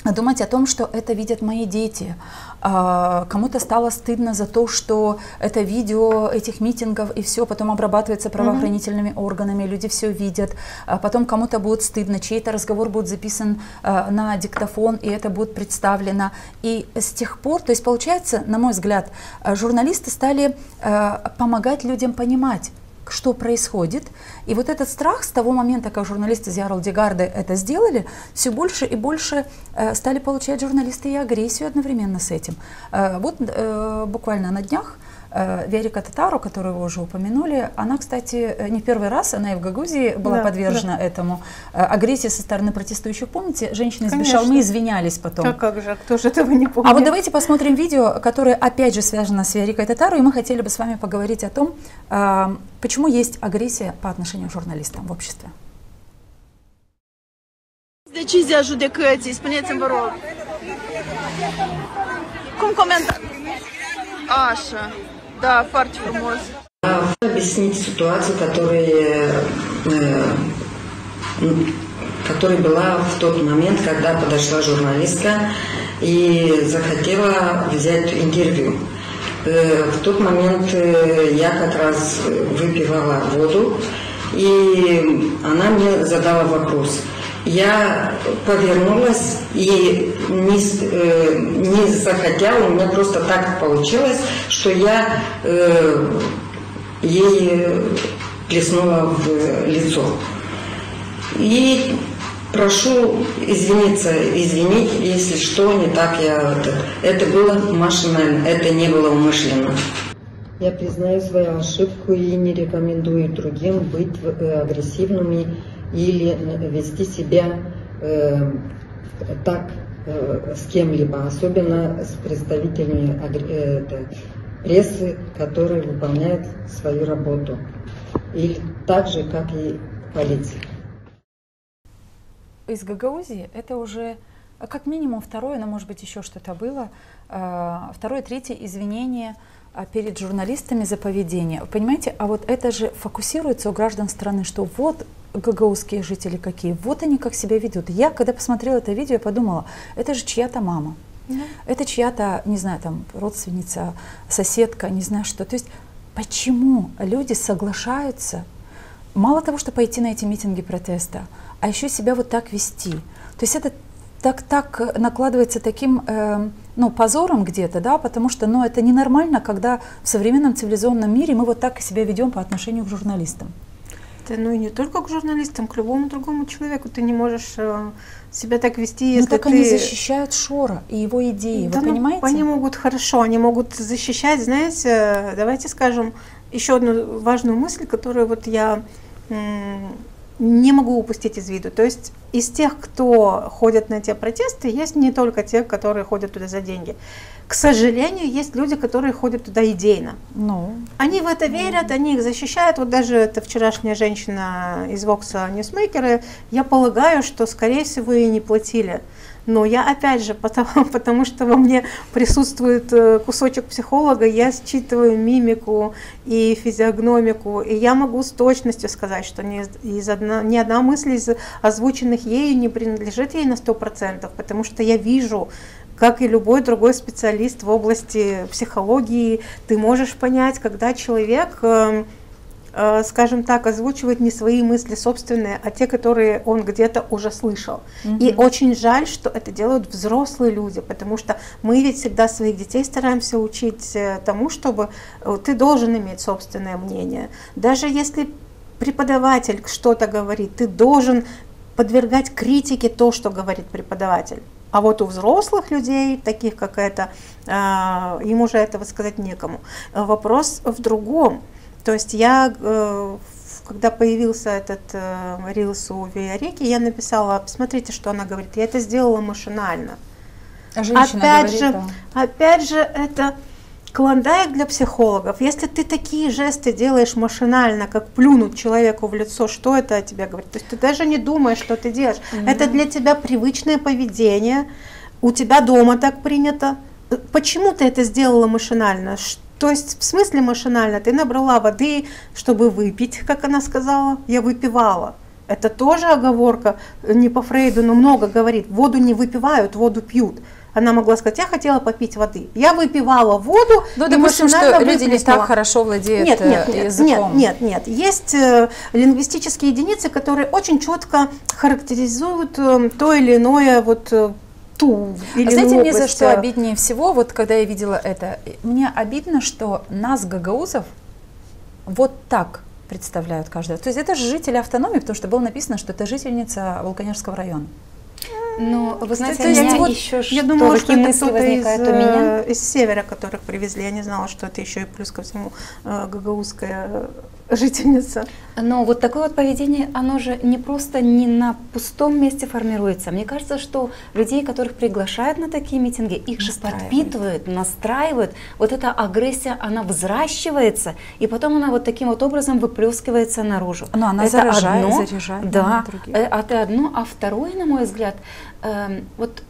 думать о том, что это видят мои дети. Кому-то стало стыдно за то, что это видео этих митингов и все потом обрабатывается правоохранительными органами, люди все видят. Потом кому-то будет стыдно, чей-то разговор будет записан на диктофон, и это будет представлено. И с тех пор, то есть получается, на мой взгляд, журналисты стали помогать людям понимать, что происходит. И вот этот страх с того момента, как журналисты из Ярлдигарды это сделали, все больше и больше стали получать журналисты и агрессию одновременно с этим. Вот буквально на днях Верика Татару, которую вы уже упомянули, она, кстати, не в первый раз, она и в Гагаузии была подвержена этому агрессии со стороны протестующих. Помните, женщины из Бешалмы извинялись потом. А как же, кто же этого не помнит? А вот давайте посмотрим видео, которое опять же связано с Верикой Татару, и мы хотели бы с вами поговорить о том, почему есть агрессия по отношению к журналистам в обществе. Decizia judecății, spuneți-mi, vă rog. Cum comentați? Așa, da, foarte frumos. Объяснить ситуацию, которая была в тот момент, когда подошла журналистка и захотела взять интервью. В тот момент я как раз выпивала воду, и она мне задала вопрос. Я повернулась и не захотя, у меня просто так получилось, что я ей плеснула в лицо. И прошу извинить, если что, не так это было машинально, это не было умышленно. Я признаю свою ошибку и не рекомендую другим быть агрессивными или вести себя так с кем-либо, особенно с представителями прессы, которые выполняют свою работу, или так же, как и полиция. Из Гагаузии это уже как минимум второе, но может быть еще что-то было, второе, третье извинение перед журналистами за поведение. Понимаете, а вот это же фокусируется у граждан страны, что вот гагаузские жители какие, вот они как себя ведут. Я, когда посмотрела это видео, я подумала, это же чья-то мама, это чья-то, не знаю, там, родственница, соседка, не знаю что. То есть почему люди соглашаются мало того, что пойти на эти митинги протеста, а еще себя вот так вести. То есть это так накладывается таким позором где-то, да, потому что это ненормально, когда в современном цивилизованном мире мы вот так себя ведем по отношению к журналистам. Да, и не только к журналистам, к любому другому человеку ты не можешь себя так вести, если так они защищают Шора и его идеи, вы понимаете? Они могут хорошо, они могут защищать, знаете, давайте скажем еще одну важную мысль, которую вот я не могу упустить из виду. То есть из тех, кто ходят на те протесты, есть не только те, которые ходят туда за деньги. К сожалению, есть люди, которые ходят туда идейно. Они в это верят, они их защищают. Вот даже эта вчерашняя женщина из Вокса Ньюсмейкера, я полагаю, что, скорее всего, ей не платили. Но я, опять же, потому что во мне присутствует кусочек психолога, я считываю мимику и физиогномику, и я могу с точностью сказать, что ни одна мысль из озвученных ею не принадлежит ей на 100%, потому что я вижу, как и любой другой специалист в области психологии, ты можешь понять, когда человек, скажем так, озвучивает не свои мысли собственные, а те, которые он где-то уже слышал. И очень жаль, что это делают взрослые люди, потому что мы ведь всегда своих детей стараемся учить тому, чтобы ты должен иметь собственное мнение. Даже если преподаватель что-то говорит, ты должен подвергать критике то, что говорит преподаватель. А вот у взрослых людей, таких как это, им уже этого сказать некому. Вопрос в другом. То есть я, когда появился этот рилс у Виареки, я написала, посмотрите, что она говорит. Я это сделала машинально. А женщина говорит, опять же, это клондайк для психологов. Если ты такие жесты делаешь машинально, как плюнуть человеку в лицо, что это о тебе говорит? То есть ты даже не думаешь, что ты делаешь. Это для тебя привычное поведение. У тебя дома так принято. Почему ты это сделала машинально? То есть в смысле машинально? Ты набрала воды, чтобы выпить, как она сказала. Я выпивала. Это тоже оговорка, не по Фрейду, но много говорит. Воду не выпивают, воду пьют. Она могла сказать, я хотела попить воды. Я выпивала воду. Допустим, что люди не так хорошо владеют языком. Нет. Есть лингвистические единицы, которые очень четко характеризуют то или иное знаете, мне за что обиднее всего, вот когда я видела это, мне обидно, что нас, гагаузов, вот так представляют каждого. То есть это же жители автономии, потому что было написано, что это жительница Волконежского района. Но вы знаете, я думала, что это кто-то из севера, которых привезли. Я не знала, что это еще и плюс ко всему гагаузская жительница. Но вот такое вот поведение, оно же не просто не на пустом месте формируется. Мне кажется, что людей, которых приглашают на такие митинги, их же подпитывают, настраивают. Вот эта агрессия, она взращивается, и потом она вот таким вот образом выплескивается наружу. Но она это заряжает. Да, это одно. А второе, на мой взгляд, вот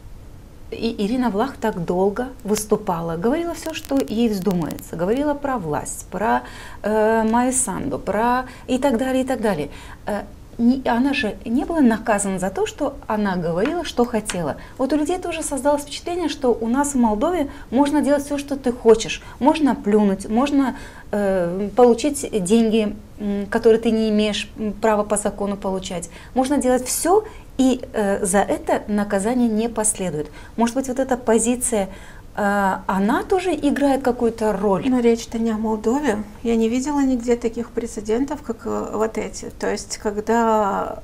и Ирина Влах так долго выступала, говорила все, что ей вздумается, говорила про власть, про Майю Санду, про и так далее, и так далее. Она же не была наказана за то, что она говорила, что хотела. Вот у людей тоже создалось впечатление, что у нас в Молдове можно делать все, что ты хочешь. Можно плюнуть, можно получить деньги, которые ты не имеешь права по закону получать. Можно делать все, и за это наказание не последует. Может быть, вот эта позиция, она тоже играет какую-то роль? Но речь-то не о Молдове. Я не видела нигде таких прецедентов, как вот эти. То есть, когда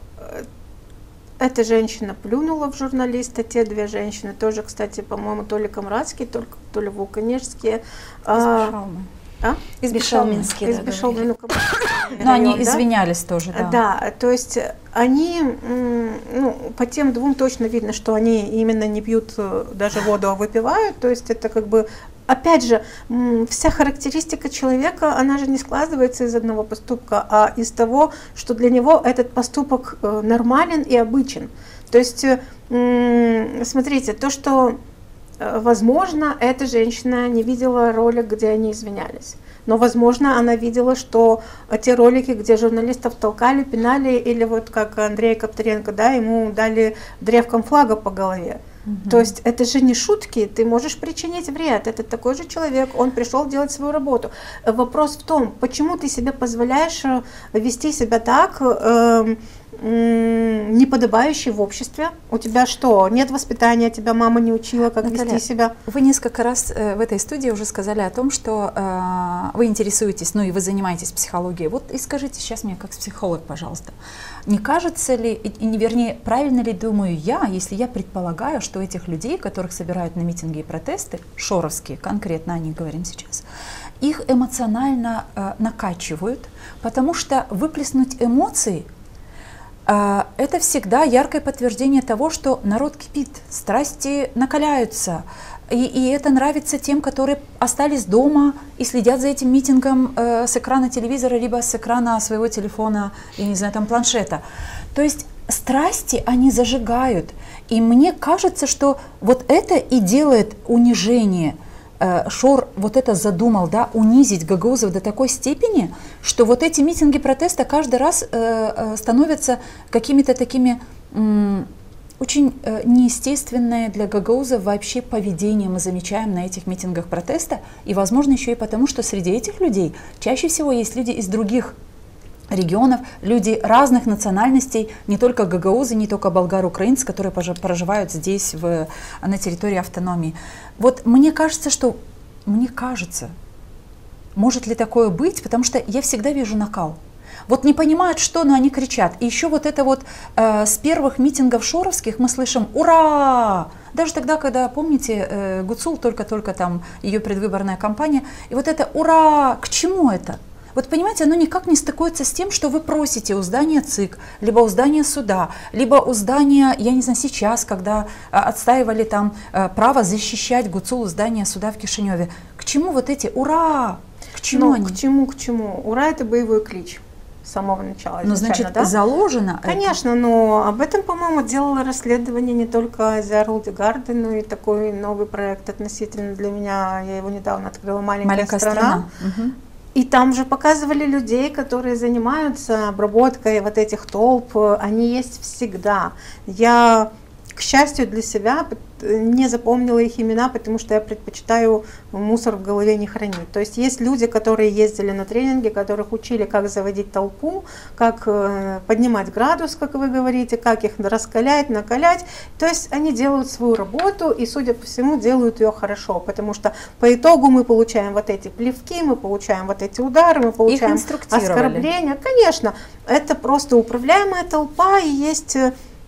эта женщина плюнула в журналиста, те две женщины, тоже, кстати, по-моему, то ли Камрадские, то ли Волконежские. Из Бешалминские. Но они извинялись тоже, да. Да, то есть они, по тем двум точно видно, что они именно не пьют даже воду, а выпивают. То есть это как бы, опять же, вся характеристика человека, она же не складывается из одного поступка, а из того, что для него этот поступок нормален и обычен. То есть, смотрите, то, что... Возможно, эта женщина не видела ролик, где они извинялись. Но, возможно, она видела, что те ролики, где журналистов толкали, пинали, или вот как Андрей Копторенко, да, ему дали древком флага по голове. То есть это же не шутки, ты можешь причинить вред. Это такой же человек, он пришел делать свою работу. Вопрос в том, почему ты себе позволяешь вести себя так, неподобающе в обществе? У тебя что, нет воспитания, тебя мама не учила, как Наталья, вести себя? Вы несколько раз в этой студии уже сказали о том, что вы интересуетесь, ну и вы занимаетесь психологией. Вот и скажите сейчас мне, как психолог, пожалуйста, не кажется ли, вернее, правильно ли думаю я, если я предполагаю, что этих людей, которых собирают на митинги и протесты, шоровские, конкретно о них говорим сейчас, их эмоционально накачивают, потому что выплеснуть эмоции это всегда яркое подтверждение того, что народ кипит, страсти накаляются. И это нравится тем, которые остались дома и следят за этим митингом с экрана телевизора, либо с экрана своего телефона, я не знаю, там планшета. То есть страсти они зажигают. И мне кажется, что вот это и делает унижение. Шор вот это задумал, да, унизить гагаузов до такой степени, что вот эти митинги протеста каждый раз становятся какими-то такими очень неестественное для гагаузов вообще поведение мы замечаем на этих митингах протеста. И, возможно, еще и потому, что среди этих людей чаще всего есть люди из других регионов, люди разных национальностей, не только гагаузы, не только болгар-украинцы, которые проживают здесь, на территории автономии. Вот мне кажется, может ли такое быть, потому что я всегда вижу накал. Вот не понимают, что, но они кричат. И еще вот это вот с первых митингов шоровских мы слышим «Ура!». Даже тогда, когда, помните, Гуцул, только-только там ее предвыборная кампания, и вот это «Ура!». К чему это? Вот понимаете, оно никак не стыкуется с тем, что вы просите у здания ЦИК, либо у здания суда, либо у здания, я не знаю, сейчас, когда отстаивали там право защищать Гуцулу здания суда в Кишиневе. К чему вот эти «Ура!». К чему они? К чему? «Ура» — это боевой клич. С самого начала. Ну, значит, да? заложено. Конечно, это. Но об этом, по-моему, делала расследование не только Азия Рудигарды, но и такой новый проект относительно для меня, я его недавно открыла, «Маленькая страна». Угу. И там же показывали людей, которые занимаются обработкой вот этих толп, они есть всегда. Я, к счастью для себя, не запомнила их имена, потому что я предпочитаю мусор в голове не хранить. То есть есть люди, которые ездили на тренинги, которых учили, как заводить толпу, как поднимать градус, как вы говорите, как их раскалять, накалять. То есть они делают свою работу и, судя по всему, делают ее хорошо, потому что по итогу мы получаем вот эти плевки, мы получаем вот эти удары, мы получаем оскорбления. Конечно, это просто управляемая толпа, и есть...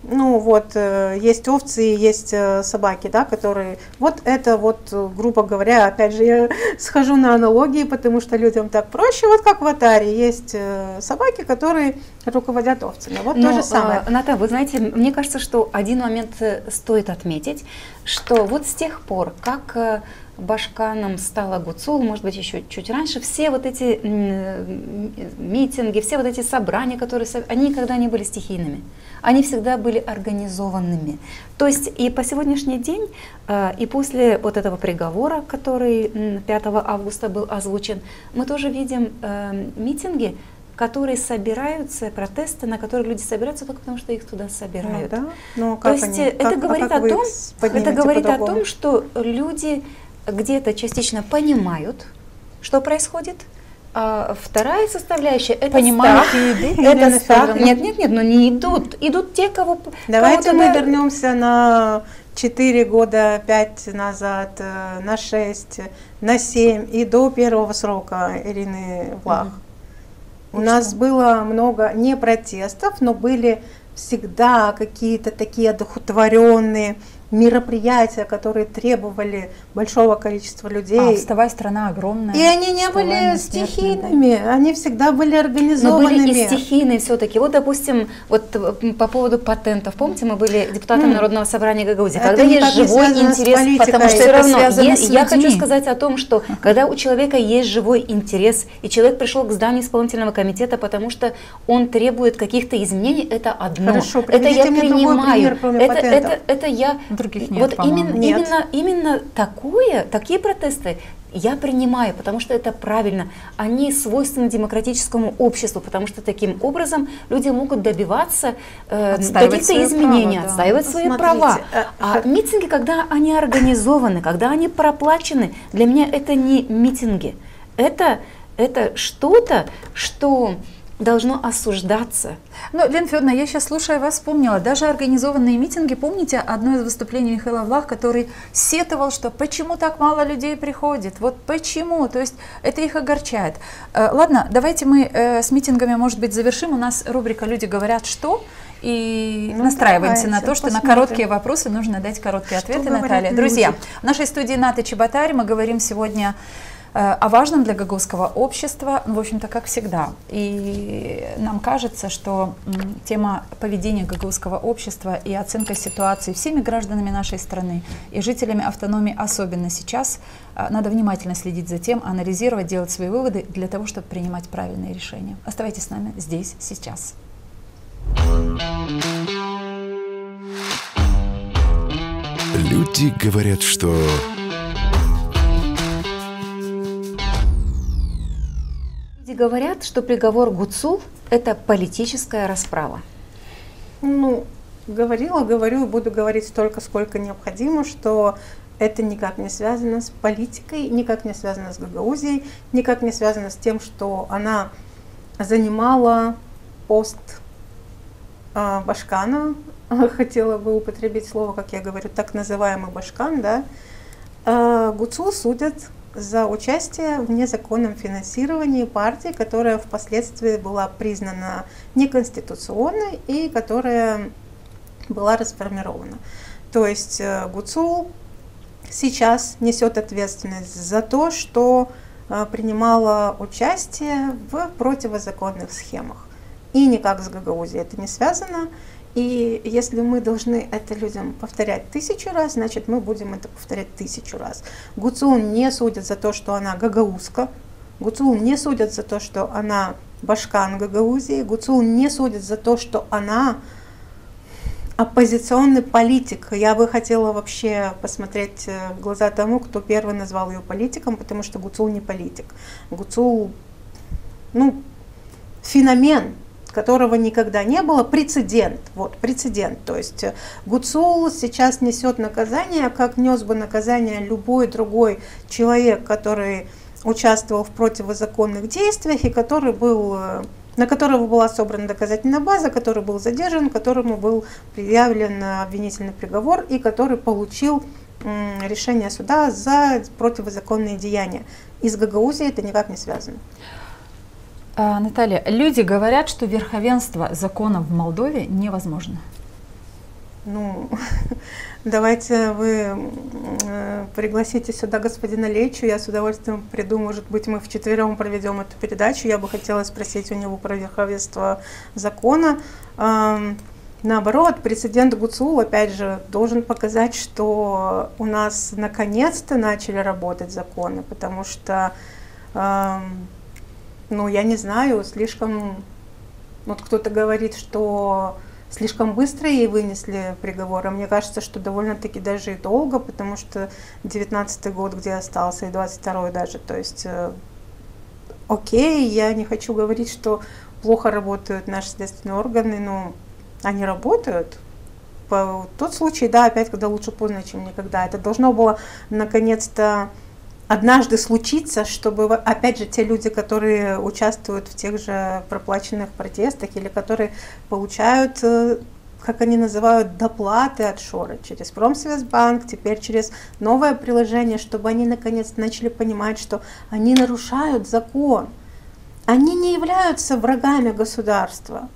Ну вот, есть овцы, есть собаки, да, которые, вот это вот, грубо говоря, опять же, я схожу на аналогии, потому что людям так проще, вот как в Атаре, есть собаки, которые руководят овцами, вот то же самое. Ната, вы знаете, мне кажется, что один момент стоит отметить, что вот с тех пор, как башканом стала Гуцул, может быть, еще чуть раньше, все вот эти митинги, все вот эти собрания, которые, они никогда не были стихийными, они всегда были организованными. То есть и по сегодняшний день, и после вот этого приговора, который 5 августа был озвучен, мы тоже видим митинги, которые собираются, протесты, на которые люди собираются только потому, что их туда собирают. Ну, да? Но то есть это говорит о том, что люди где-то частично понимают, что происходит. А вторая составляющая — это понимают страх. Это страх. Нет, но не идут. Идут те, кого... Давайте мы вернемся на 4 года, 5 назад, на 6, на 7 и до первого срока Ирины Влах. У нас было много не протестов, но были всегда какие-то такие одухотворенные мероприятия, которые требовали большого количества людей. «Вставай, страна» огромная. И они не были стихийными, да? Они всегда были организованными. Но были и стихийные все-таки. Вот, допустим, вот по поводу патентов. Помните, мы были депутатами Народного собрания Гагаузии. Когда есть живой интерес, потому что все равно я хочу сказать о том, что когда у человека есть живой интерес, и человек пришел к зданию исполнительного комитета, потому что он требует каких-то изменений, это одно. Хорошо, это я принимаю. Пример, это я... Других нет, вот именно такие протесты я принимаю, потому что это правильно. Они свойственны демократическому обществу, потому что таким образом люди могут добиваться каких-то изменений, права, отстаивать свои права. А митинги, когда они организованы, когда они проплачены, для меня это не митинги. Это что-то, что должно осуждаться. Ну, Лена Федоровна, я сейчас, слушая вас, вспомнила, даже организованные митинги, помните одно из выступлений Михаила Влах, который сетовал, что почему так мало людей приходит, вот почему, то есть это их огорчает. Ладно, давайте мы с митингами, может быть, завершим, у нас рубрика «Люди говорят что?», и настраиваемся на то, что на короткие вопросы нужно дать короткие ответы, Наталья. Друзья, в нашей студии Ната Чеботарь, мы говорим сегодня о важном для гагаузского общества, в общем-то, как всегда. И нам кажется, что тема поведения гагаузского общества и оценка ситуации всеми гражданами нашей страны и жителями автономии, особенно сейчас, надо внимательно следить за тем, анализировать, делать свои выводы для того, чтобы принимать правильные решения. Оставайтесь с нами здесь, сейчас. Люди говорят, что... Люди говорят, что приговор Гуцул – это политическая расправа. Ну, говорю и буду говорить столько, сколько необходимо, что это никак не связано с политикой, никак не связано с Гагаузией, никак не связано с тем, что она занимала пост башкана, хотела бы употребить слово, как я говорю, так называемый башкан, да. Гуцул судят за участие в незаконном финансировании партии, которая впоследствии была признана неконституционной и которая была расформирована. То есть Гуцул сейчас несет ответственность за то, что принимала участие в противозаконных схемах. И никак с Гагаузией это не связано. И если мы должны это людям повторять 1000 раз, значит мы будем это повторять 1000 раз. Гуцул не судят за то, что она гагаузка. Гуцул не судят за то, что она башкан Гагаузии. Гуцул не судят за то, что она оппозиционный политик. Я бы хотела вообще посмотреть в глаза тому, кто первый назвал ее политиком, потому что Гуцул не политик. Гуцул, ну, феномен, которого никогда не было, прецедент. Вот, прецедент. То есть Гуцул сейчас несет наказание, как нес бы наказание любой другой человек, который участвовал в противозаконных действиях и который был, на которого была собрана доказательная база, который был задержан, которому был предъявлен обвинительный приговор и который получил решение суда за противозаконные деяния. И с Гагаузией это никак не связано. Наталья, люди говорят, что верховенство закона в Молдове невозможно. Ну, давайте вы пригласите сюда господина Лечу, я с удовольствием приду, может быть, мы вчетвером проведем эту передачу. Я бы хотела спросить у него про верховенство закона. Наоборот, прецедент Гуцул, опять же, должен показать, что у нас наконец-то начали работать законы, потому что... Ну, я не знаю, слишком, вот кто-то говорит, что слишком быстро ей вынесли приговор, а мне кажется, что довольно-таки даже и долго, потому что 19-й год, где остался, и 22-й даже, то есть, окей, я не хочу говорить, что плохо работают наши следственные органы, но они работают. Тот случай, да, опять, когда лучше поздно, чем никогда. Это должно было, наконец-то, однажды случится, чтобы, опять же, те люди, которые участвуют в тех же проплаченных протестах или которые получают, как они называют, доплаты от Шора через Промсвязьбанк, теперь через новое приложение, чтобы они наконец начали понимать, что они нарушают закон. Они не являются врагами государства.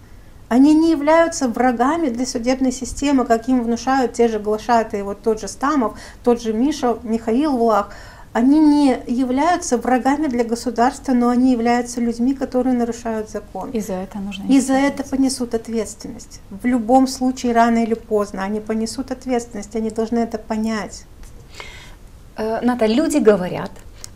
Они не являются врагами для судебной системы, как им внушают те же глашатые, вот тот же Стамов, тот же Миша, Михаил Влах. Они не являются врагами для государства, но они являются людьми, которые нарушают закон. И за это нужно. И за это понесут ответственность. В любом случае, рано или поздно, они понесут ответственность, они должны это понять. Ната, люди говорят,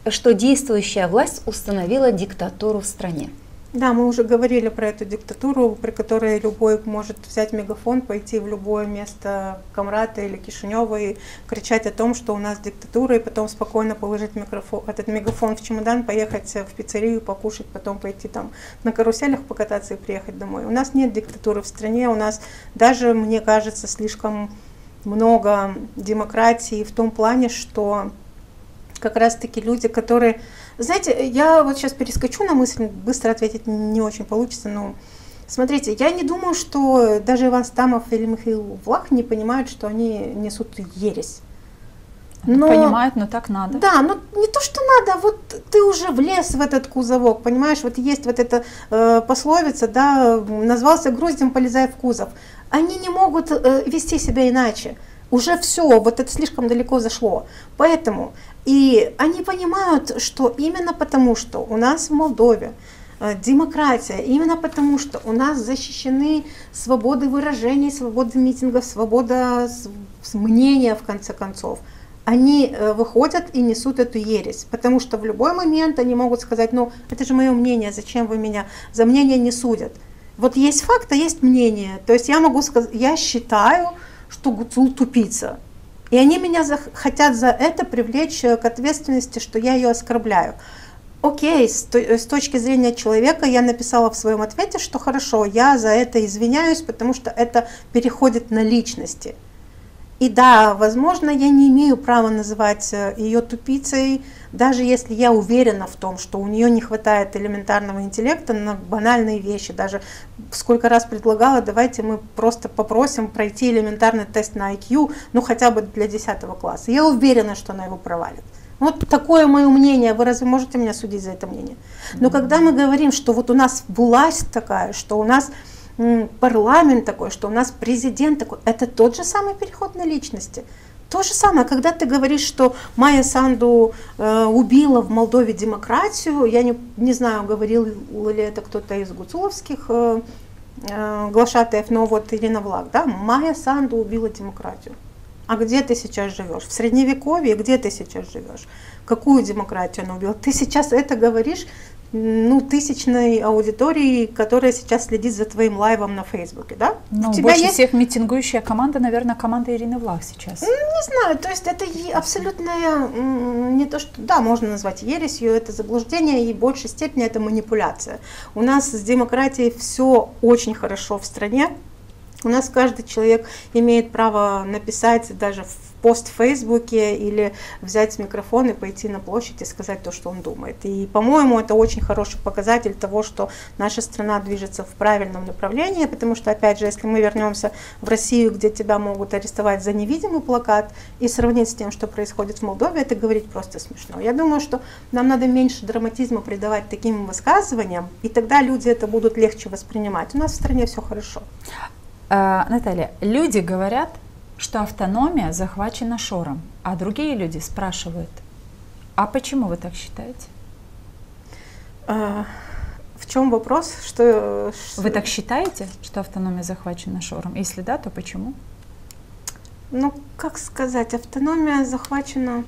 что действующая власть установила диктатуру в стране. Да, мы уже говорили про эту диктатуру, при которой любой может взять мегафон, пойти в любое место Камрата или Кишинева и кричать о том, что у нас диктатура, и потом спокойно положить этот мегафон в чемодан, поехать в пиццерию, покушать, потом пойти там на каруселях покататься и приехать домой. У нас нет диктатуры в стране, у нас даже, мне кажется, слишком много демократии в том плане, что как раз-таки люди, которые... Знаете, я вот сейчас перескочу на мысль, быстро ответить не очень получится, но смотрите, я не думаю, что даже Иван Стамов или Михаил Влах не понимают, что они несут ересь. Но, понимают, но так надо. Да, но не то, что надо, вот ты уже влез в этот кузовок, понимаешь, вот есть вот эта пословица, да, назвался гроздем, полезай в кузов. Они не могут вести себя иначе. Уже все, вот это слишком далеко зашло. Поэтому, и они понимают, что именно потому, что у нас в Молдове демократия, именно потому, что у нас защищены свободы выражений, свобода митингов, свобода мнения, в конце концов, они выходят и несут эту ересь, потому что в любой момент они могут сказать, ну, это же мое мнение, зачем вы меня, за мнение не судят. Вот есть факт, а есть мнение, то есть я могу сказать, я считаю, что Гуцул тупица. И они меня хотят за это привлечь к ответственности, что я ее оскорбляю. Окей, с точки зрения человека я написала в своем ответе, что хорошо, я за это извиняюсь, потому что это переходит на личности. И да, возможно, я не имею права называть ее тупицей, даже если я уверена в том, что у нее не хватает элементарного интеллекта на банальные вещи. Даже сколько раз предлагала, давайте мы просто попросим пройти элементарный тест на IQ, ну хотя бы для 10 класса. Я уверена, что она его провалит. Вот такое мое мнение, вы разве можете меня судить за это мнение? Но когда мы говорим, что вот у нас власть такая, что у нас парламент такой, что у нас президент такой, это тот же самый переход на личности. То же самое, когда ты говоришь, что Майя Санду убила в Молдове демократию, я не знаю, говорил ли это кто-то из гуцуловских глашатаев, но вот Ирина Влах, да, Майя Санду убила демократию. А где ты сейчас живешь? В Средневековье? Где ты сейчас живешь? Какую демократию она убила? Ты сейчас это говоришь, ну, тысячной аудитории, которая сейчас следит за твоим лайвом на Фейсбуке, да? Ну, больше всех митингующая команда, наверное, команда Ирины Влах сейчас. Не знаю, то есть это абсолютная, не то что, да, можно назвать ересью, это заблуждение, и в большей степени это манипуляция. У нас с демократией все очень хорошо в стране. У нас каждый человек имеет право написать даже в пост в Фейсбуке или взять микрофон и пойти на площадь и сказать то, что он думает. И, по-моему, это очень хороший показатель того, что наша страна движется в правильном направлении, потому что, опять же, если мы вернемся в Россию, где тебя могут арестовать за невидимый плакат, и сравнить с тем, что происходит в Молдове, это говорить просто смешно. Я думаю, что нам надо меньше драматизма придавать таким высказываниям, и тогда люди это будут легче воспринимать. У нас в стране все хорошо. Наталья, люди говорят, что автономия захвачена Шором, а другие люди спрашивают, а почему вы так считаете? В чем вопрос? Вы так считаете, что автономия захвачена Шором? Если да, то почему? Ну, как сказать, автономия захвачена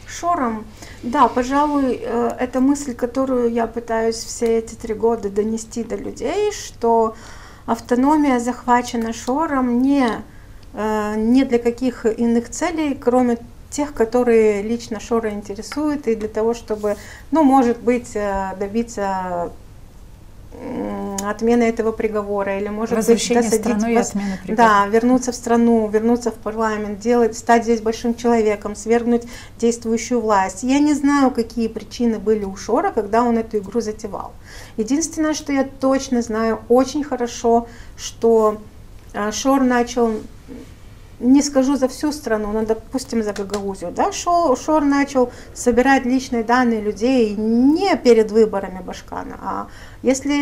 Шором. Да, пожалуй, это мысль, которую я пытаюсь все эти 3 года донести до людей, что автономия захвачена Шором не для каких иных целей, кроме тех, которые лично Шора интересуют, и для того, чтобы, ну, может быть, добиться отмены этого приговора, или, может быть, досадить, да, вернуться в страну, вернуться в парламент, стать здесь большим человеком, свергнуть действующую власть. Я не знаю, какие причины были у Шора, когда он эту игру затевал. Единственное, что я точно знаю очень хорошо, что Шор начал, не скажу за всю страну, но, допустим, за Гагаузию, да, Шор начал собирать личные данные людей не перед выборами Башкана, а если,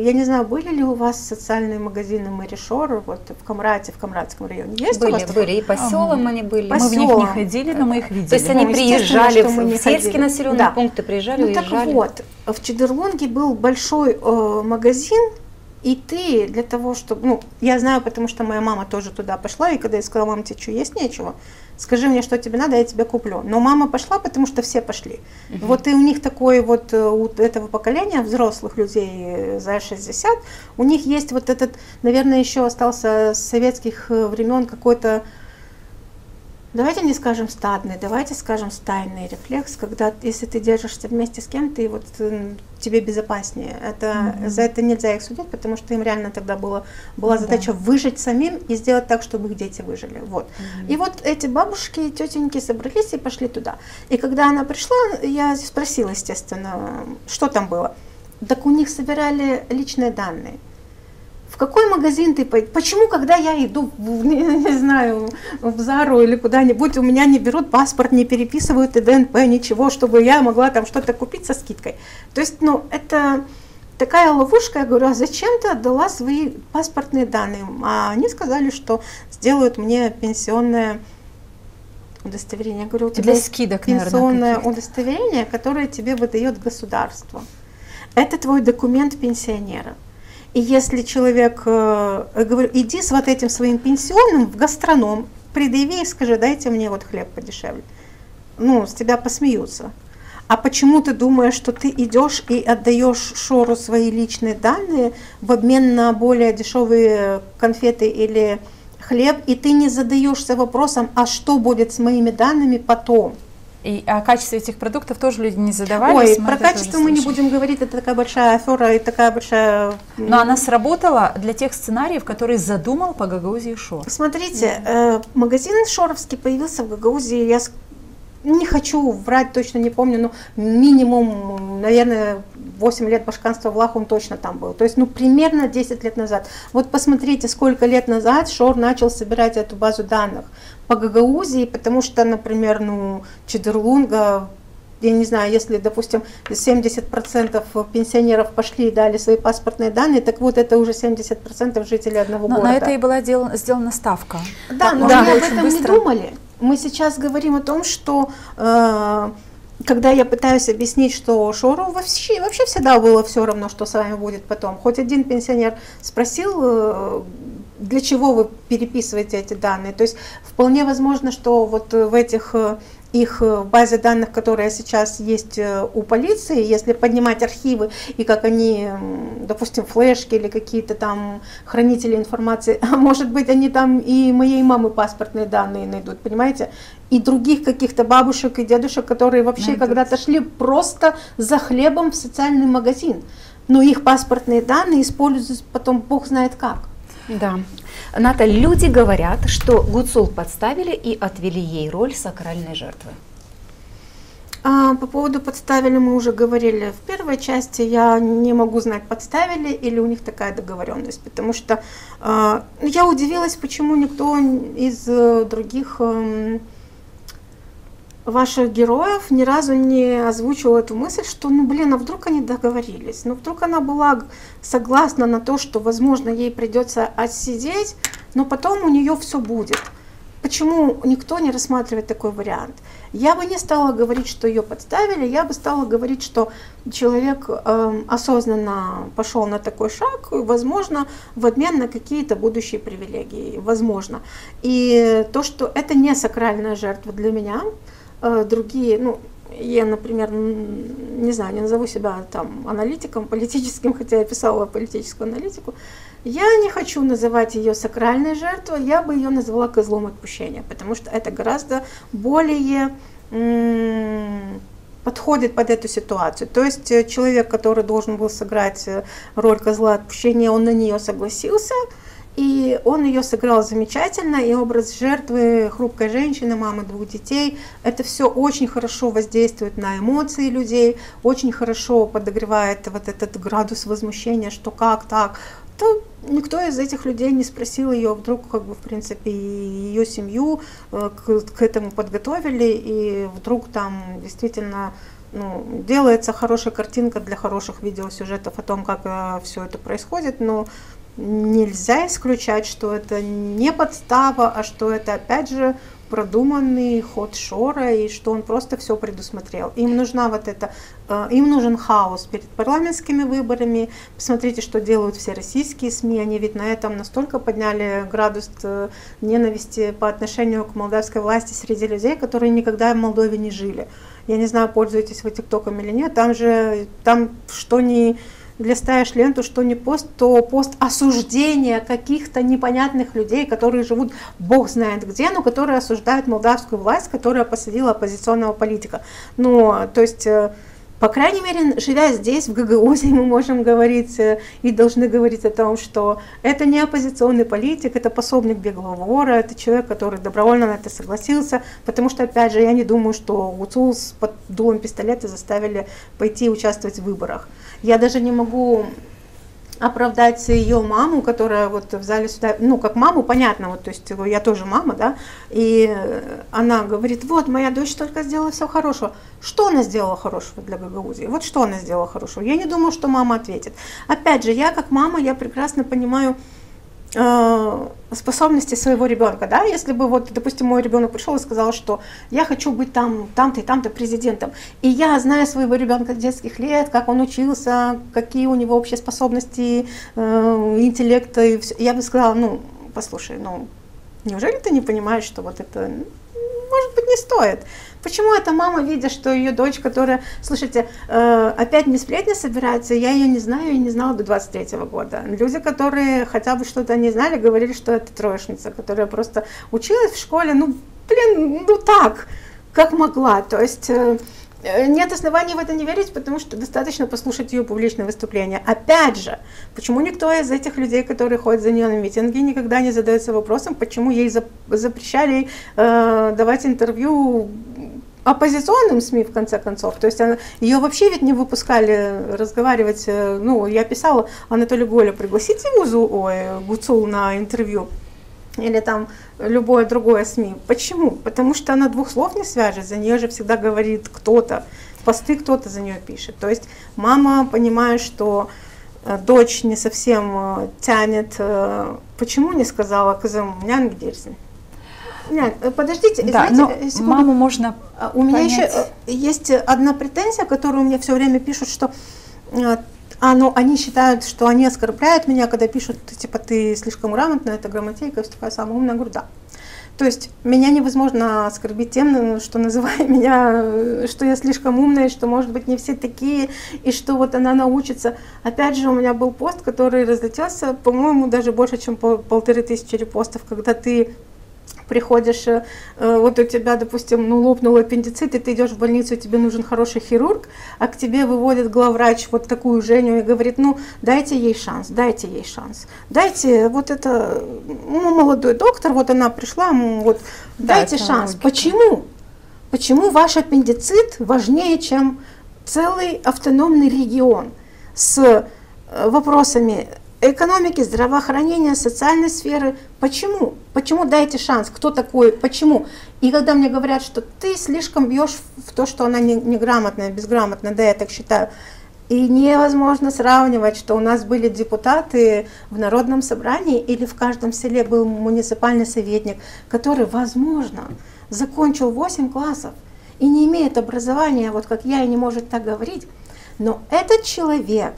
я не знаю, были ли у вас социальные магазины Мэри Шор вот в Камрате, в Камратском районе? Есть были, и по селам они были. Мы в них не ходили, но мы их видели. То есть они приезжали в сельские населенные пункты, приезжали, уезжали. Так вот, в Чедерлунге был большой магазин, И ты для того, чтобы, ну, я знаю, потому что моя мама тоже туда пошла, и когда я сказала: мама, тебе что, есть нечего? Скажи мне, что тебе надо, я тебе куплю. Но мама пошла, потому что все пошли. Вот и у них такой вот, у этого поколения взрослых людей за 60, у них есть вот этот, наверное, еще остался с советских времен какой-то, давайте не скажем стадный, давайте скажем стайный рефлекс, когда если ты держишься вместе с кем-то, и вот тебе безопаснее. Это, за это нельзя их судить, потому что им реально тогда была задача выжить самим и сделать так, чтобы их дети выжили. Вот. И вот эти бабушки и тетеньки собрались и пошли туда. И когда она пришла, я спросила, естественно, что там было. Так у них собирали личные данные. В какой магазин ты пойдешь? Почему, когда я иду, не знаю, в Зару или куда-нибудь, у меня не берут паспорт, не переписывают ИДНП, ничего, чтобы я могла там что-то купить со скидкой? То есть, ну, это такая ловушка. Я говорю: а зачем ты отдала свои паспортные данные? А они сказали, что сделают мне пенсионное удостоверение. Я говорю: у тебя для есть скидок, пенсионное удостоверение, которое тебе выдает государство. Это твой документ пенсионера. И если человек, я говорю, иди с вот этим своим пенсионным в гастроном, предъяви и скажи: дайте мне вот хлеб подешевле. Ну, с тебя посмеются. А почему ты думаешь, что ты идешь и отдаешь Шору свои личные данные в обмен на более дешевые конфеты или хлеб, и ты не задаешься вопросом: а что будет с моими данными потом? И о качестве этих продуктов тоже люди не задавались. Ой, про качество мы не будем говорить, это такая большая афера и такая большая... Но она сработала для тех сценариев, которые задумал по Гагаузии Шор. Смотрите, магазин Шоровский появился в Гагаузии, я не хочу врать, точно не помню, но минимум, наверное, 8 лет башканства в Лах он точно там был. То есть, ну, примерно 10 лет назад. Вот посмотрите, сколько лет назад Шор начал собирать эту базу данных по Гагаузии, потому что, например, ну, Чедерлунга, я не знаю, если, допустим, 70% пенсионеров пошли и дали свои паспортные данные, так вот это уже 70% жителей одного города. На это и была сделана ставка. Да, но мы об этом не думали. Мы сейчас говорим о том, что когда я пытаюсь объяснить, что Шору вообще всегда было все равно, что с вами будет потом. Хоть один пенсионер спросил, для чего вы переписываете эти данные. То есть вполне возможно, что вот в этих их базе данных, которая сейчас есть у полиции, если поднимать архивы и как они, допустим, флешки или какие-то там хранители информации, может быть, они там и моей мамы паспортные данные найдут, понимаете? И других каких-то бабушек и дедушек, которые вообще когда-то шли просто за хлебом в социальный магазин, но их паспортные данные используются потом бог знает как. Да. Наталья, люди говорят, что Гуцул подставили и отвели ей роль сакральной жертвы. По поводу подставили мы уже говорили в первой части. Я не могу знать, подставили или у них такая договоренность, потому что я удивилась, почему никто из других ваших героев ни разу не озвучил эту мысль, что, ну блин, а вдруг они договорились, ну вдруг она была согласна на то, что, возможно, ей придется отсидеть, но потом у нее все будет. Почему никто не рассматривает такой вариант? Я бы не стала говорить, что ее подставили, я бы стала говорить, что человек осознанно пошел на такой шаг, возможно, в обмен на какие-то будущие привилегии, возможно. И то, что это не сакральная жертва для меня, другие, ну, я, например, не знаю, не назову себя там аналитиком политическим, хотя я писала политическую аналитику, я не хочу называть ее сакральной жертвой, я бы ее назвала козлом отпущения, потому что это гораздо более подходит под эту ситуацию. То есть человек, который должен был сыграть роль козла отпущения, он на нее согласился, и он ее сыграл замечательно, и образ жертвы, хрупкой женщины, мамы 2 детей, это все очень хорошо воздействует на эмоции людей, очень хорошо подогревает вот этот градус возмущения, что как так. То никто из этих людей не спросил ее, вдруг, как бы, в принципе, ее семью к этому подготовили, и вдруг там действительно, ну, делается хорошая картинка для хороших видеосюжетов о том, как все это происходит, но нельзя исключать, что это не подстава, а что это, опять же, продуманный ход Шора, и что он просто все предусмотрел. Им нужна вот это, им нужен хаос перед парламентскими выборами. Посмотрите, что делают все российские СМИ, они ведь на этом настолько подняли градус ненависти по отношению к молдавской власти среди людей, которые никогда в Молдове не жили. Я не знаю, пользуетесь вы ТикТоком или нет, там что ни листаешь ленту, что не пост, то пост осуждения каких-то непонятных людей, которые живут бог знает где, но которые осуждают молдавскую власть, которая посадила оппозиционного политика. Ну, то есть, по крайней мере, живя здесь, в Гагаузии, мы можем говорить и должны говорить о том, что это не оппозиционный политик, это пособник беглого вора, это человек, который добровольно на это согласился, потому что, опять же, я не думаю, что Гуцул под дулом пистолета заставили пойти участвовать в выборах. Я даже не могу оправдать ее маму, которая вот в зале суда, ну, как маму, понятно, вот, то есть я тоже мама, да, и она говорит, вот, моя дочь только сделала все хорошего. Что она сделала хорошего для Гагаузии? Вот что она сделала хорошего? Я не думаю, что мама ответит. Опять же, я как мама, я прекрасно понимаю способности своего ребенка, да, если бы вот, допустим, мой ребенок пришел и сказал, что я хочу быть там-то и там-то президентом, и я знаю своего ребенка с детских лет, как он учился, какие у него общие способности, интеллект, и все, я бы сказала, ну, послушай, ну, неужели ты не понимаешь, что вот это, может быть, не стоит? Почему эта мама, видя, что ее дочь, которая, слушайте, опять не сплетни собирается, я ее не знаю и не знала до 23-го года. Люди, которые хотя бы что-то не знали, говорили, что это троечница, которая просто училась в школе, ну, блин, ну так, как могла. То есть нет оснований в это не верить, потому что достаточно послушать ее публичное выступление. Опять же, почему никто из этих людей, которые ходят за нее на митинги, никогда не задается вопросом, почему ей запрещали давать интервью оппозиционным СМИ, в конце концов. То есть ее вообще ведь не выпускали разговаривать. Ну, я писала Анатолию Голю, пригласите Гуцул на интервью. Или там любое другое СМИ. Почему? Потому что она двух слов не свяжет, за нее же всегда говорит кто-то, посты кто-то за нее пишет. То есть мама, понимая, что дочь не совсем тянет, почему не сказала кызым нянг дерзин? Нет, подождите, да, знаете, маму можно у меня понять. еще есть одна претензия, которую мне все время пишут, что они считают, что они оскорбляют меня, когда пишут, типа, ты слишком грамотная, это грамотейка, я такая самая умная, говорю, да. То есть меня невозможно оскорбить тем, что называя меня, что я слишком умная, что, может быть, не все такие, и что вот она научится. Опять же, у меня был пост, который разлетелся, по-моему, даже больше, чем 1500 репостов, когда ты приходишь, вот у тебя, допустим, ну, лопнул аппендицит, и ты идешь в больницу, тебе нужен хороший хирург, а к тебе выводит главврач вот такую Женю и говорит, ну, дайте ей шанс, дайте, вот это, ну, молодой доктор, вот она пришла, вот, да, дайте шанс. Почему? Почему ваш аппендицит важнее, чем целый автономный регион с вопросами экономики, здравоохранения, социальной сферы? Почему? Почему дайте шанс? Кто такой? Почему? И когда мне говорят, что ты слишком бьешь в то, что она неграмотная, безграмотная, да, я так считаю, и невозможно сравнивать, что у нас были депутаты в Народном собрании или в каждом селе был муниципальный советник, который, возможно, закончил 8 классов и не имеет образования, вот как я, и не может так говорить, но этот человек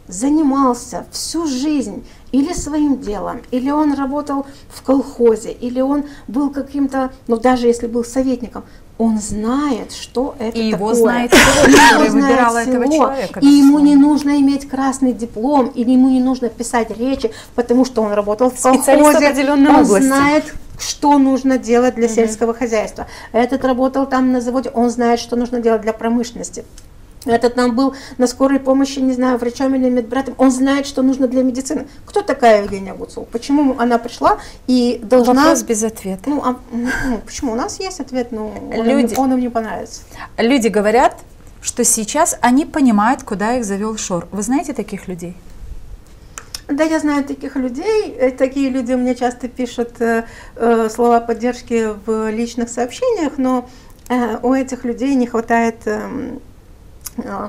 занимался всю жизнь или своим делом, или он работал в колхозе, или он был каким-то, ну даже если был советником, он знает, что это и такое. Его знает село, выбирала этого человека. И ему не нужно иметь красный диплом, или ему не нужно писать речи, потому что он работал в колхозе, он знает, что нужно делать для сельского хозяйства. Этот работал там на заводе, он знает, что нужно делать для промышленности. Этот нам был на скорой помощи, не знаю, врачом или медбратом, он знает, что нужно для медицины. Кто такая Евгения Гуцул? Почему она пришла и должна... Вопрос без ответа. Почему? У нас есть ответ, но он им не понравится. Люди говорят, что сейчас они понимают, куда их завел Шор. Вы знаете таких людей? Да, я знаю таких людей. Такие люди мне часто пишут слова поддержки в личных сообщениях, но у этих людей не хватает...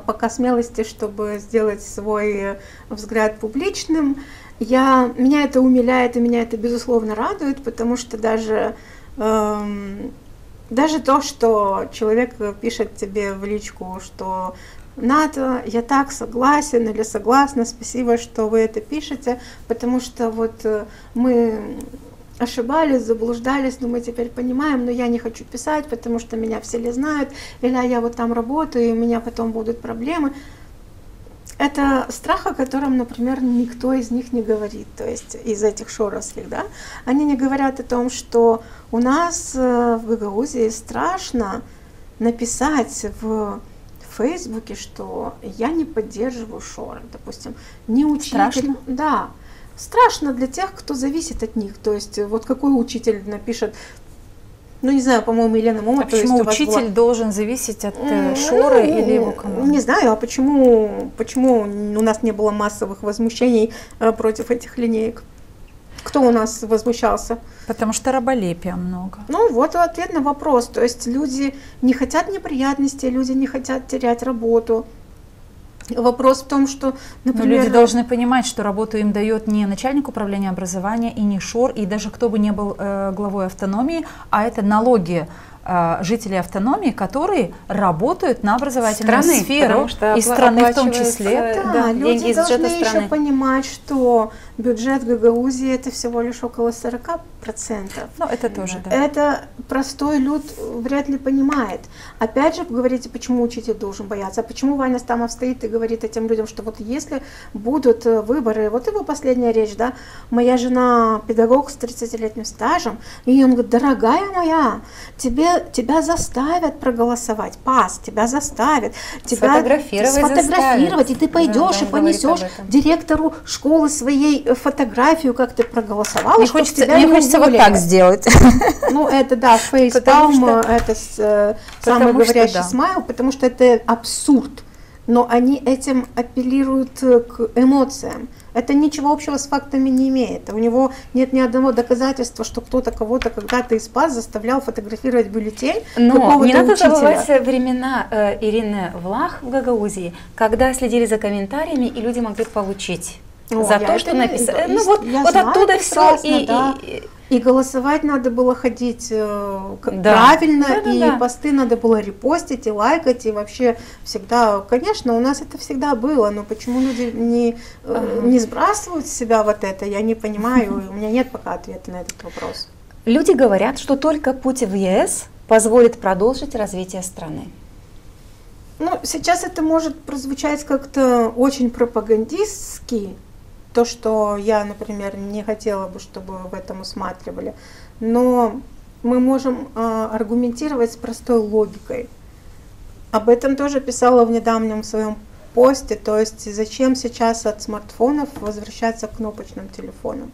пока смелости, чтобы сделать свой взгляд публичным. Меня это умиляет и меня это безусловно радует, потому что даже даже то, что человек пишет тебе в личку, что Ната, я так согласен или согласна, спасибо, что вы это пишете, потому что вот мы ошибались, заблуждались, но мы теперь понимаем, но я не хочу писать, потому что меня все знают, или я вот там работаю, и у меня потом будут проблемы. Это страх, о котором, например, никто из них не говорит, то есть из этих шоровских, да, они не говорят о том, что у нас в Гагаузии страшно написать в Фейсбуке, что я не поддерживаю шоры, допустим, не учитель. Страшно? Да, страшно для тех, кто зависит от них, то есть вот какой учитель напишет, ну не знаю, по-моему, Елена Мома. А почему учитель должен зависеть от шоры или его команды? Не знаю, а почему у нас не было массовых возмущений против этих линеек? Кто у нас возмущался? Потому что раболепия много. Ну вот ответ на вопрос. То есть люди не хотят неприятностей, люди не хотят терять работу. Вопрос в том, что, например... Но люди должны понимать, что работу им дает не начальник управления образования и не ШОР, и даже кто бы ни был главой автономии, а это налоги жителей автономии, которые работают на образовательную сферу и страны в том числе. Да, люди должны еще понимать, что бюджет Гагаузии это всего лишь около 40%. Ну, это тоже, да. Это простой люд вряд ли понимает. Опять же, говорите, почему учитель должен бояться, а почему Ваня Стамов стоит и говорит этим людям, что вот если будут выборы, вот его последняя речь, да, моя жена педагог с 30-летним стажем, и он говорит, дорогая моя, тебя заставят проголосовать, ПАС, тебя заставят, тебя сфотографировать, и ты пойдешь и понесешь директору школы своей фотографию, как ты проголосовала, мне хочется вот так сделать. Ну, это да, фейспалм, это самый говорящий смайл, потому что это абсурд. Но они этим апеллируют к эмоциям. Это ничего общего с фактами не имеет. У него нет ни одного доказательства, что кто-то кого-то когда-то из ПАС заставлял фотографировать бюллетень. Но не надо забывать времена Ирины Влах в Гагаузии, когда следили за комментариями, и люди могли получить за то, что написано. Ну вот оттуда все. И голосовать надо было ходить правильно, и посты надо было репостить, и лайкать, и вообще всегда, конечно, у нас это всегда было, но почему люди не сбрасывают с себя вот это, я не понимаю, у меня нет пока ответа на этот вопрос. Люди говорят, что только путь в ЕС позволит продолжить развитие страны. Ну, сейчас это может прозвучать как-то очень пропагандистски, то, что я, например, не хотела бы, чтобы в этом усматривали, но мы можем аргументировать с простой логикой. Об этом тоже писала в недавнем своем посте, то есть зачем сейчас от смартфонов возвращаться к кнопочным телефонам.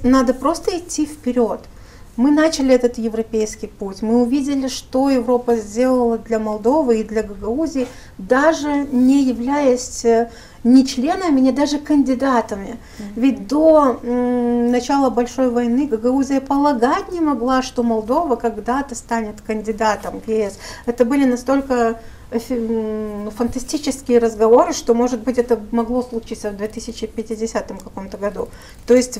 Надо просто идти вперед. Мы начали этот европейский путь, мы увидели, что Европа сделала для Молдовы и для Гагаузии, даже не являясь ни членами, ни даже кандидатами. Ведь до начала Большой войны Гагаузия полагать не могла, что Молдова когда-то станет кандидатом в ЕС. Это были настолько фантастические разговоры, что, может быть, это могло случиться в 2050 каком-то году. То есть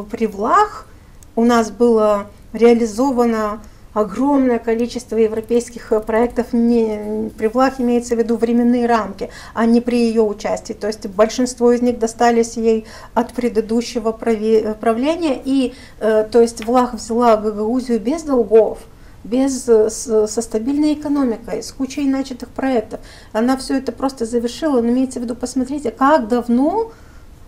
при Влах у нас было реализовано огромное количество европейских проектов, при Влах имеется в виду временные рамки, а не при ее участии. То есть большинство из них достались ей от предыдущего правления, и то есть Влах взяла Гагаузию без долгов, со стабильной экономикой, с кучей начатых проектов. Она все это просто завершила, но имеется в виду, посмотрите, как давно,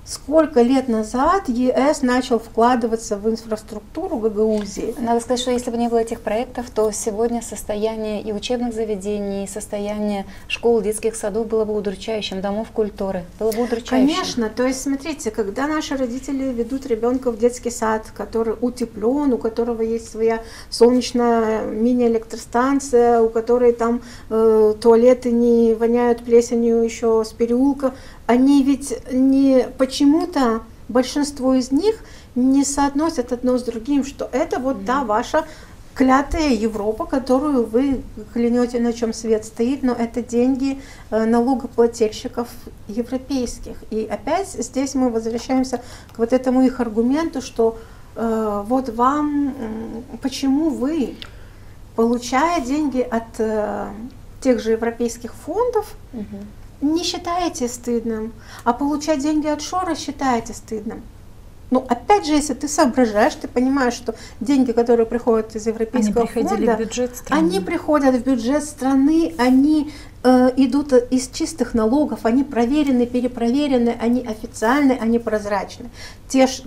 сколько лет назад ЕС начал вкладываться в инфраструктуру Гагаузии. Надо сказать, что если бы не было этих проектов, то сегодня состояние и учебных заведений, и состояние школ, детских садов было бы удручающим, домов культуры было бы удручающим. Конечно, то есть смотрите, когда наши родители ведут ребенка в детский сад, который утеплен, у которого есть своя солнечная мини-электростанция, у которой там туалеты не воняют плесенью еще с переулка, они ведь не почему-то, большинство из них не соотносят одно с другим, что это вот та ваша клятая Европа, которую вы клянете, на чем свет стоит, но это деньги налогоплательщиков европейских. И опять здесь мы возвращаемся к вот этому их аргументу, что вот вам, почему вы, получая деньги от тех же европейских фондов, не считаете стыдным, а получать деньги от Шора считаете стыдным? Ну, опять же, если ты соображаешь, ты понимаешь, что деньги, которые приходят из европейского фонда, в бюджет страны. Они приходят в бюджет страны, они идут из чистых налогов, они проверены, перепроверены, они официальны, они прозрачны.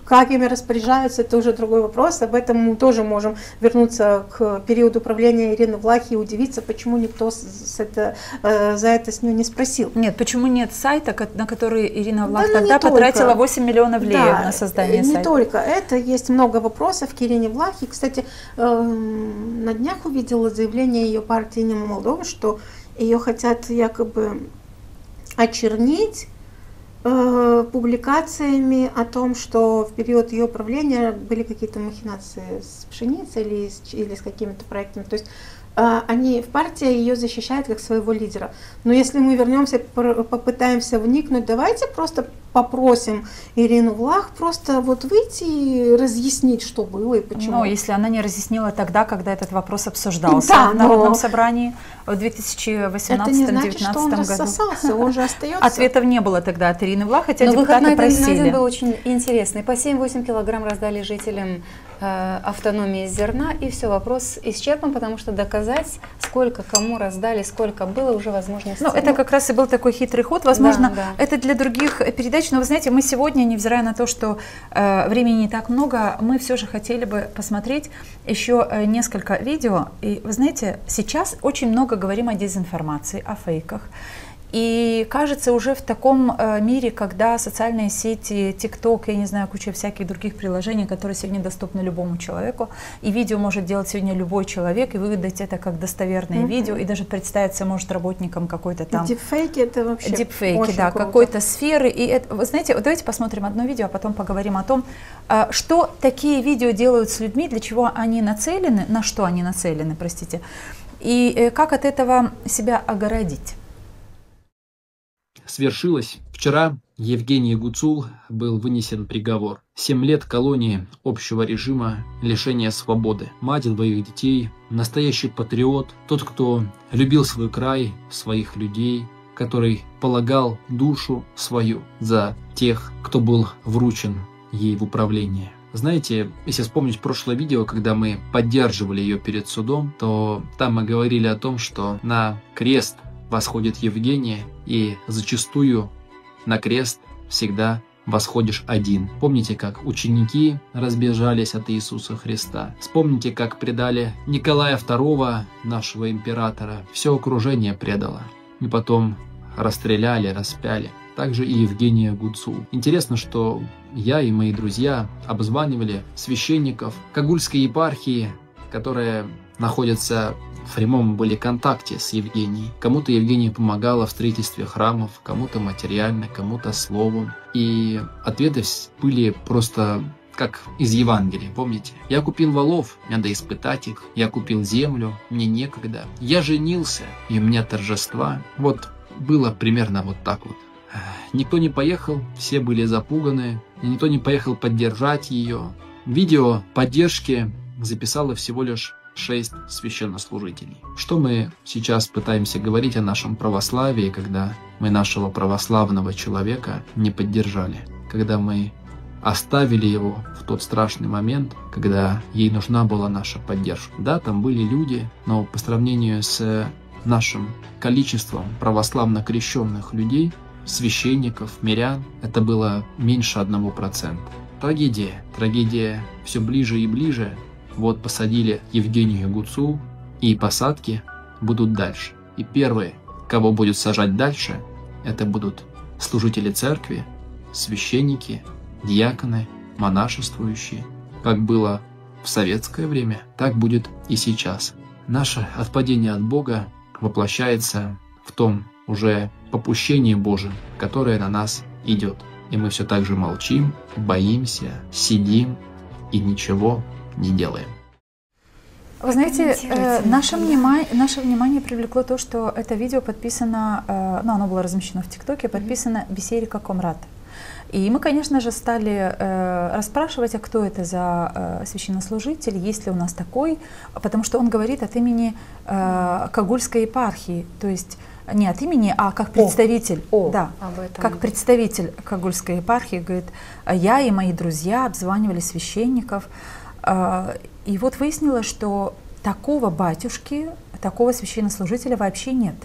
Как ими распоряжаются, это уже другой вопрос, об этом мы тоже можем вернуться к периоду правления Ирины Влахи и удивиться, почему никто за это с нее не спросил. Нет, почему нет сайта, на который Ирина Влах тогда потратила 8 миллионов леев на создание сайта? Не только это, есть много вопросов к Ирине Влахе. Кстати, на днях увидела заявление ее партии «Нема Молдовы», что ее хотят якобы очернить публикациями о том, что в период ее правления были какие-то махинации с пшеницей или с какими-то проектами. То есть они в партии ее защищают как своего лидера. Но если мы вернемся, попытаемся вникнуть, давайте просто попросим Ирину Влах просто вот выйти и разъяснить, что было и почему. Но если она не разъяснила тогда, когда этот вопрос обсуждался в Народном собрании в 2018-2019 году. Это не значит, что он рассосался, он же остается. Ответов не было тогда от Ирины Влах, хотя но депутаты просили. Но выход был очень интересный. По 7-8 килограмм раздали жителям автономии зерна, и все, вопрос исчерпан, потому что доказать, сколько кому раздали, сколько было, уже возможности. Ну, это как раз и был такой хитрый ход. Возможно, это для других передач, но вы знаете, мы сегодня, невзирая на то, что времени не так много, мы все же хотели бы посмотреть еще несколько видео. И вы знаете, сейчас очень много говорим о дезинформации, о фейках. И кажется, уже в таком мире, когда социальные сети, ТикТок, я не знаю, куча всяких других приложений, которые сегодня доступны любому человеку, и видео может делать сегодня любой человек, и выдать это как достоверное видео, и даже представиться может работникам какой-то там... Дипфейки — это вообще дипфейки, да, какой-то сферы. И это, вы знаете, вот давайте посмотрим одно видео, а потом поговорим о том, что такие видео делают с людьми, для чего они нацелены, на что они нацелены, простите, и как от этого себя огородить. Свершилось. Вчера Евгении Гуцул был вынесен приговор. 7 лет колонии общего режима лишения свободы. Мать двоих детей, настоящий патриот, тот, кто любил свой край, своих людей, который полагал душу свою за тех, кто был вручен ей в управление. Знаете, если вспомнить прошлое видео, когда мы поддерживали ее перед судом, то там мы говорили о том, что на крест восходит Евгения, и зачастую на крест всегда восходишь один. Помните, как ученики разбежались от Иисуса Христа? Вспомните, как предали Николая II, нашего императора. Все окружение предало. И потом расстреляли, распяли. Также и Евгения Гуцул. Интересно, что я и мои друзья обзванивали священников Кагульской епархии, которая находится в прямом были контакте с Евгенией. Кому-то Евгения помогала в строительстве храмов, кому-то материально, кому-то словом. И ответы были просто как из Евангелия, помните? Я купил волов, надо испытать их. Я купил землю, мне некогда. Я женился, и у меня торжества. Вот было примерно вот так вот. Никто не поехал, все были запуганы. Никто не поехал поддержать ее. Видео поддержки записало всего лишь 6 священнослужителей. Что мы сейчас пытаемся говорить о нашем православии, когда мы нашего православного человека не поддержали, когда мы оставили его в тот страшный момент, когда ей нужна была наша поддержка. Да, там были люди, но по сравнению с нашим количеством православно крещенных людей, священников, мирян, это было меньше 1%. Трагедия все ближе и ближе. Вот посадили Евгению Гуцул, и посадки будут дальше. И первые, кого будет сажать дальше, это будут служители церкви, священники, диаконы, монашествующие. Как было в советское время, так будет и сейчас. Наше отпадение от Бога воплощается в том уже попущении Божьем, которое на нас идет. И мы все так же молчим, боимся, сидим и ничего не делаем. Вы знаете, наше внимание привлекло то, что это видео подписано, оно было размещено в ТикТоке, подписано Бесерика Комрат. И мы, конечно же, стали расспрашивать, а кто это за священнослужитель, есть ли у нас такой, потому что он говорит от имени Когульской епархии, то есть не от имени, а как представитель, как представитель Когульской епархии, говорит, я и мои друзья обзванивали священников, и вот выяснилось, что такого батюшки, такого священнослужителя вообще нет.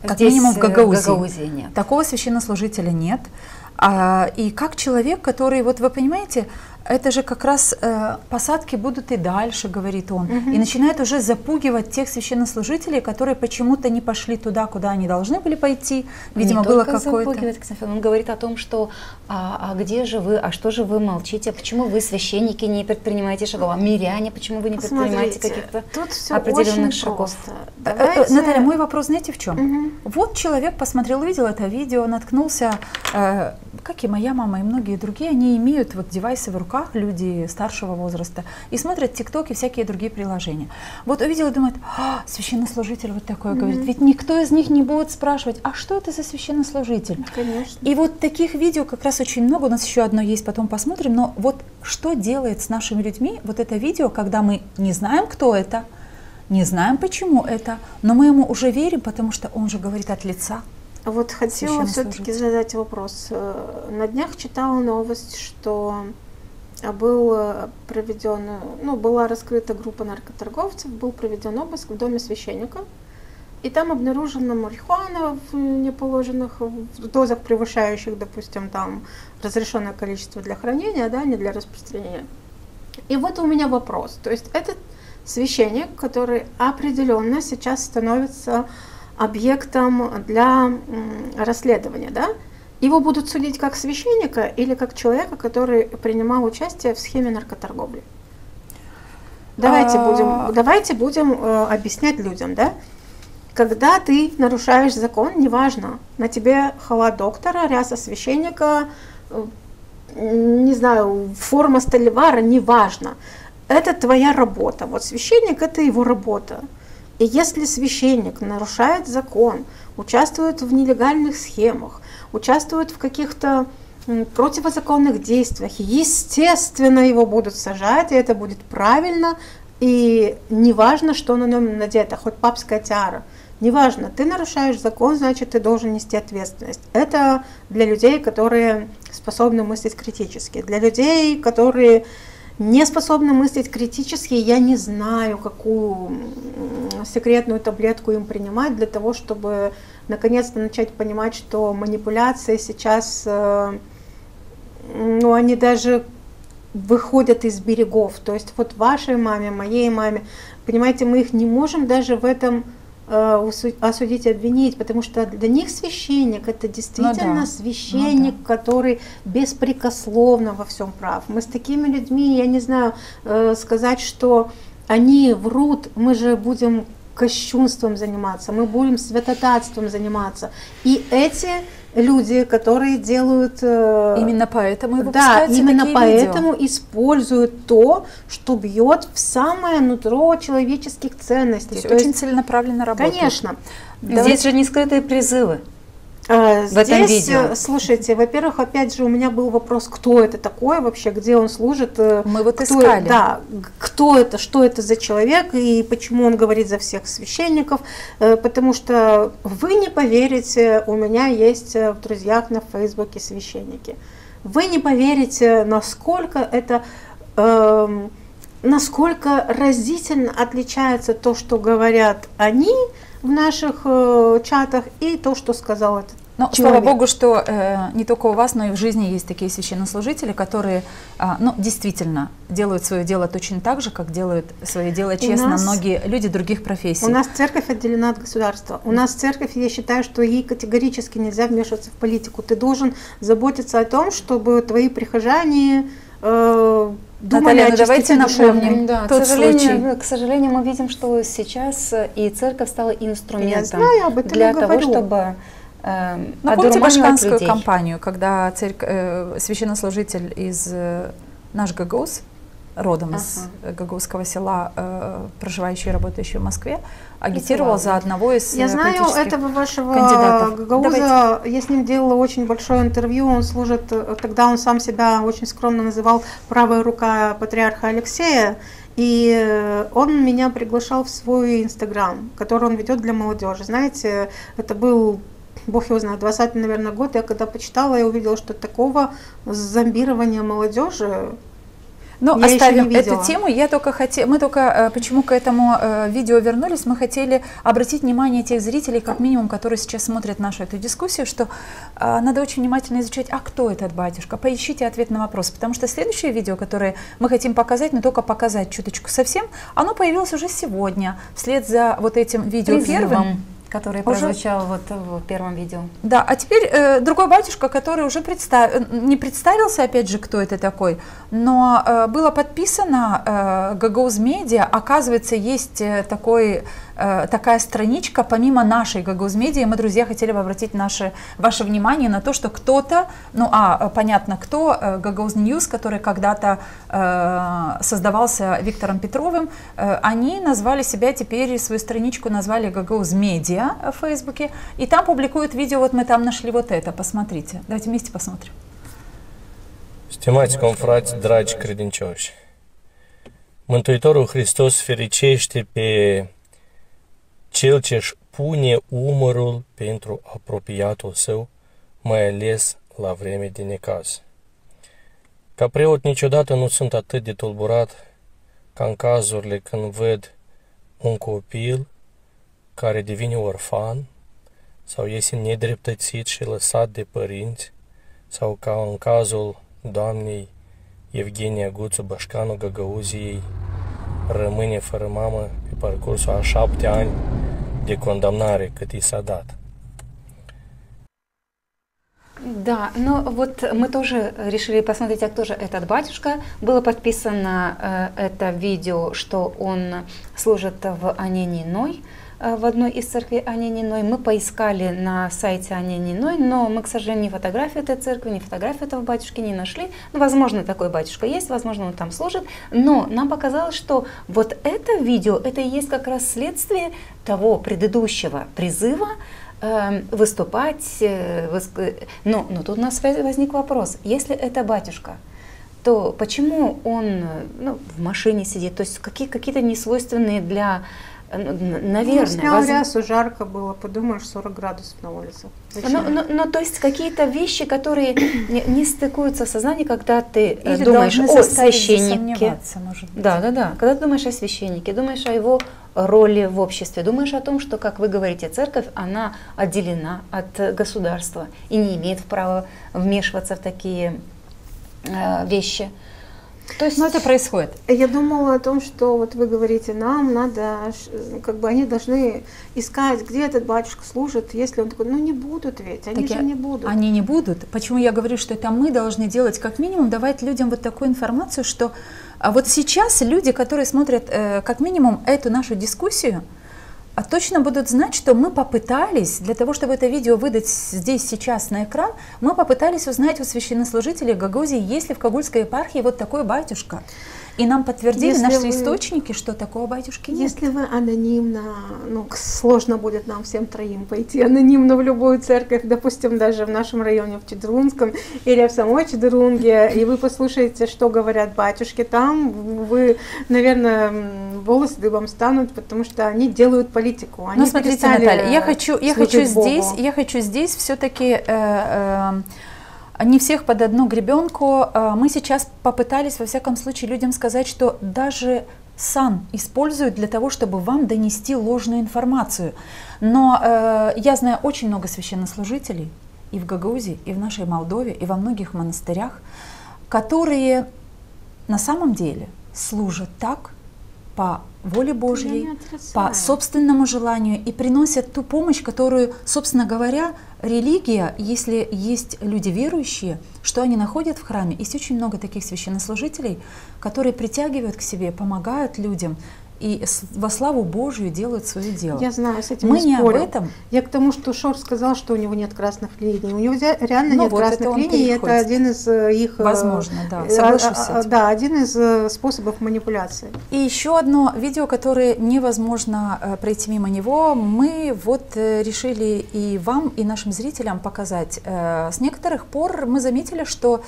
Как здесь минимум в Гагаузии нет. Такого священнослужителя нет. И как человек, который, вот вы понимаете, это же как раз посадки будут и дальше, говорит он, и начинает уже запугивать тех священнослужителей, которые почему-то не пошли туда, куда они должны были пойти. Видимо, не было какое-то... Он говорит о том, что где же вы, а что же вы молчите, почему вы, священники, не предпринимаете шагов, а миряне, почему вы не предпринимаете каких-то определенных шагов? Наталья, мой вопрос, знаете, в чем? Вот человек посмотрел, увидел это видео, наткнулся, как и моя мама, и многие другие, они имеют вот девайсы в руках, люди старшего возраста, и смотрят ТикТок и всякие другие приложения. Вот увидел и думает, священнослужитель вот такой говорит, ведь никто из них не будет спрашивать, а что это за священнослужитель? Конечно. И вот таких видео как раз очень много, у нас еще одно есть, потом посмотрим, но вот что делает с нашими людьми вот это видео, когда мы не знаем, кто это, не знаем, почему это, но мы ему уже верим, потому что он же говорит от лица. Вот хотела все-таки задать вопрос. На днях читала новость, что была раскрыта группа наркоторговцев, был проведен обыск в доме священника, и там обнаружена марихуана в неположенных в дозах, превышающих, допустим, там разрешенное количество для хранения, да, не для распространения. И вот у меня вопрос. То есть этот священник, который определенно сейчас становится объектом для расследования, да? Его будут судить как священника или как человека, который принимал участие в схеме наркоторговли? Давайте будем объяснять людям, да? Когда ты нарушаешь закон, неважно, на тебе халат доктора, ряса священника, не знаю, форма столевара, неважно. Это твоя работа. Вот священник – это его работа. И если священник нарушает закон, участвует в нелегальных схемах, участвует в каких-то противозаконных действиях, естественно, его будут сажать, и это будет правильно, и неважно, что на нем надето, хоть папская тиара, неважно, ты нарушаешь закон, значит, ты должен нести ответственность. Это для людей, которые способны мыслить критически. Для людей, которые не способны мыслить критически, я не знаю, какую секретную таблетку им принимать для того, чтобы наконец-то начать понимать, что манипуляции сейчас, они даже выходят из берегов. То есть вот вашей маме, моей маме, понимаете, мы их не можем даже в этом осудить, обвинить, потому что для них священник — это действительно священник, который беспрекословно во всем прав. Мы с такими людьми, я не знаю, сказать, что они врут, мы же будем кощунством заниматься, мы будем святотатством заниматься. И эти люди, которые делают... Именно поэтому и выпускаются именно такие поэтому видео. Используют то, что бьет в самое нутро человеческих ценностей. То есть очень целенаправленно работают. Конечно. Здесь же не скрытые призывы. В этом видео. Слушайте, во-первых, опять же, у меня был вопрос, кто это такой вообще, где он служит. Мы вот искали. Да, кто это, что это за человек и почему он говорит за всех священников, потому что вы не поверите, у меня есть в друзьях на Фейсбуке священники. Вы не поверите, насколько это, насколько разительно отличается то, что говорят они в наших чатах, и то, что сказал этот человек. Слава Богу, что не только у вас, но и в жизни есть такие священнослужители, которые действительно делают свое дело точно так же, как делают свое дело честно многие люди других профессий. У нас церковь отделена от государства. У нас церковь, я считаю, что ей категорически нельзя вмешиваться в политику. Ты должен заботиться о том, чтобы твои прихожане думали о чистоте душевной. Да, к сожалению, мы видим, что сейчас и церковь стала инструментом для того, чтобы помните башканскую кампанию, когда священнослужитель из наш Гагаuz родом из гагаузского села, проживающий и работающий в Москве, агитировал за одного из Я знаю политических этого вашего кандидатов. гагауза, Давайте. я с ним делала очень большое интервью, он служит, тогда он сам себя очень скромно называл правая рука патриарха Алексея, и он меня приглашал в свой Инстаграм, который он ведет для молодежи. Знаете, это был, бог его знает, 20-й, наверное, год, я когда почитала, я увидела, что такого зомбирования молодежи Но я оставим еще не видела. эту тему. Мы только почему к этому видео вернулись, мы хотели обратить внимание тех зрителей, как минимум, которые сейчас смотрят нашу эту дискуссию, что надо очень внимательно изучать, а кто этот батюшка? Поищите ответ на вопрос, потому что следующее видео, которое мы хотим показать, но только показать чуточку совсем, оно появилось уже сегодня, вслед за вот этим видео первым, который прозвучал вот в первом видео. Да, а теперь другой батюшка, который уже не представился, опять же, кто это такой, но было подписано Gagauз Media, оказывается, есть такая страничка, помимо нашей Gagauз Media, мы, друзья, хотели бы обратить ваше внимание на то, что кто-то, понятно кто, Gagauз News, который когда-то создавался Виктором Петровым, они назвали себя теперь, свою страничку назвали Gagauз Media в Фейсбуке, и там публикуют видео, вот мы там нашли вот это, посмотрите. Давайте вместе посмотрим. Stimați confrați, dragi credincioși, Mântuitorul Hristos fericește pe cel ce-și pune umărul pentru apropiatul său, mai ales la vreme de necaz. Ca preot niciodată nu sunt atât de tulburat ca în cazurile când văd un copil care devine orfan sau este nedreptățit și lăsat de părinți, sau ca în cazul doamnei Evgenia Guțu Bășcanu Gagauziei, rămâne fără mamă pe parcursul a 7 ani de condamnare cât i s-a dat. Да, но вот мы тоже решили посмотреть, а кто же этот батюшка. Было подписано это видео, что он служит в Ане-Ниной, в одной из церквей Ане-Ниной. Мы поискали на сайте Ане-Ниной, но мы, к сожалению, ни фотографию этой церкви, ни фотографию этого батюшки не нашли. Ну, возможно, такой батюшка есть, возможно, он там служит, но нам показалось, что вот это видео, это и есть как раз следствие того предыдущего призыва выступать. Но тут у нас возник вопрос, если это батюшка, то почему он в машине сидит, то есть какие-то несвойственные для... Наверное. Снял рясу, жарко было, подумаешь, 40 градусов на улице. Но то есть какие-то вещи, которые не стыкуются в сознании, когда ты думаешь о священнике. Да. Когда ты думаешь о священнике, думаешь о его роли в обществе, думаешь о том, что, как вы говорите, церковь, она отделена от государства и не имеет права вмешиваться в такие вещи. То есть, это происходит. Я думала о том, что вот вы говорите, нам надо, они должны искать, где этот батюшка служит, если он такой, не будут ведь, они же не будут. Они не будут. Почему я говорю, что это мы должны делать, как минимум, давать людям вот такую информацию, что вот сейчас люди, которые смотрят как минимум эту нашу дискуссию, точно будут знать, что мы попытались, для того, чтобы это видео выдать здесь сейчас на экран, мы попытались узнать у священнослужителей Гагаузии, есть ли в Кагульской епархии вот такой батюшка. И нам подтвердили наши источники, что такого батюшки нет. Если вы анонимно, сложно будет нам всем троим пойти анонимно в любую церковь, допустим, даже в нашем районе, в Чедерунском или в самой Чедерунге, и вы послушаете, что говорят батюшки там, вы, наверное, волосы дыбом станут, потому что они делают политику. Они смотрите, Наталья, я хочу здесь все-таки... не всех под одну гребенку. Мы сейчас попытались, во всяком случае, людям сказать, что даже сан используют для того, чтобы вам донести ложную информацию. Но я знаю очень много священнослужителей и в Гагаузии, и в нашей Молдове, и во многих монастырях, которые на самом деле служат так, по воле Божьей, по собственному желанию и приносят ту помощь, которую, собственно говоря, религия, если есть люди верующие, что они находят в храме. Есть очень много таких священнослужителей, которые притягивают к себе, помогают людям и во славу Божию делают свое дело. Я знаю, с этим мы не спорю. об этом. Я к тому, что Шор сказал, что у него нет красных линий. У него реально нет вот красных линий, и это один из их... Возможно, да, соглашусь с этим. Да, один из способов манипуляции. И еще одно видео, которое невозможно пройти мимо него, мы вот решили и вам, и нашим зрителям показать. С некоторых пор мы заметили, что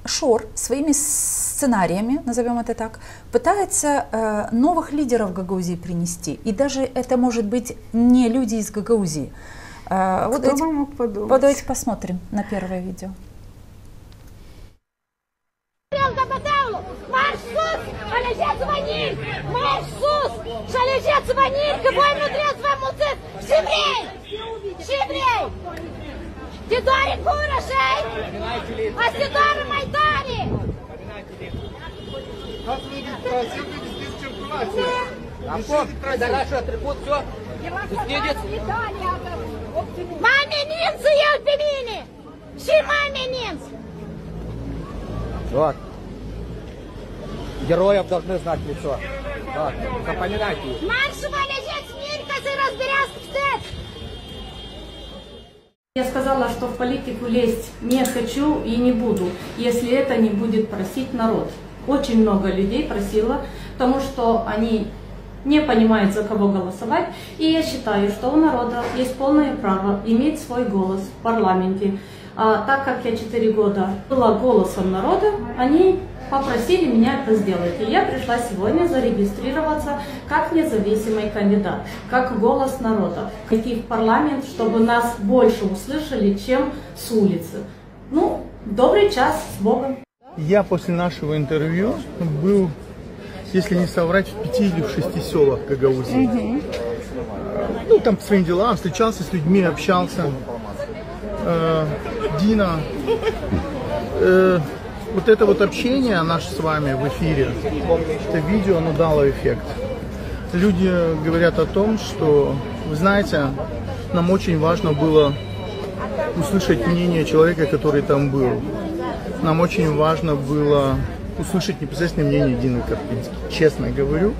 Шор своими сценариями, назовем это так, пытается новых лидеров Гагаузии принести. И даже это может быть не люди из Гагаузии. Вот Кто бы мог подумать? Давайте посмотрим на первое видео. Тидори Курашей! А Тидори Майдари! Как выйдет просил вывести в циркуляцию? Хорошо, атрибут, все. Маме нинцы елпимини! Ши маме нинц! Вот. Героев должны знать лицо. Вот. Запоминайте их. Маршева лежит смирь, козы разберясь в степь! Я сказала, что в политику лезть не хочу и не буду, если это не будет просить народ. Очень много людей просило, потому что они не понимают, за кого голосовать. И я считаю, что у народа есть полное право иметь свой голос в парламенте. А так как я 4 года была голосом народа, они попросили меня это сделать. И я пришла сегодня зарегистрироваться как независимый кандидат, как голос народа. Идти в парламент, чтобы нас больше услышали, чем с улицы. Ну, добрый час, с Богом. Я после нашего интервью был, если не соврать, в 5 или в 6 селах Гагаузии. Ну, там по своим делам, встречался с людьми, общался. Дина, вот это вот общение наше с вами в эфире, это видео, оно дало эффект. Люди говорят о том, что, вы знаете, нам очень важно было услышать мнение человека, который там был. Нам очень важно было услышать непосредственное мнение Дины Карпински. Честно говорю,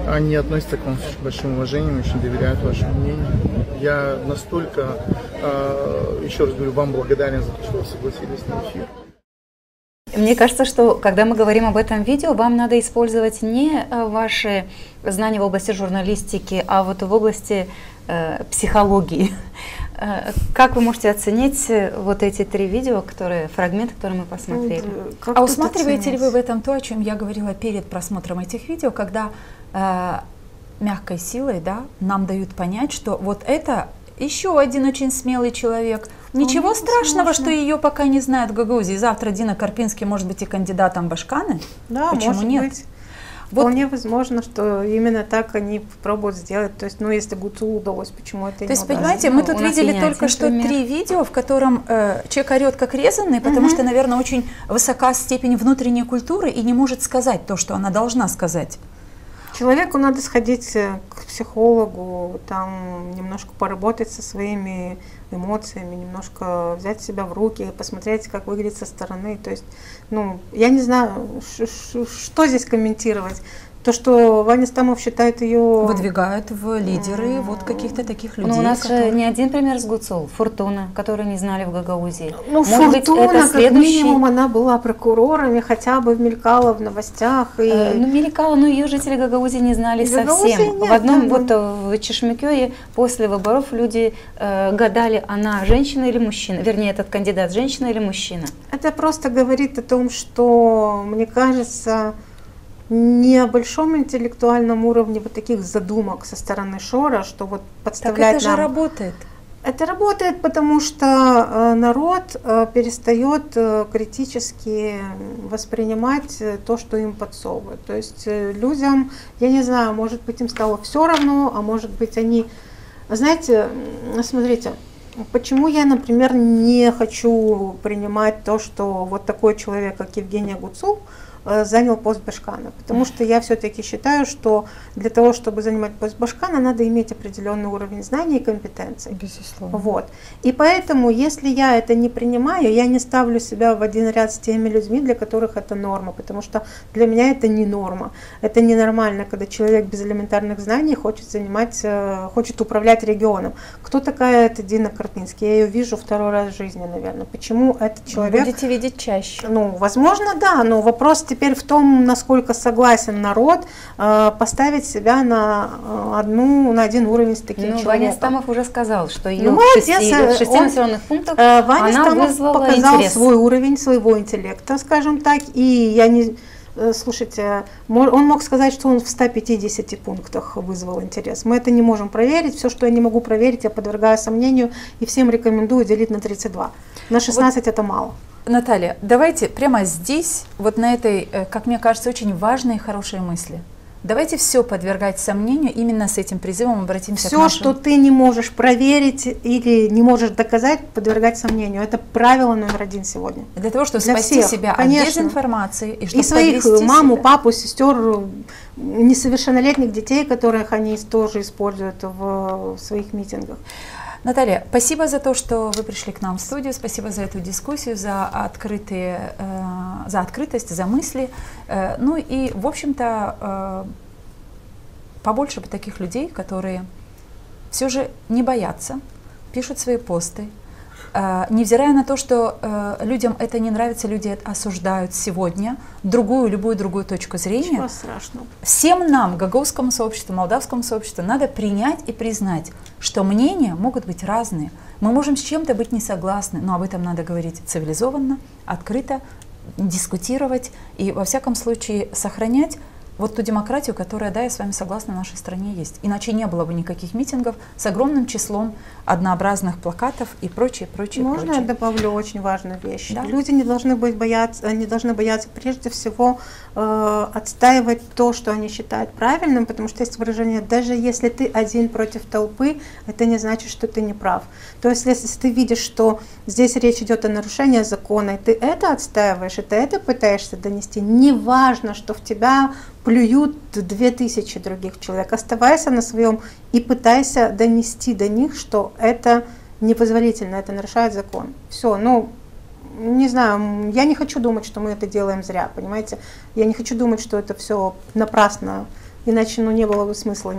они относятся к вам с большим уважением, очень доверяют вашему мнению. Я настолько, еще раз говорю, вам благодарен за то, что вы согласились на эфир. Мне кажется, что когда мы говорим об этом видео, вам надо использовать не ваши знания в области журналистики, а вот в области психологии. Как вы можете оценить вот эти 3 видео, фрагменты, которые мы посмотрели? А усматриваете ли вы в этом то, о чем я говорила перед просмотром этих видео, когда мягкой силой, да, нам дают понять, что вот это еще один очень смелый человек. Ничего страшного, что ее пока не знают в Гагаузии. Завтра Дина Карпински может быть и кандидатом в Башканы. Да, почему может нет? быть. Вполне возможно, что именно так они попробуют сделать. То есть, ну, если Гуцулу удалось, почему это не удалось? То есть, понимаете, мы тут видели только что 3 видео, в котором человек орет как резанный, потому что, наверное, очень высока степень внутренней культуры и не может сказать то, что она должна сказать. Человеку надо сходить к психологу, там немножко поработать со своими эмоциями, немножко взять себя в руки, посмотреть, как выглядит со стороны. То есть, ну, я не знаю, что здесь комментировать. То, что Ваня Стамов считает ее... Выдвигают в лидеры вот каких-то таких людей. Но у нас же не один пример с Гуцул. Фортуна, которую не знали в Гагаузии. Ну, Фортуна, как минимум, она была прокурорами, хотя бы мелькала в новостях. И... Ну, мелькала, но ее жители Гагаузии не знали совсем. В одном, вот в Чешмекёе после выборов люди гадали, она женщина или мужчина. Вернее, этот кандидат женщина или мужчина. Это просто говорит о том, что, мне кажется... не о большом интеллектуальном уровне вот таких задумок со стороны Шора, что вот подставлять так это нам... же работает. Это работает, потому что народ перестает критически воспринимать то, что им подсовывают. То есть людям, я не знаю, может быть, им стало все равно, а может быть, они... Знаете, смотрите, почему я, например, не хочу принимать то, что вот такой человек, как Евгения Гуцул, занял пост Башкана. Потому что я все-таки считаю, что для того, чтобы занимать пост Башкана, надо иметь определенный уровень знаний и компетенций. Безусловно. Вот. И поэтому, если я это не принимаю, я не ставлю себя в один ряд с теми людьми, для которых это норма. Потому что для меня это не норма. Это ненормально, когда человек без элементарных знаний хочет управлять регионом. Кто такая эта Дина Карпинский? Я ее вижу второй раз в жизни, наверное. Почему этот человек... Будете видеть чаще. Ну, возможно, да, но вопрос теперь в том, насколько согласен народ поставить себя на один уровень с таким человеком. Ваня Стамов уже сказал, что ее в 6 населенных пунктах Ваня она Стамов вызвала показал интерес. свой уровень своего интеллекта, скажем так, и я не... Слушайте, он мог сказать, что он в 150 пунктах вызвал интерес. Мы это не можем проверить. Все, что я не могу проверить, я подвергаю сомнению и всем рекомендую делить на 32. На 16 это мало. Наталья, давайте прямо здесь, вот на этой, как мне кажется, очень важной и хорошей мысли. Давайте все подвергать сомнению, именно с этим призывом обратимся к нашим... Все, что ты не можешь проверить или не можешь доказать, подвергать сомнению. Это правило номер 1 сегодня. Для того, чтобы Для спасти всех, себя конечно. от дезинформации. И своих маму, папу, сестер, несовершеннолетних детей, которых они тоже используют в своих митингах. Наталья, спасибо за то, что вы пришли к нам в студию, спасибо за эту дискуссию, за открытость, за мысли. Ну и, в общем-то, побольше бы таких людей, которые все же не боятся, пишут свои посты, невзирая на то, что людям это не нравится, люди осуждают сегодня любую другую точку зрения. Ничего страшного. Всем нам, гагаузскому сообществу, молдавскому сообществу, надо принять и признать, что мнения могут быть разные. Мы можем с чем-то быть не согласны, но об этом надо говорить цивилизованно, открыто, дискутировать и, во всяком случае, сохранять вот ту демократию, которая, да, я с вами согласна, в нашей стране есть. Иначе не было бы никаких митингов с огромным числом однообразных плакатов и прочее. Можно я добавлю очень важную вещь? Да. Люди не должны бояться прежде всего отстаивать то, что они считают правильным, потому что есть выражение: даже если ты один против толпы, это не значит, что ты не прав. То есть, если ты видишь, что здесь речь идет о нарушении закона, и ты это отстаиваешь, и ты это пытаешься донести, неважно, что в тебя плюют 2000 других человек, оставайся на своем и пытайся донести до них, что это непозволительно, это нарушает закон. Все, не знаю, я не хочу думать, что мы это делаем зря, понимаете? Я не хочу думать, что это все напрасно, иначе не было бы смысла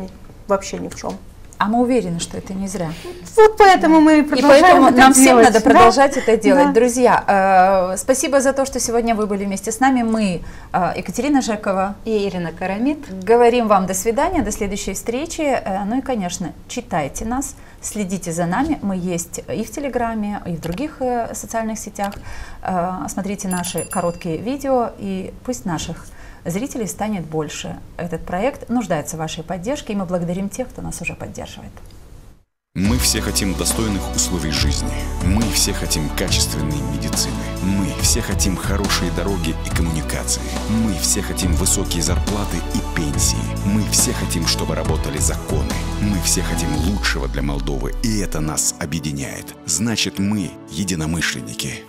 вообще ни в чем. А мы уверены, что это не зря. Вот поэтому мы продолжаем. И поэтому это нам делать. всем надо продолжать это делать. Да. Друзья, спасибо за то, что сегодня вы были вместе с нами. Мы, Екатерина Жекова и Ирина Карамид, говорим вам до свидания, до следующей встречи. Ну и, конечно, читайте нас, следите за нами. Мы есть и в Телеграме, и в других социальных сетях. Смотрите наши короткие видео, и пусть наших зрителей станет больше. Этот проект нуждается в вашей поддержке, и мы благодарим тех, кто нас уже поддерживает. Мы все хотим достойных условий жизни. Мы все хотим качественной медицины. Мы все хотим хорошие дороги и коммуникации. Мы все хотим высокие зарплаты и пенсии. Мы все хотим, чтобы работали законы. Мы все хотим лучшего для Молдовы, и это нас объединяет. Значит, мы единомышленники.